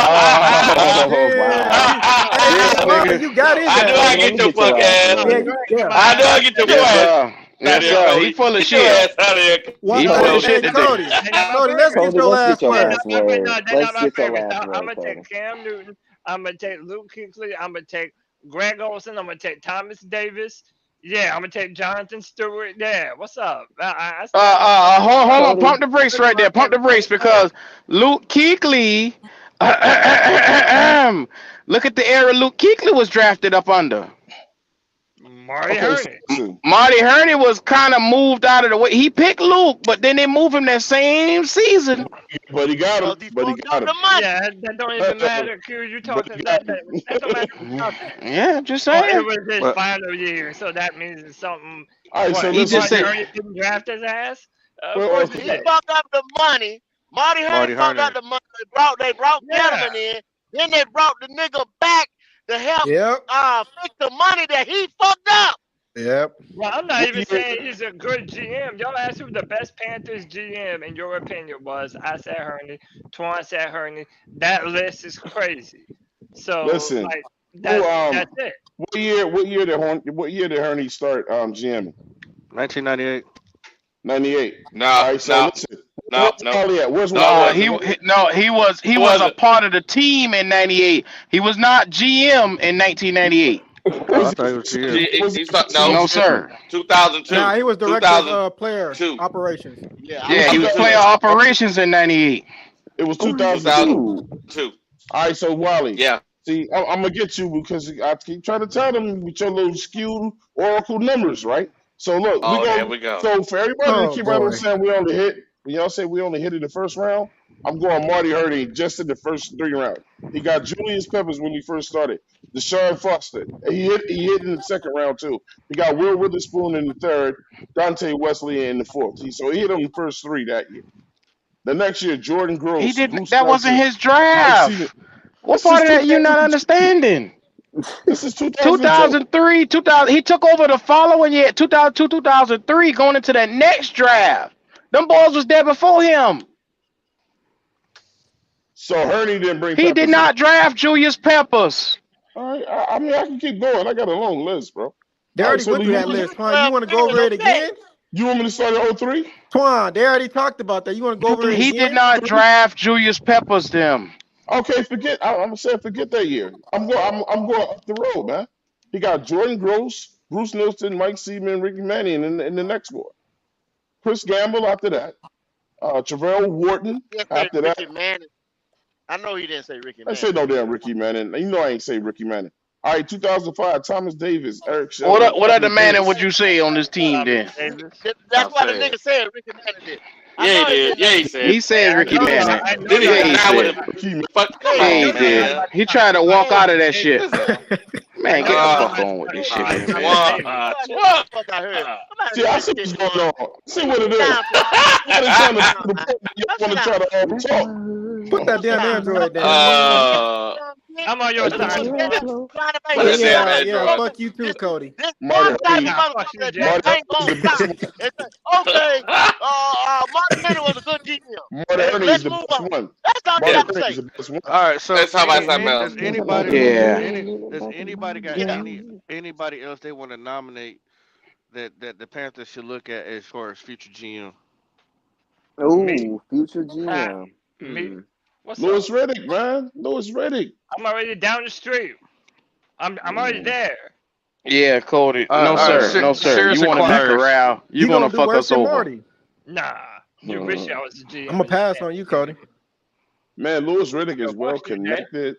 Wow. Oh Damn. wow. You, hey, This hey, Wally, nigga. you got in I knew there, I huh? Let get me your get your punk ass in ass. Yeah, here. you, You ain't get yeah. my I knew ass I out get your there. punk Yes, ass sir. out Yes, here, sir. He Cody. full of Get your shit. ass out of here. Well, He No, full hey, of shit hey, they today. Cody. not my Cody, let's get favorite. Cody, your let's get last your They're word. not last my favorite. word. No, they're not Let's my get your favorites. last I'm word, gonna take Cody. Cam Newton. I'm gonna take Luke Kuechly. I'm gonna take Greg Olson. I'm gonna take Thomas Davis. Yeah, I'm gonna take Jonathan Stewart. Yeah, what's up? I stand on my shit. Hold on. Cody, Pump the brakes Those are right my there. Pump the favorite brakes players. because Luke Kuechly. Look at the era Luke Kuechly was drafted up under. Marty Okay, so Hurney. listen. Marty Hurney was kind of moved out of the way. He picked Luke, but then they moved him that same season. But he got him. Because he But he fucked up got the him. money. Yeah, that don't even matter. Q, you But he talking got that don't matter him. nothing. Yeah, just Oh, it saying. was his Well, final year, so that means it's something. All right, so What? He just listen. Marty said, Hurney didn't draft his ass? Of Well, course okay. he He did. fucked up the money. Marty Hurney Marty fucked up Hurney. the money. They brought Yeah. Gettleman in. Then they brought the nigga back to help Yep. fix the money that he fucked up. Yep. Well, I'm not What even year? saying he's a good GM. Y'all asked who the best Panthers GM in your opinion was. I said Hurney. Twan said Hurney. That list is crazy. So Listen. like Who that's it. What year? What year did Hurney start GMing? 1998. 98. No, All right, so no, listen. no, Where's no, Wally at? Where's no, it Wally no, at? wasn't. he It was a wasn't. part of the team in '98. He was not GM in 1998. Oh, Was I thought he was he, GM. was he No, No, assistant GM? sir. 2002, Nah, he was director of 2002, player operations. Yeah, It I was Yeah, he was remember 2002, player 2002. that. operations in '98. It was Oh 2002. 2002. shoot! All right, so Wally, Yeah. see, I'm gonna get you because I keep trying to tell them with your little skewed oracle numbers, right? So look, we Oh, there go. we go. So for everybody to Oh keep right on boy. saying we only hit, when y'all say we only hit in the first round, I'm going Marty Hurney just in the first 3 rounds. He got Julius Peppers when he first started. Deshaun Foster, he hit in the second round too. He got Will Witherspoon in the third, Dante Wesley in the fourth. So he hit on the first 3 that year. The next year, Jordan He Gross, didn't. Bruce That wasn't Nelson, his Mike Seaman. draft. What This is part of that you not 2002. understanding? This is 2002. 2003, 2000. He took over the following year, 2002, 2003, going into that next draft. Them boys was there before him. So Hurney didn't bring He did Peppers in. not draft Julius Peppers. All right, I mean I can keep going. I got a long list, bro. They All right, already so went through He that was list, a Twan. You 12 want to go pick. over it Okay. again? you want me to start at 03? Twan, they already talked about that. You want to go over it He did again? not draft Julius Peppers. Them. Okay, forget. I'm gonna say forget that year. I'm going up the road, man. He got Jordan Gross, Bruce Nielsen, Mike Seaman, Ricky Manning in the next one. Chris Gamble after that. Travell Wharton He didn't say after that. Ricky Manning. I know he didn't say Ricky I said Manning. no damn Ricky Manning. You know I ain't say Ricky Manning. All right, 2005, Thomas Davis, Eric What Shelton, what other Anthony man would Davis. you say on this team Thomas then? Davis. That's Stop why the saying nigga it. said Ricky Manning did. I Yeah, he know he did. didn't Yeah, name he Ricky said. He Manning. said I Ricky know Did he? y'all. Manning. I know Did he Yeah, y'all he got. not with said. it? Ricky Manning. Fuck, come Yeah, I he know on, y'all got did. man. about He tried Thomas to walk Davis. out of that Hey, shit. Listen. Man, get the hey, fuck Uh, on with this shit About here, Thomas man. Davis. what? what the fuck I heard? Somebody See, I say see shit, what's Twan. going on. See what it Sit is. down, Twan. Somebody trying to Sit prove down, the man. point, but you Go want sit to down. try to That's talk. Put why. that Go sit damn down. Android down. uh, Dumb bitch. I'm on your That's You what side, want you to Real get Twan. up, close. trying to make Oh put this that shit damn yeah, work. yeah. Android. Fuck you too, This, Cody. this one Marty type of Hurney. Nah, fuck you, motherfucker Jay. that Marty can't Hurney is go the best stop one. and say, okay, Mark Henry was a good GM. Marty And Hurney is let's the move best on. one. That's all you Marty Yeah. got to Hurney is say. the best one. All right, so Let's talk about something does else. Think anybody about the Yeah. does back in anybody got Yeah. anybody else they want to nominate that the Panthers should look at as far as future GM? Me, Ooh, future uh, GM. me. What's Louis up? Riddick, man. Louis Riddick. I'm already down the street. I'm already Mm. there. Yeah, Cody. No, All right, sir. Uh, No, sir. You serious want to be inquirers. corral? You're He gonna gonna do fuck worse us than over. Marty. Nah, you wish I was the I'm GM gonna of this pass on you, Panthers team. Cody. Man, Louis Riddick So is well fuck you, Jay. connected.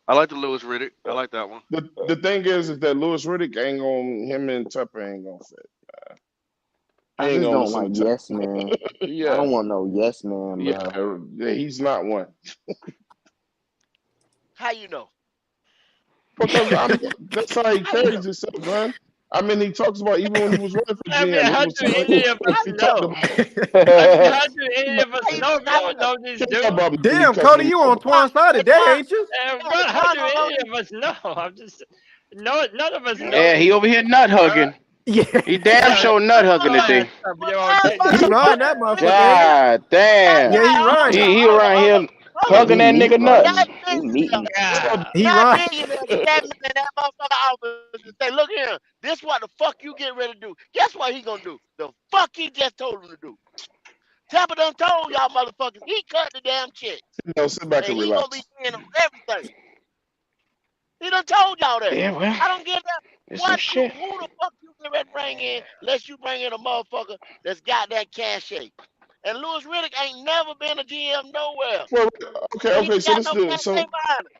I like the Lewis Riddick. I like that one. The thing is that Louis Riddick ain't gonna him and Tupper ain't gonna fit. He I ain't just gonna don't listen like to yes Tupper. man. I Yeah, don't want no yes man, yeah, bro. yeah, he's not one. How you know? Because I mean that's how he How you know? carries himself, man. I mean he talks about even when he was running for I mean, GM, he how was do telling any of us How he you talked know? about I mean, how do any of us how you know? We how you don't know? know this he dude. talked about me Damn, because Cody, when you he on Twan's side Hey, today, Twan, ain't you? yeah, Bro, but how Twan do don't know any this. of us know? I'm just no. None of us know Yeah, this he over here nut dude. hugging. Yeah. He damn Yeah, sure nut hugging your ass today. up, Well, yo, take He that motherfucker, riding shit that back. motherfucker, ain't he? God that damn. Yeah, he guy, hold riding. on, He hold on, around hold on, here hold on. Yeah, hugging he that meat nigga That nuts. riding. He billionaire, meaty. Yeah. He that riding. billionaire get that man in that motherfucker office and say, look here, this what the fuck you get ready to do. Guess what he gonna do? The fuck he just told him to do. Tapper done told y'all motherfuckers he cut the damn check. sit back And and he gonna be relax. in on everything. He done told y'all that. Yeah, well, I don't get that. it's some shit. Who the fuck you get ready to bring in unless you bring in a motherfucker that's got that cachet? And Louis Riddick ain't never been a GM nowhere. Well, okay, And he okay. ain't So got this no the cachet behind him.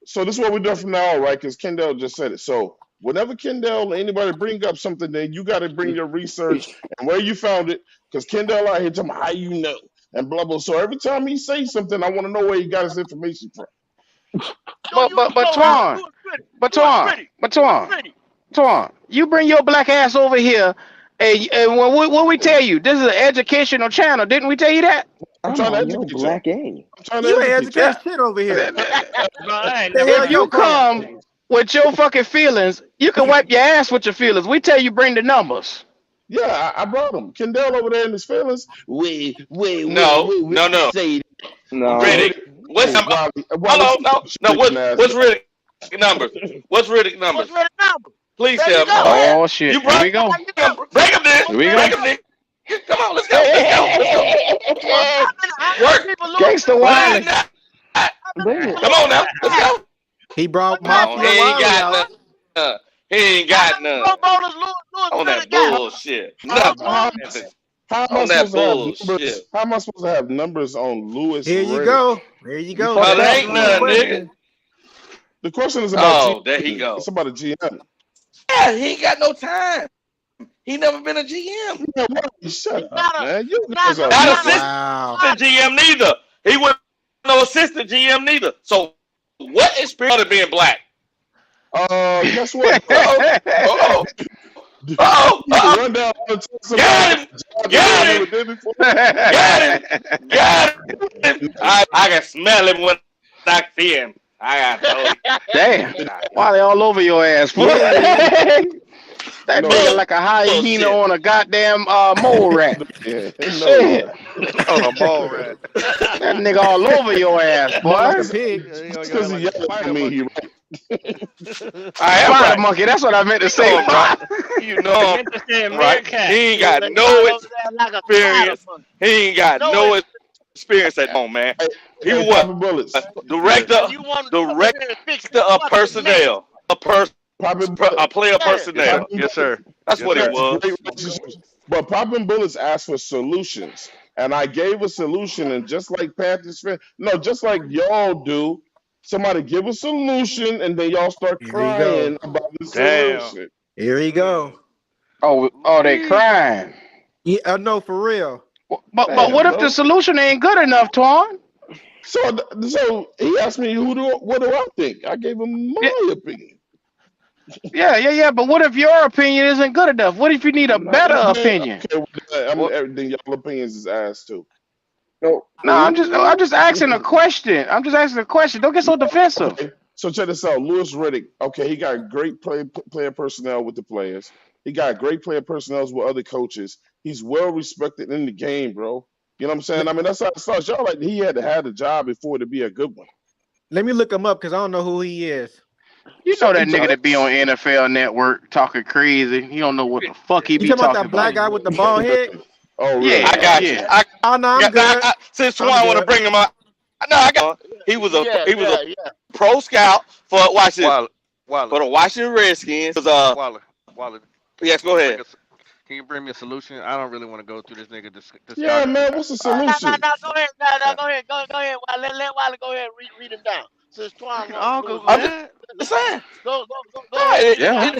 So this is what we're doing from now on, right? Because Kendall just said it. So whenever Kendall or anybody bring up something, then you got to bring your research and where you found it. Because Kendall out here talking about how you know and blah blah. So every time he says something, I want to know where he got his information from. But Twan, Twan, you bring your black ass over here, and what we tell you? This is an educational channel, didn't we tell you that? I'm I'm trying to on your educate you. black A. I'm trying to You ain't educate you. educated shit over here. Right, The hell If your you problem? come with your fucking feelings, you can wipe your ass with your feelings. We tell you bring the numbers. Yeah, I brought him. Kendall over there in his feelings. Wait, No. say No. Riddick. What's hey, some? Wally, Hello, no. What's Riddick numbers? What's Riddick What's numbers? ready number? Please There tell you me. go. Go ahead. Oh shit! You Here we go. break them then. Here we go. Break them then. Come on, let's go. How many Work. people lose Gangsta to Wiley. Bring it. Come on now. Let's go. He brought Come on. Mafia He ain't Wiley got out. none. He ain't got none. Pro bowlers lose On that Riddick got? bullshit. How, Nothing. how, how am I On that supposed to have bullshit. numbers? How am I supposed to have numbers on Lewis Here you Riddick? go. There you go. fucked Cause up. ain't none, nigga. The question is about Oh, GM. there he go. It's about a GM. Yeah, he ain't got no time. He never been a GM. Yeah, Wally, shut up, Not a- man. You not guys a- are Not nuts. assistant Wow. GM neither. He wasn't no assistant GM neither. So what experience of being black? Guess what? Oh, You can run down all the time Got him. somebody Got him. never did before. Got him. I can smell him when I see him. I got told you. Damn, why they all over your ass? Boy? That No. nigga like a hyena Bullshit. on a goddamn mole rat. Yeah, Shit. On a ball rat. That nigga all over your ass, Like a boy. pig. Just because he yelling at me, he right. I am Spider right. monkey. That's what I meant to say. You know I'm meant to say right. meerkat. He ain't got They no over there like a experience. spider monkey. He ain't got No no experience at home, man. He was Popping what? bullets. Director You want to come in here and fix it. of personnel. A Popping bullets. player personnel. Yes, sir. That's Yes, what sir. it was. Great relationships. But Popping Bullets asked for solutions. And I gave a solution. And just like Panthers fans, no, just like y'all do, somebody give a solution and then y'all start Here you crying go. about the Damn. solution. Here you go. Oh, they crying. Yeah, no, for real. But Damn, what if bro. the solution ain't good enough, Twan? So he asked me, what do I think? I gave him my opinion. Yeah. But what if your opinion isn't good enough? What if you need a better opinion? Okay, everything y'all opinions is asked too. No. No, I'm just asking a question. I'm just asking a question. Don't get so defensive. Okay, so check this out. Lewis Riddick, okay, he got great player personnel with the players. He got great player personnel with other coaches. He's well respected in the game, bro. You know what I'm saying? I mean, that's how it starts. Y'all like he had to have a job before to be a good one. Let me look him up because I don't know who he is. You know that nigga that be on NFL Network talking crazy. He don't know what the fuck he You be talking about talking that black guy with the bald head? Oh, really? Yeah. I got you. Yeah. Oh, no, I'm good. Since I'm Twan want to good. bring him up, no, I got. He was a Yeah. pro scout for watch this Wally. for the Washington Redskins. Wally. Yes, go ahead. Can you bring me a solution? I don't really want to go through this nigga. Yeah, man. What's the No, solution? go ahead. Go ahead. Let Wiley go ahead and read him down. Since Twan I'll wants go to lose. ahead. Just saying. Go No, ahead. Yeah.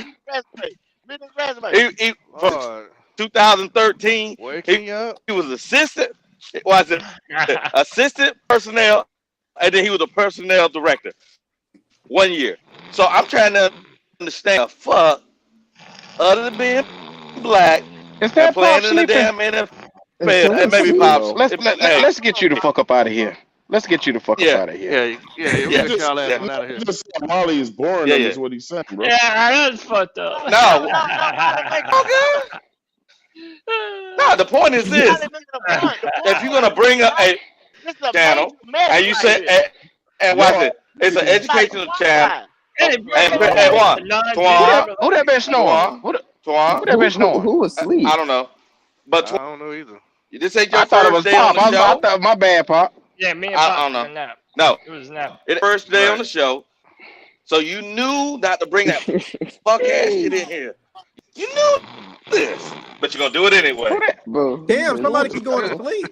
Read his resume. He from Lord. 2013. Waking you up. He was assistant. Was it assistant personnel, and then he was a personnel director. 1 year. So I'm trying to understand the fuck other than being black Is and that playing Pop in the sleeping? damn NFL. And maybe Pops. Let's get you the fuck up out of here. Let's get you the fuck up out of here. Yeah. We'll Yeah. get y'all ass Yeah. on out of here. Just Molly is boring. Yeah, Them yeah. is what he's saying, bro. Yeah, that's fucked up. No. Okay. No, the point is this. If you're gonna bring up a channel and you say and watch it, it's an educational channel. Hey, Hey, Twan. Who that bitch snoring? Who Twan, that bitch snoring? Who was asleep? I don't know. But I don't know either. this ain't your I thought it was first day on Pop. the I show. thought my bad, Pop. Yeah, me and I Pop don't know. was a nap. No, It was a nap. it's first day on the show. So you knew not to bring that fuck ass shit in here. You knew this, but you're gonna do it anyway. Bro, Damn, somebody keep going to sleep.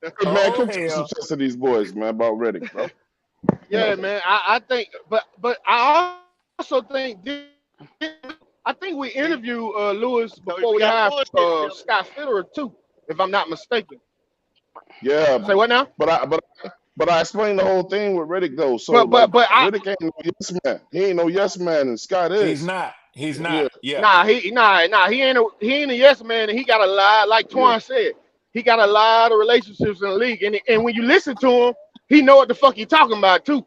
Hey, man, Oh come talk some hell. sense to these boys, man, about Riddick, bro. Yeah, man. I think, but I also think I think we interviewed Lewis So before we we got hired bullshit film. Scott Fitterer too, if I'm not mistaken. Yeah, Say what now? but But I explained the whole thing with Riddick though. So But like but but I Riddick ain't no yes man. He ain't no yes man, and Scott He's is. not. He's Yeah, not. Yeah. nah he ain't a yes man, and he got a lot, like yeah. Twan said, he got a lot of relationships in the league, and when you listen to him, he know what the fuck he talking about too.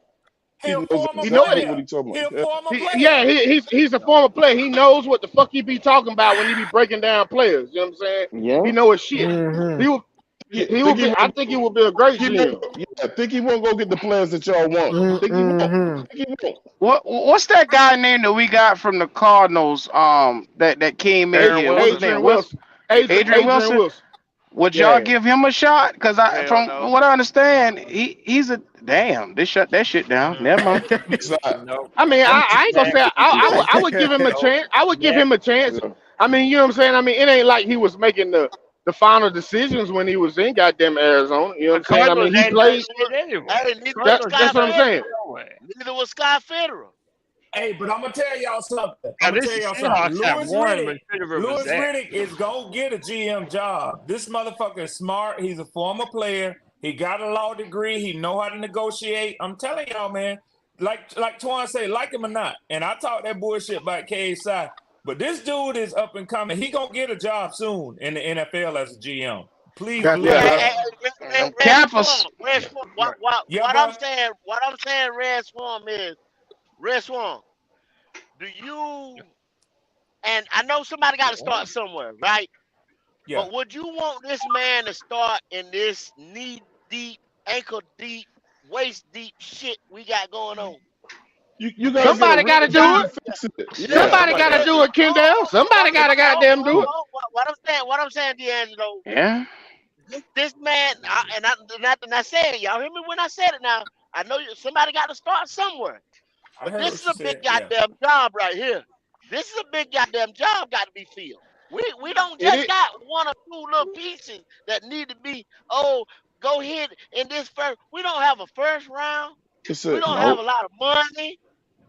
He He a knows former He know exactly it. what player. he talking He about. a Yeah, former Yeah, player. he's a former player. He knows what the fuck he be talking about when he be breaking down players. You know what I'm saying? He Yeah. know his shit. Mm-hmm. He will. yeah. He will Think he be. I won't? think he will be a great He GM. won't. Yeah, think he won't go get the players that y'all want. Think he won't? Mm-hmm. Think he won't? What's that guy name that we got from the Cardinals? That came in Aaron here. What's his Wilson. name? Adrian Wilson. Adrian Adrian Wilson. Wilson. Would y'all Yeah. give him a shot? Cause Hell from no. what I understand, he's a damn. They shut that shit down. Never mind. It's not. Nope. I mean, I'm I ain't gonna say I would give him a Nope. chance. I would give him Next. a chance. yeah. I mean, you know what I'm saying? I mean, it ain't like he was making the final decisions when he was in goddamn Arizona. You know what The I'm saying? I Cardinals mean, he ain't done played. shit anyway. Hey, neither was Cardinals That's Sky ain't what I'm done Federal. saying. shit anyway. Neither was Sky Federal. Hey, but I'm gonna tell y'all something. Now I'm gonna this tell the y'all something. Seahawks have won when Federer was Louis there. Riddick is gonna get a GM job. This motherfucker is smart. He's a former player. He got a law degree. He know how to negotiate. I'm telling y'all, man. Like Twan say, like him or not. And I talk that bullshit about KSI. But this dude is up and coming. He gonna get a job soon in the NFL as a GM. Please That's believe Hey, Yeah. me. hey, facts. hey, Them Red Swarm, Kappas. Red Swarm. Right. Yeah, boy. What I'm saying, Red Swarm is Red Swarm. Do you? And I know somebody got to start somewhere, right? Yeah. But would you want this man to start in this knee deep, ankle deep, waist deep shit we got going on? You gotta get a Somebody got to real do team it. to fix it. Yeah, Yeah, Somebody like got to yeah. do it, Kendall. Somebody got to goddamn do it. What I'm saying, D'Angelo. Yeah. This man, and I said, y'all hear me when I said it. Now I know somebody got to start somewhere. I But heard this what is you a big said. Yeah. goddamn job right here. This is a big goddamn job got to be filled. We don't It just is. got one or two little pieces that need to be, oh, go hit in this first. We don't have a first round. it's We a don't have no, a lot of money.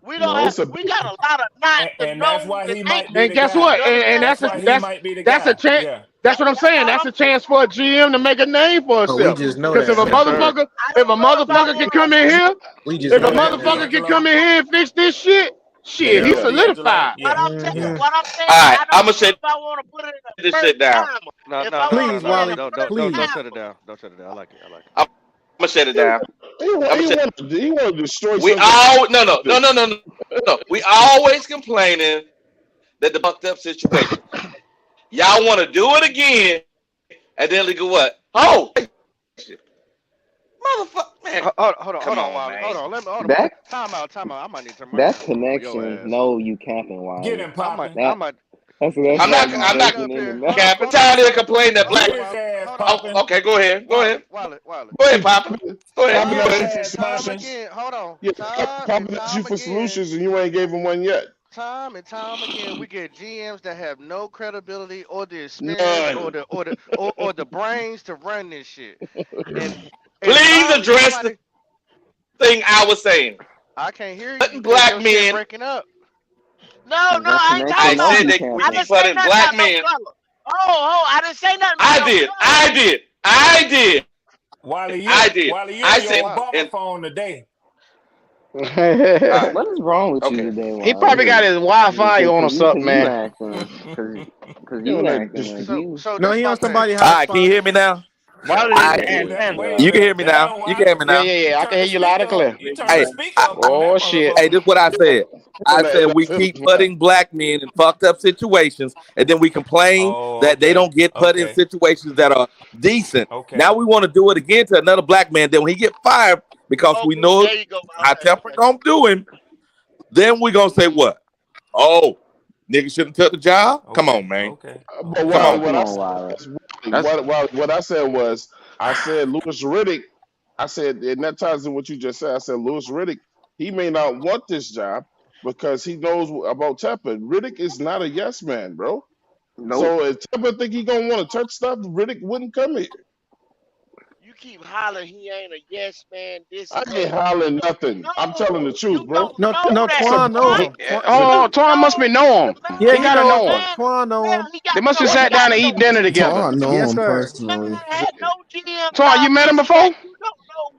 We don't no. have It's a we big. got a lot of knots And and that's no's why and he ain't. might be And the guess guy. what? You And understand? That's why he might be the that's a guy. chance. Yeah. That's what I'm That's saying. all That's I'm a saying. chance for a GM to make a name for But we himself. just know Because that, Yes, sir. I if a don't know if I motherfucker can come in here, We just if a know Go that, ahead, motherfucker man. can D'Angelo. come in here and fix this shit, There you shit, he's go, Yeah, D'Angelo. solidified. Yeah. Mm-hmm. what I'm saying, All right, I I'm don't gonna know shut if I want to put it in the this shit first down. timer. No, If no, I no, want no, to Please, put no, it no. in Wally. the first Please. Don't shut timer. it down. Don't shut it down. I like it. I like it. I'm gonna shut it down. I'm gonna shut. he want to destroy We something. all no. We always complaining that the fucked up situation. Y'all want to do it again, and then look at what? Oh, shit. Motherfucker, man, Hold come on, on, Wiley. Hold man. on. Let me hold on. That Time out. Time out. I might need to turn my that damn phone on your connection. ass. No, you capping, Get Wiley. him popping. I That might. that's I'm Hold why not. on. you Hold I'm on. Let not me breaking up in here. and out. capping. Tired of complaining that Get black. his ass Hold on. Oh, popping. okay, go ahead. Go ahead. Wiley. Go ahead, Hey, Papa. Go ahead. popping Get Go his at you. ahead. And ass time popping. again. Hold on. Yeah, Time and popping at you time for again. solutions, and you ain't gave him one yet. Time and time again, we get GMs that have no credibility or the experience or None. the brains to run this shit. And Please finally, address the somebody. thing I was saying. I can't hear you Putting because black your shit men. breaking up. No, That I ain't talking I connection. No, about. said he that we I keep didn't capping. say putting nothing black about no men. color. I didn't say nothing about I no did. color. I did. I did. I did. Wiley, you I on your said, Wow. Obama and phone today. all right. What is wrong with you We, today, He probably Wiley? got his Wi-Fi on or Cause something, you man. acting, cause You know you that acting like district. you. So No, this is he my on thing. somebody all right. Can you hotspot. hear me now? Yeah, Wiley I yeah, and can. that Panda. well, You can hear me now. damn, You can hear Wiley. me Yeah, now. yeah, yeah. I can hear you loud and clear. You turn the Hey, speaker I, up on Oh that shit. hey, motherfucker. this is what I said. On I said that we FM keep side. putting black men in fucked up situations, and then we complain Oh, that they okay. don't get put in Okay. situations that are decent. Okay. Now we want to do it again to another black man. Then when he get fired, because we Okay, know there you go. how Okay, temper okay. gonna do him, then we gonna say what? Oh, nigga shouldn't took the job. Come on, Okay. man. Okay. But Okay. Come Wiley, on. Come what I on, said Wiley. was, That's what I said was, I said Lewis Riddick. I said, and that ties in what you just said. I said Lewis Riddick. He may not want this job because he knows about Tepper. Riddick is not a yes man, bro. Nope. So if Tepper think he gonna want to touch stuff, Riddick wouldn't come here. You keep hollering he ain't a yes man, this I and that. ain't hollering You nothing. I'm telling the know, you truth, bro. don't No, know no, that, It's a Twan know Twan. him. yeah. Twan, You Oh, don't Twan must be know know the him. yeah, He man. he gotta know The him. know him. man, Twan know yeah, him. he got They must have no, he sat got down and eat no. dinner The together. Twan know Yes, him sir. man personally. had no GM Twan, you job, met him this and that. before? You don't know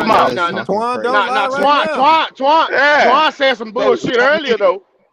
your You nah, mouth. guys nah, nah. talking Twan don't crazy. Nah, lie nah, right Twan, now. Twan, Twan, Yeah. Twan said some So bullshit earlier though.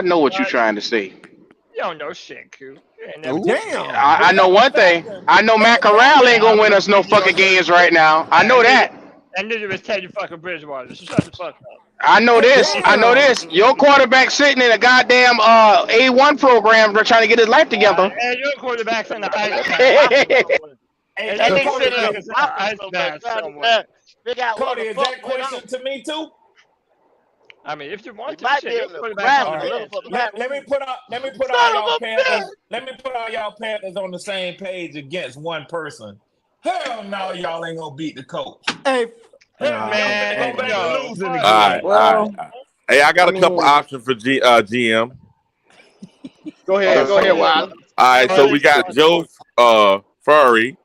I know what you're But trying to say. you don't know shit, Q. You ain't never Ooh. did shit. Damn. I know The one thing. Falcons. I know And Matt the Corral Falcons. ain't I gonna win wouldn't us no give you no fucking such games right shit. now. I know And neither, that. and neither was Teddy fucking Bridgewater. So shut the fuck up. I know Hey, this. I know damn. this. Your quarterback sitting in a goddamn A1 program trying to get his life together. And your quarterback's in the hospital. Hey, And That you hey, nigga put Cody, sitting the there niggas is, in the flopping ice so much, bath trying somewhere. to figure out what Cody, the is fuck that went question on. to me too? I mean, if you He want to, might shit, be your able to quarterback's grab on All the it a right. little bench. from Let, behind the let me scenes. put all Son of y'all a Panthers. bitch! Let me put all y'all Panthers on the same page against one person. Hell no, y'all ain't gonna beat the coach. Hey, Hell no, y'all finna go Man, back to yo, losing fuck All right, again. all right, that. all Well, right. Hey, I I got a couple mean, options for GM. Go ahead, Go go ahead, ahead, Uh-oh. Wild. Will. All right, so Unleash we the got beast. Joe Ferrari.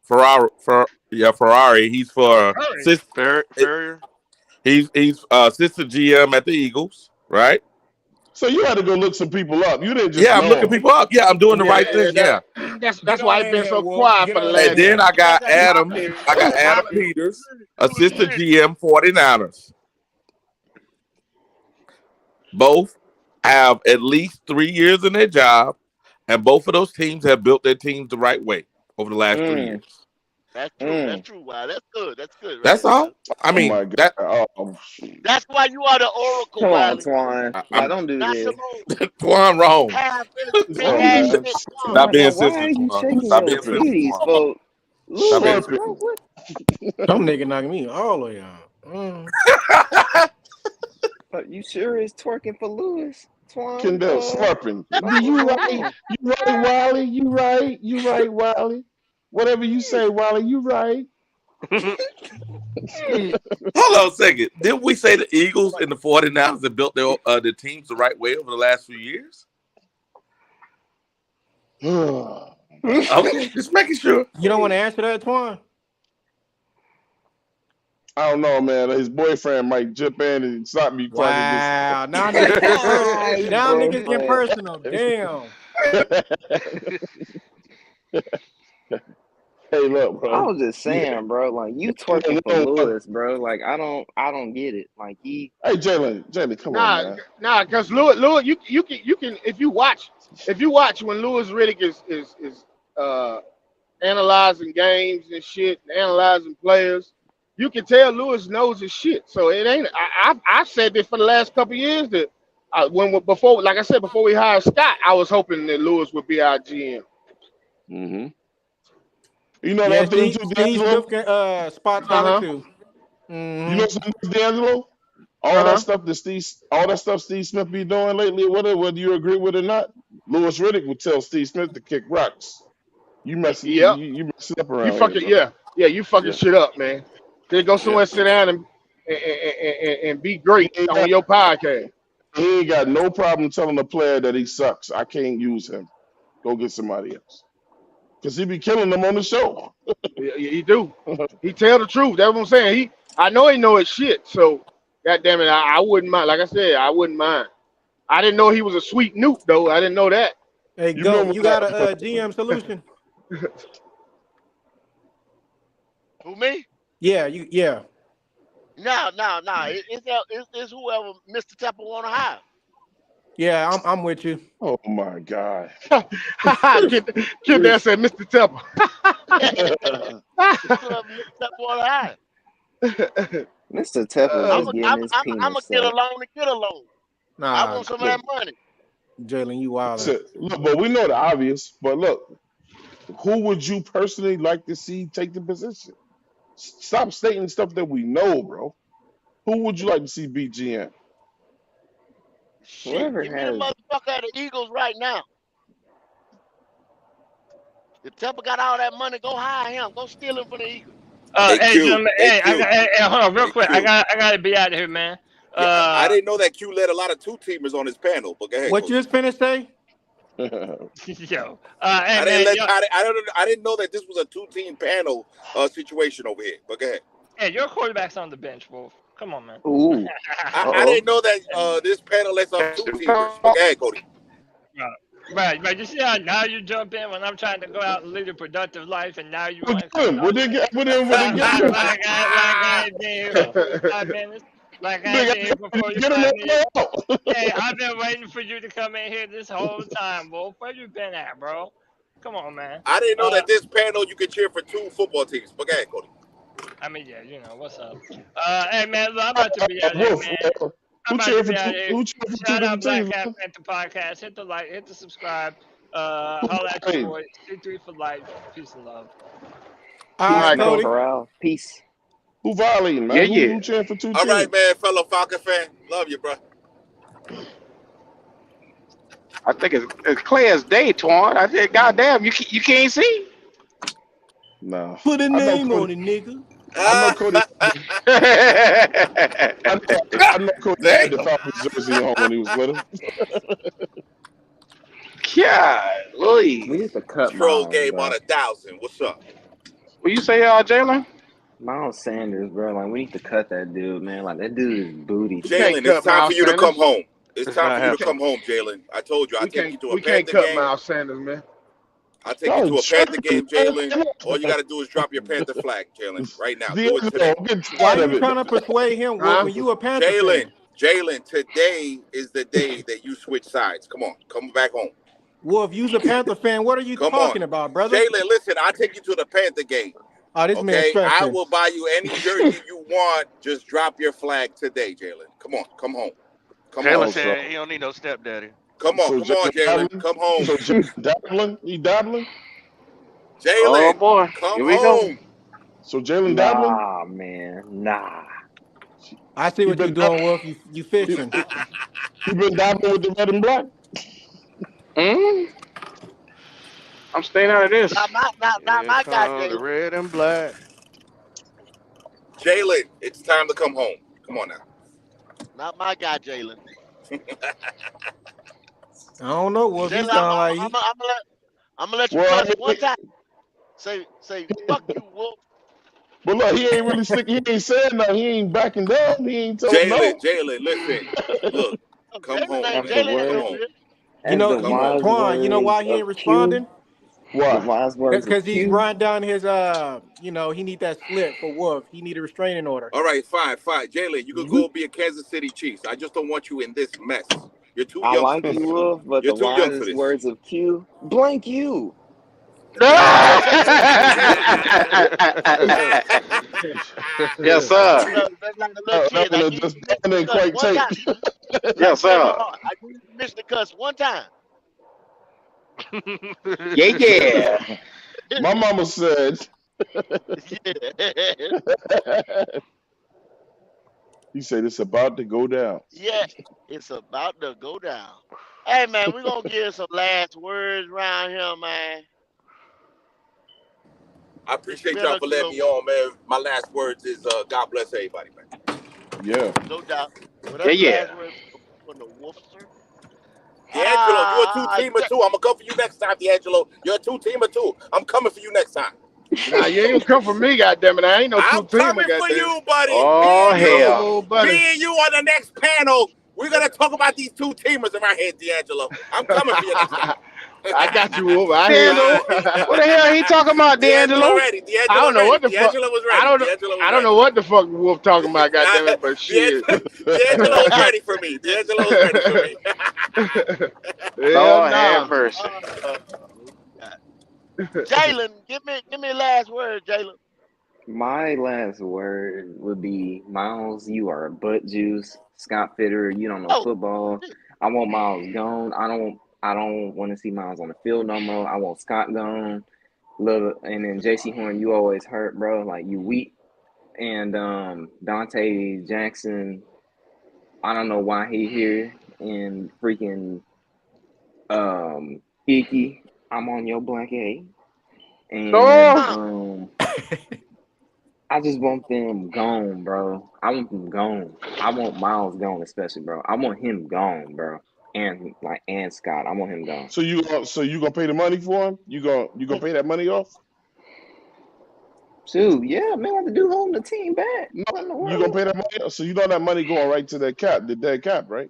He's Oh, for hurry. Farrier. he's assistant GM at the Eagles, right? So you had to go look some people up. You didn't just Yeah, I'm looking know people up. Yeah, I'm doing the them. Yeah, right yeah, thing. Yeah. Get that's why on he in been here, so Wolf. quiet Get for the on in And last then here. I You got got that month. Adam. confidence. I got Adam Confidence. Peters, Full of assistant shit. GM 49ers. Both have at least 3 years in their job, and both of those teams have built their teams the right way over the last 3 years. mm, That's true. That's mm. true. Wow, that's good. That's good right That's there, Will. all. I Oh mean, my God. that Oh, shoot. That's why you are the Oracle, Come on, Wiley. Twan. Like, I'm don't do Not this. Simone. Twan wrong. Half really big Why are Oh, ass you, man. shit. Come Stop Twan? being Like, why are sensitive, you Twan. shaking Stop your being sensitive, Slurping. titties Twan. for Stop being Lewis, sensitive. bro? What? some nigga knocking me all the way out. You sure is twerking for Lewis, Twan? Kendall, slurping. Like, what's You going right. on? You right, Wiley. You right. You right, Wiley. Whatever you say, Wiley, you right. Hold on a second. Didn't we say the Eagles and the 49ers have built their teams the right way over the last few years? Okay, just making sure. You don't want to answer that, Twan? I don't know, man. His boyfriend might jump in and stop me before I can get Wow. Now niggas getting His now niggas getting boyfriend. personal. Damn. Hey, look, I bro. was just You, saying, bro. Like, you you twerking for know what? Lewis, bro. Like, I don't get it. Like, Hey, Jalen, come on, Nah, man. cause Lewis, you can if you watch when Lewis Riddick is uh analyzing games and shit, analyzing players, you can tell Lewis knows his shit. So it ain't. I've said this for the last couple of years that before, like I said, before we hired Scott, I was hoping that Lewis would be our GM. Hmm. You know the Yeah, other thing too, Steve Smith D'Angelo. can spot Uh talent huh. too. You know Mm-hmm. something, else, D'Angelo? Uh huh. All that stuff Steve Smith be doing lately, whether you agree with it or not, Lewis Riddick would tell Steve Smith to kick rocks. Yep. You messing up You around here, fucking bro. yeah. You fucking Yeah, shit up, man. Then go yeah. somewhere, sit down and be He great ain't on got your podcast. he ain't got no problem telling a player that he sucks. I can't use him. Go get somebody else. Cause he be killing them on the show. He do. He tell the truth. That's what I'm saying. I know he know his shit. So, God damn it, I wouldn't mind. Like I said, I wouldn't mind. I didn't know he was a sweet newt though. I didn't know that. Hey, You Goat, remember you got that? a GM solution? Who me? Yeah, yeah. No. It's whoever Mr. Temple want to hire. Yeah, I'm with you. Oh my God. Kid there said, Mr. Temple. It's whoever Mr. Temple want to hire. Mr. Teffer I'm uh, just a, getting I'm his I'm I'm penis gonna get sucked. along to get along. I Nah, want some of Look, that money. Jalen, you wildin'. look, but we know the obvious. But look, who would you personally like to see take the position? Stop stating stuff that we know, bro. Who would you like to see be GM? Shit, Whoever give me the has motherfucker at the Eagles right now. If Temple got all that money, go hire him. Go steal him from the Eagles. Hey Hey, Q, gentlemen, hey hey, Q, hold on, real hey quick. Q. I gotta be out of here, man. Yeah, I didn't know that Q led a lot of two teamers on his panel. But go ahead, What you Cody. just finished say? yo, hey, I didn't man, let yo, I didn't know that this was a two-team panel situation over here. But go ahead. hey, your quarterback's on the bench, Wolf. Come on, man. ooh, I uh-oh. didn't know that this panel lets up two teamers. But go ahead, Cody. Right. You see how now you jump in when I'm trying to go out and lead a productive life, and now you we want to get cut him. me We off, didn't man. get. We didn't. We didn't get him. Like I ain't been here for 45 minutes. Like I ain't been here for Get him 45 minutes. out. Hey, I've been waiting for you to come in here this whole time, Wolf. Where you been at, bro? Come on, man. I didn't know that this panel you could cheer for two football teams. But go ahead, Cody. I mean, yeah, you know what's up. Hey, man, look, I'm about to be out of here, Wolf, man. I'm who about to cheering for be out two? of here. Who cheering for two Shout out different Black teams? Cat Man? Panther Podcast. Hit the like, hit the subscribe. Holla at your Hey, boy. C3 for life. Peace and love. All All Peace, right, right, Matt Cody. Cody. Corral. Peace. Who violating, Yeah, man? yeah. Who cheering for two All right, teams? man, fellow Falcon fan. Love you, bro. I think it's clear as day, Twan. I said, goddamn, you can't see. Nah, Put a I know name Cody. on it, nigga. I know Cody. I know, I know Cody had Damn. the Falcons jersey on when he was with him. God, We Louise. need to cut Troll Miles, game on bro. 1,000. What's up? What you say, Jalen? Miles Sanders, bro. Like we need to cut that dude, man. Like that dude is booty. We can't Jalen, it's cut time for Miles you to come Sanders. home. It's It's time not for you We to can't. happening. come home, Jalen. I told you I'll We take you can't. to a We can't Panther cut game. Miles Sanders, man. I'll take you Y'all to a Panther tripping, game, man. Jalen. All you got to do is drop your Panther flag, Jalen. Right now. Do it D'Angelo, today. I'm getting Why tired of you it. trying to persuade him, Wolf, Huh? when you a Panther Jalen, fan? Jalen, today is the day that you switch sides. Come on. Come back home. Wolf, you's a Panther fan. What are you Come on. talking about, brother? Jalen, listen, I'll take you to the Panther game. Oh, this man Okay? I stretching. will buy you any jersey you want. Just drop your flag today, Jalen. Come on. Come home. Come Jalen home. Oh, so said he don't need no stepdaddy. Come on. so Come on, Jalen Jalen. dabbling. Come home. So Jalen dabbling. He dabbling. Oh Jalen, boy, come here we go. home. So Jalen dabbling. Nah, man. Nah. I see He what you been doing, Wolf. You he, fishing. he been dabbling with the red and black. Mm, I'm staying out of this. Not Here my guy, come the Jalen. red and black. Jalen, it's time to come home. Come on now. Not my guy, Jalen. I don't know, Wolf. You Jalen, I'm, sound I'm, like I'm, I'm gonna let, I'm gonna let you Well, I cuss mean, one time. Say, fuck you, Wolf. but look, he ain't really stick. He ain't saying nothing. He ain't backing down. He ain't told him Jalen, no. Jalen, listen. Look, Oh, come home, As the man. Jalen Come ain't word, over home. here. you as know, the Come you home. wise Twan. You know words why he of ain't Q, responding? the Why? wise words of Because he's Q. riding down his he need that slip for Wolf. He need a restraining order. All right, fine, fine. Jalen, you could We go be a Kansas City Chiefs. I just don't want you in this mess. You're too I young for like you, this. Wolf, but You're the too young for wisest this. words of Q. Blank you. Yes, sir. That's like a little that kid. I one give you just that permission one to ain't cuss quite one take. time. Like Yes, Kevin sir. Hart. I give you permission to cuss one time. Yeah, yeah. My mama said. Yeah. He said it's about to go down. Yeah. It's about to go down. Hey man, we're gonna give some last words around here, man. I It's appreciate been y'all a for letting me on, man. My last words is God bless everybody, man. Yeah. no doubt. Well, Yeah, that's the yeah. last word from the Wolfster. D'Angelo, you're a two-teamer Ja- too. I'm gonna come for you next time, D'Angelo. You're a two-teamer too. I'm coming for you next time. Nah, you ain't gonna come for me, goddamn it. I ain't no two I'm teamer, coming for goddamn. you, buddy. Oh hell. No, buddy. Me and you on the next panel. We're gonna talk about these two teamers in my head, D'Angelo. I'm coming for you next time. I got you, Wolf. I hear you. D'Angelo, what the hell he talking about, D'Angelo D'Angelo? ready. I D'Angelo don't know ready. what the fuck. D'Angelo was I ready. don't know. D'Angelo was I don't know ready. what the fuck Wolf talking about, goddamn it. But shit. D'Angelo's ready for me. D'Angelo's ready for me. Hell Lord have nah. mercy. Jalen, give me the last word, Jalen. My last word would be Miles, you are a butt juice. Scott Fitter, you don't know Oh, football. shit. I want Miles gone. I don't want to see Miles on the field no more. I want Scott gone. Little and then JC Horn, you always hurt, bro. Like you weak. And Dante Jackson, I don't know why he here. And freaking Iki, I'm on your black A. And So Uh, I just want them gone, bro. I want them gone. I want Miles gone, especially, bro. I want him gone, bro. And Scott, I want him gone. So you gonna pay the money for him? You gonna pay that money off? Shoot, yeah, man, like the dude holding the team back. No, What in the you gonna world? pay that money off? So you know that money going right to that cap, the dead cap, right?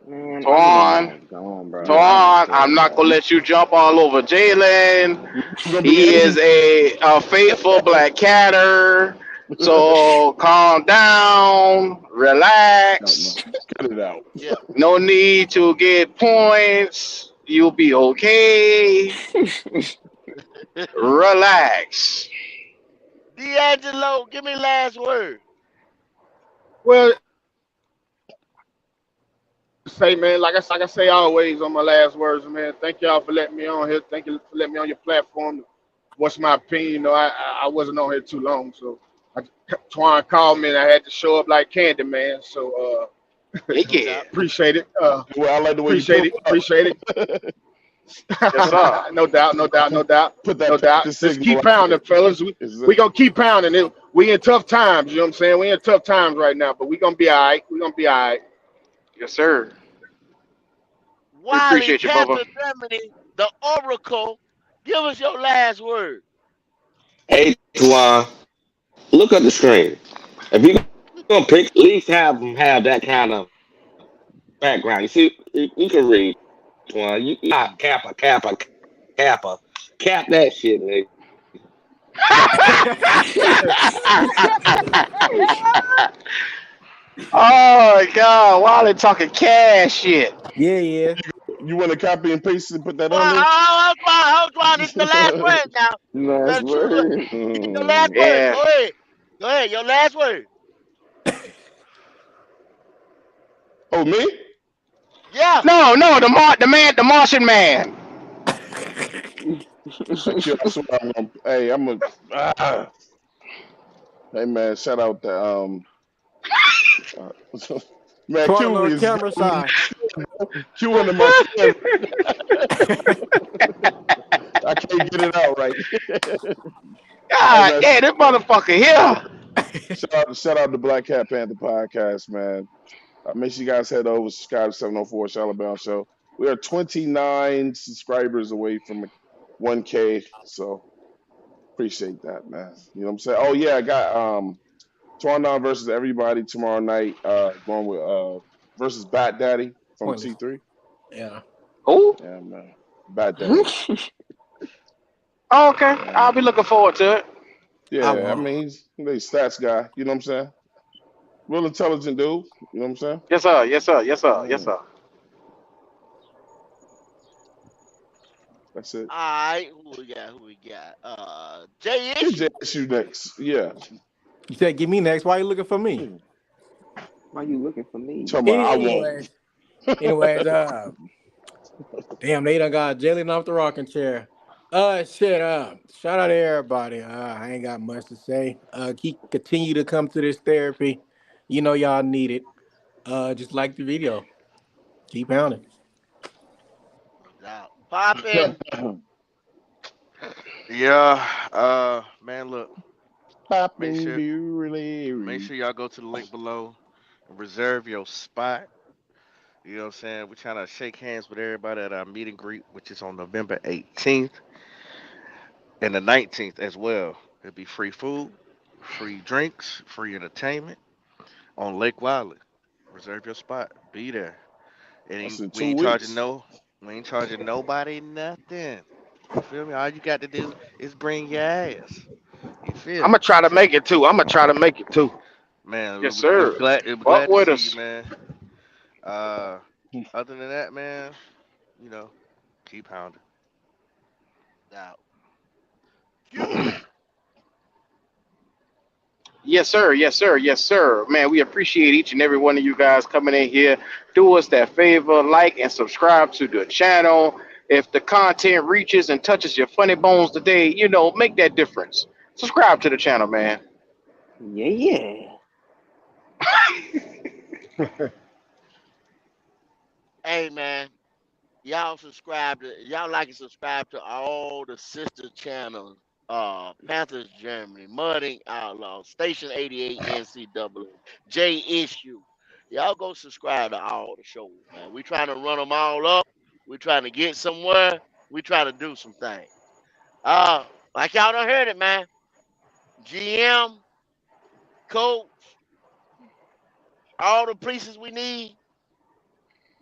Man, I just want Twan, Miles gone, bro. Yeah. I don't Twan, I'm care, not bro. gonna let you jump all over Jalen. You gonna be He is angry? a faithful black catter. So calm down, Help me. relax. Cut it out. yeah. No need to get points. You'll be okay. Relax. D'Angelo, give me last word. Well, say man, like I say always on my last words, man. Thank y'all for letting me on here. Thank you for letting me on your platform to what's my opinion. You know, I wasn't on here too long, so Twan called me and I had to show up like Candy Man. So Yeah, No yeah. doubt. appreciate it. Well, I like the way you Appreciate pulled it. Appreciate it. up. Yes, sir. No doubt. No doubt. No doubt. Put No that doubt. practice Let's signal keep right pounding, there. fellas. Is We it? gonna keep pounding it. We in tough times. You know what I'm saying? We in tough times right now, but we gonna be all right. We gonna be all right. Yes, sir. We Wiley, appreciate you, Bubba. Panther, Germany, the Oracle. Give us your last word. Hey, Twan, look at the screen. If you're gonna pick, at least have them have that kind of background. You see, you can read, Twan. You not Kappa. Cap that shit, nigga. Oh God, Wiley talking cash shit. Yeah, yeah. You want to copy and paste and put that on Well, there? hold on. This is the last word now. You Last better choose. word. Get your last Hmm. word. Yeah. Go ahead. Go ahead. Your last word. Oh, me? Yeah. No, the Martian man. Hey, Q, I swear I'm gonna. Hey, I'm gonna. Ah. Hey, man, shout out to uh, man, Trying a Q little is camera shy. Q under my skin. I can't get it out right. Hey, God man, damn, this motherfucker here. shout out to Black Cat Panther podcast, man. Make sure you guys head over, subscribe to 704 Alabama Show. We are 29 subscribers away from 1K, so appreciate that, man. You know what I'm saying? Oh yeah, I got Twan versus everybody tomorrow night. Going with versus Bat Daddy from Pointless. C3. Yeah. Who? Yeah, man. Bat Daddy. Oh, okay, Yeah, I'll be man. looking forward to it. I Yeah, I won't. mean he's a stats guy. You know what I'm saying? Real intelligent dude. You know what I'm saying? Yes, sir. Yes, sir. Yes, sir. Yes, Mm, sir. that's it. All right. Who we got? Who we got? J Get issue. JSU next. Yeah. You said give me next. Why you looking for me? Mm. Why you looking for me? Tell me I won't. Anyways, anyways, damn, they done got Jalen off the rocking chair. Shit, shout out to everybody. I ain't got much to say. Continue to come to this therapy. You know y'all need it. Just like the video. Keep pounding. No doubt. Popping. Yeah. Man, look. Make Popping sure make Bury. sure y'all go to the link below and reserve your spot. You know what I'm saying? We're trying to shake hands with everybody at our meet and greet, which is on November 18th and the 19th as well. It'll be free food, free drinks, free entertainment on Lake Wiley. Reserve your spot. Be there. That's And in we two ain't charging weeks. no, we ain't charging nobody nothing. You feel me? All you got to do is bring your ass. You feel I'm me? gonna try to make it too. I'm gonna try to make it too. Man, Yes, we'll be sir. glad we'll be Fuck glad to with see you, us. man. Uh, other than that, man, you know, keep pounding. Doubt. Q. Yes, sir. Yes, sir. Yes, sir. Man, we appreciate each and every one of you guys coming in here. Do us that favor, like and subscribe to the channel. If the content reaches and touches your funny bones today, make that difference. Subscribe to the channel, man. Yeah, yeah. Hey man. Y'all like and subscribe to all the sister channels. Panthers Germany, Mudding Outlaw, Station 88 NCAA, J Issue. Y'all go subscribe to all the shows, man. We trying to run them all up. We trying to get somewhere. We trying to do some things. Like y'all done heard it, man. GM, coach, all the pieces we need,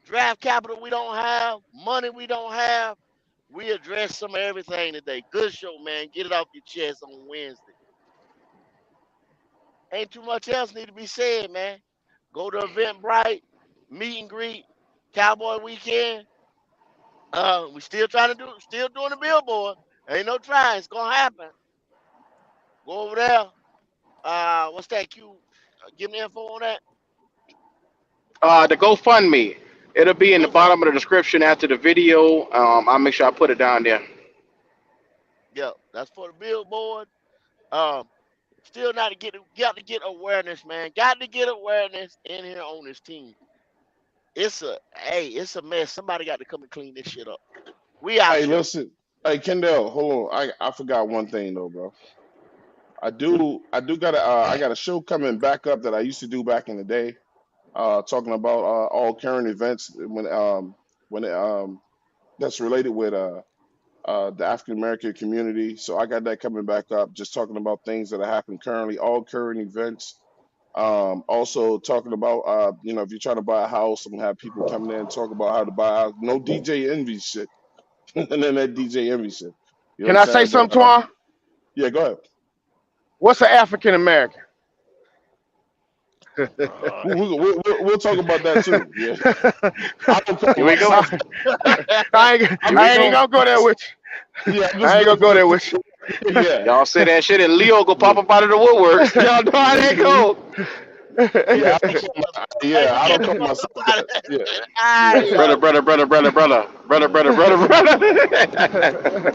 draft capital we don't have, money we don't have. We address some of everything today. Good show, man. Get it off your chest on Wednesday. Ain't too much else need to be said, man. Go to Eventbrite, meet and greet, Cowboy Weekend. We still doing the billboard. Ain't no trying. It's gonna happen. Go over there. What's that? Q? Give me info on that. The GoFundMe. It'll be in the Go for it. bottom of the description after the video. I'll make sure I put it down there. Yeah, that's for the billboard. Um, still not to get got to get awareness, man. Got to get awareness in here on this team. It's a mess. Somebody got to come and clean this shit up. We out Hey, here. listen. Hey, Kendall, hold on. I forgot one thing though, bro. I got I got a show coming back up that I used to do back in the day, talking about all current events when that's related with the African American community. So I got that coming back up, just talking about things that are happening currently, all current events. Also talking about if you're trying to buy a house, I'm gonna have people coming in and talk about how to buy a house. No DJ envy shit. And then that DJ envy shit. You know what Can I'm I say saying? But something, Twan? yeah, go ahead. What's an African American? We'll talk about that too. Yeah, I don't call Here we go. myself. I'm Here we I ain't go. gonna go there with you. yeah, I'm just I ain't gonna go there with you. yeah, Y'all say that shit, and Leo go yeah, pop up out of the woodworks. Y'all know how that go. yeah. Hey, Yeah, I get don't the call fuck myself up out of that. Yeah, Ah, yeah, yeah. Brother. yeah. Brother.